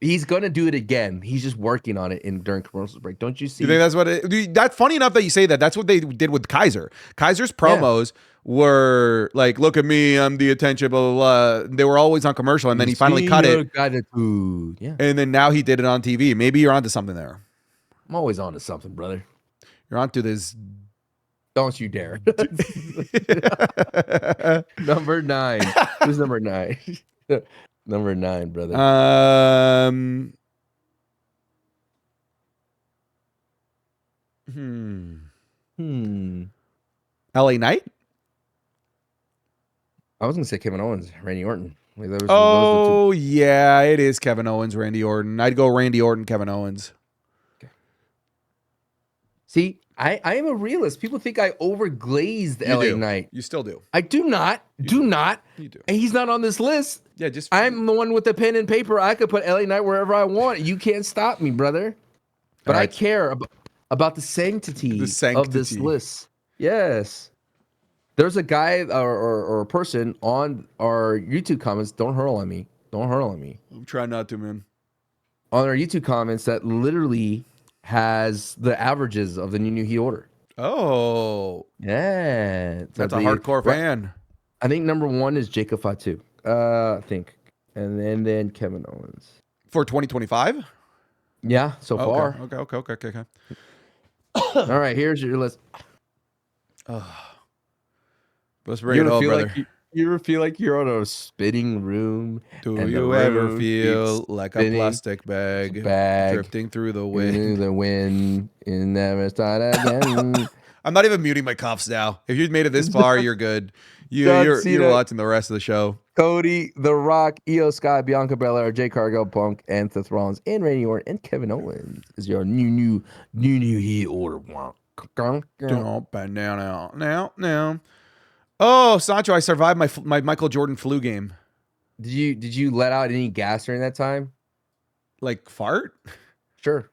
He's gonna do it again. He's just working on it during commercial break. Don't you see? You think that's what? That's funny enough that you say that. That's what they did with Kaiser. Kaiser's promos were like, "Look at me, I'm the attention." Blah blah blah. They were always on commercial, and then he finally cut it. Yeah. And then now he did it on TV. Maybe you're onto something there. I'm always onto something, brother. You're onto this. Don't you dare. Number 9. Who's number 9? Number 9, brother. LA Knight? I was gonna say Kevin Owens, Randy Orton. Yeah, it is Kevin Owens, Randy Orton. I'd go Randy Orton, Kevin Owens. Okay. See, I am a realist. People think I overglazed LA Knight. You still do. I do not. You do. And he's not on this list. Yeah, I'm the one with the pen and paper. I could put LA Knight wherever I want. You can't stop me, brother. But I care about the sanctity of this list. Yes. There's a guy or a person on our YouTube comments. Don't hurl at me. Don't hurl at me. I'm trying not to, man. On our YouTube comments that literally has the averages of the new Heat order. Oh, yeah, that's a hardcore fan. I think number 1 is Jacob Fatu. I think, and then Kevin Owens for 2025. Yeah, so far. Okay. All right, here's your list. Let's bring it on, brother. You ever feel like you're on a spinning room? Do you ever feel like a plastic bag drifting through the wind? You never start again. I'm not even muting my coughs now. If you've made it this far, you're good. You're watching the rest of the show. Cody, The Rock, Io Sky, Bianca Belair, Jay Cargill, Punk, and Seth Rollins, and Randy Orton, and Kevin Owens is your new Heat order. Now. Oh, Sancho, I survived my Michael Jordan flu game. Did you let out any gas during that time? Like fart? Sure.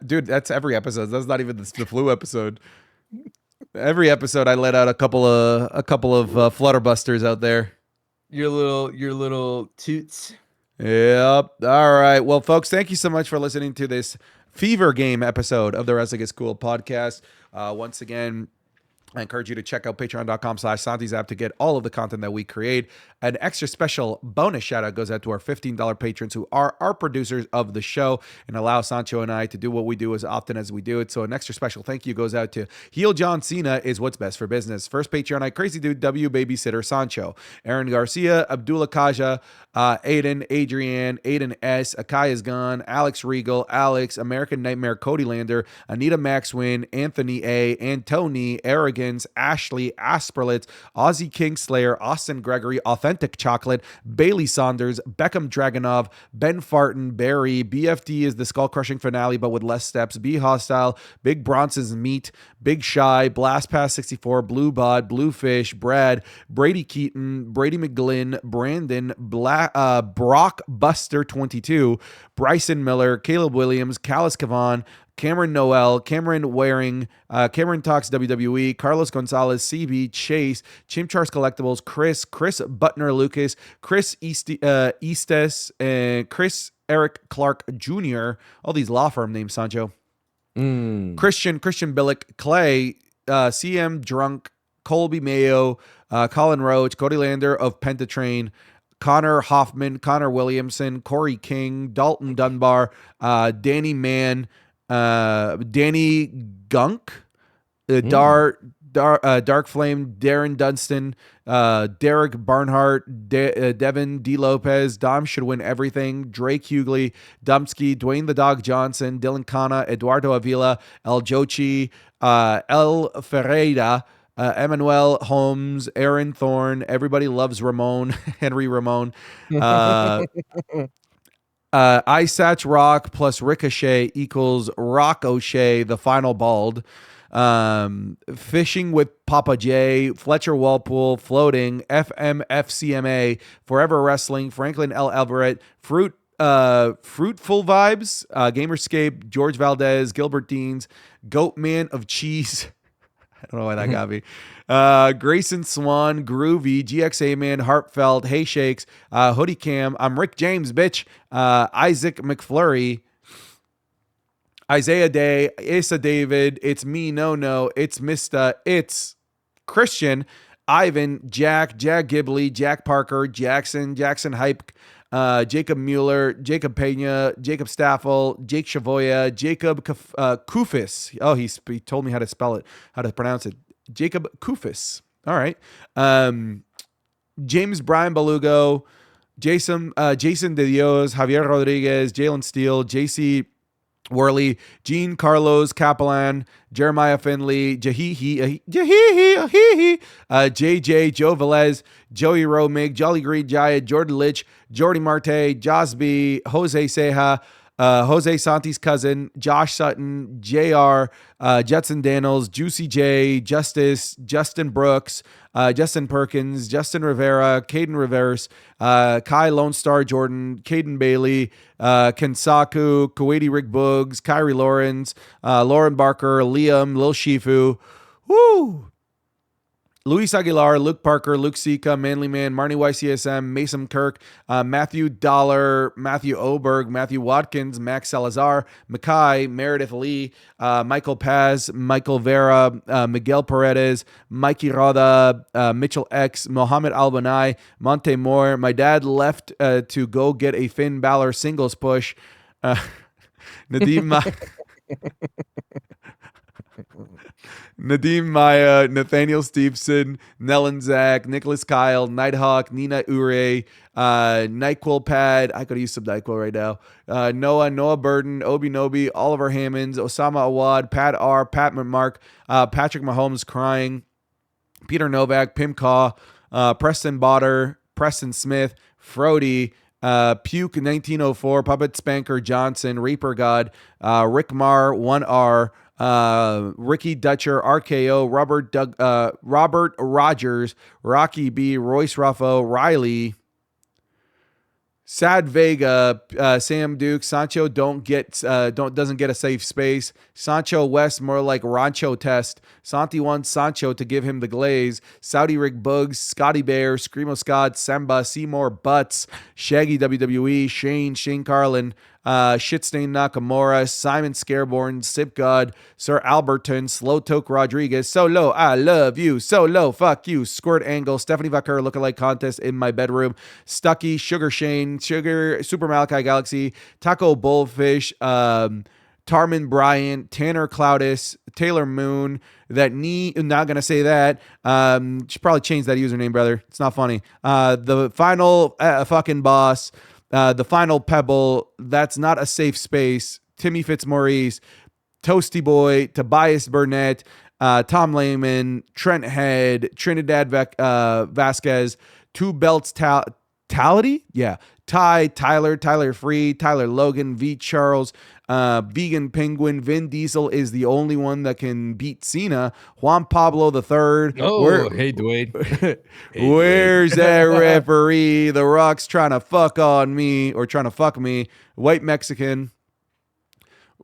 Dude, that's every episode. That's not even the flu episode. Every episode I let out a couple of flutterbusters out there. Your little toots. Yep. All right. Well, folks, thank you so much for listening to this Fever Game episode of the Wrestling is Cool podcast. Once again, I encourage you to check out patreon.com/Santi's app to get all of the content that we create. An extra special bonus shout out goes out to our $15 patrons who are our producers of the show and allow Sancho and I to do what we do as often as we do it. So an extra special thank you goes out to Heel John Cena is what's best for business. First Patreon, Crazy Dude W, Babysitter Sancho, Aaron Garcia, Abdullah Kaja, Aiden, Adrienne, Aiden S, Akai is gone, Alex Regal, Alex, American Nightmare, Cody Lander, Anita Maxwin, Anthony A, Antony, Arrogance, Ashley, Asperlitz, Aussie Kingslayer, Austin Gregory, Authentic Chocolate, Bailey Saunders, Beckham Dragonov, Ben Farton, Barry, BFD is the skull crushing finale but with less steps, Be Hostile, Big Bronson's Meat, Big Shy, Blast Pass 64, Blue Bod, Bluefish, Brad, Brady Keaton, Brady McGlynn, Brandon, Brock Buster 22, Bryson Miller, Caleb Williams, Callis Cavan, Cameron Noel, Cameron Waring, Cameron Talks WWE, Carlos Gonzalez, CB, Chase, Chimchars Collectibles, Chris Butner Lucas, Chris Eastes, and Chris Eric Clark Jr., all these law firm names, Sancho. Christian Billick, Clay, CM Drunk, Colby Mayo, Colin Roach, Cody Lander of Pentatrain, Connor Hoffman, Connor Williamson, Corey King, Dalton Dunbar, Danny Mann, Danny Gunk, Dark Flame, Darren Dunstan, Derek Barnhart, Devin D. Lopez, Dom Should Win Everything, Drake Hughley, Dumsky, Dwayne the Dog Johnson, Dylan Kana, Eduardo Avila, El Jochi, El Ferreira, Emmanuel Holmes, Aaron Thorne, Everybody Loves Ramon, Henry Ramon, Isatch Rock plus Ricochet equals Rock O'Shea, the final bald. Fishing with Papa J, Fletcher Walpole, Floating, FMFCMA, Forever Wrestling, Franklin L. Everett, Fruitful Vibes, Gamerscape, George Valdez, Gilbert Deans, Goatman of Cheese. I don't know why that got me. Grayson Swan, Groovy, GXA Man, Heartfelt, Hey Shakes, Hoodie Cam. I'm Rick James, bitch. Isaac McFlurry, Isaiah Day, Issa David, it's me, no, it's Mista, it's Christian, Ivan, Jack Gibley, Jack Parker, Jackson Hype, Jacob Mueller, Jacob Pena, Jacob Staffel, Jake Shavoya, Jacob Kufis. Oh, he told me how to pronounce it. Jacob Kufis. All right. James Brian Belugo, Jason De Dios, Javier Rodriguez, Jalen Steele, JC Worley, Gene Carlos Capellan, Jeremiah Finley, JJ, Joe Velez, Joey Romig, Jolly Green Giant, Jordan Litch, Jordy Marte, Josby, Jose Ceja, Jose Santi's cousin, Josh Sutton, JR, Jetson Daniels, Juicy J, Justice, Justin Brooks, Justin Perkins, Justin Rivera, Caden Reverse, Kai Lone Star Jordan, Caden Bailey, Kensaku, Kuwaiti Rick Boogs, Kyrie Lawrence, Lauren Barker, Liam, Lil Shifu. Woo! Luis Aguilar, Luke Parker, Luke Sika, Manly Man, Marnie YCSM, Mason Kirk, Matthew Dollar, Matthew Oberg, Matthew Watkins, Max Salazar, Mackay, Meredith Lee, Michael Paz, Michael Vera, Miguel Paredes, Mikey Roda, Mitchell X, Mohammed Albanai, Monte Moore. My dad left to go get a Finn Balor singles push. Nadim Maya, Nathaniel Stevenson, Nellen Zach, Nicholas Kyle, Nighthawk, Nina Ure, NyQuil Pad. I could use some NyQuil right now. Noah Burden, Obi Nobi, Oliver Hammonds, Osama Awad, Pat R, Pat McMark, Patrick Mahomes crying, Peter Novak, Pim Kaw, Preston Botter, Preston Smith, Frody, Puke 1904, Puppet Spanker Johnson, Reaper God, Rick Marr 1R, Ricky Dutcher, RKO, Robert Rogers, Rocky B, Royce Ruffo, Riley, Sad Vega, Sam Duke, Sancho doesn't get a safe space. Sancho West more like Rancho Test. Santi wants Sancho to give him the glaze. Saudi Rig Bugs, Scotty Bear, Screamo Scott, Semba, Seymour Butts, Shaggy WWE, Shane Carlin, Shitstain Nakamura, Simon Scareborn, Sip God, Sir Alberton, Slow Toke Rodriguez, Solo, I love you, Solo, fuck you, Squirt Angle, Stephanie Vacker lookalike contest in my bedroom, Stucky, Sugar Shane, Sugar, Super Malachi Galaxy, Taco Bullfish, Tarman Bryant, Tanner Cloudis, Taylor Moon, not gonna say that. Should probably change that username, brother. It's not funny. The final fucking boss. The final pebble, that's not a safe space. Timmy Fitzmaurice, Toasty Boy, Tobias Burnett, Tom Lehman, Trent Head, Trinidad Vasquez, Two Belts Tality? Yeah. Tyler Free, Tyler Logan, V Charles, Vegan Penguin, Vin Diesel is the only one that can beat Cena. Juan Pablo III. Hey, Dwayne. Where's that referee? The Rock's trying to fuck on me or trying to fuck me. White Mexican.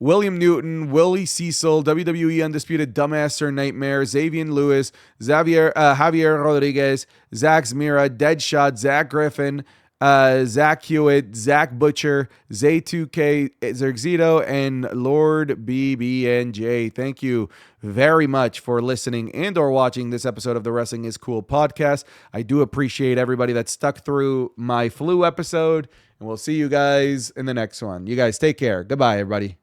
William Newton, Willie Cecil, WWE Undisputed Dumbass Sir Nightmare, Xavier Lewis, Javier Rodriguez, Zach Zmira, Deadshot, Zach Griffin, Zach Hewitt, Zach Butcher, Zay2K, Zerxito, and Lord BBNJ. Thank you very much for listening and or watching this episode of the Wrestling is Cool podcast. I do appreciate everybody that stuck through my flu episode, and we'll see you guys in the next one. You guys take care. Goodbye, everybody.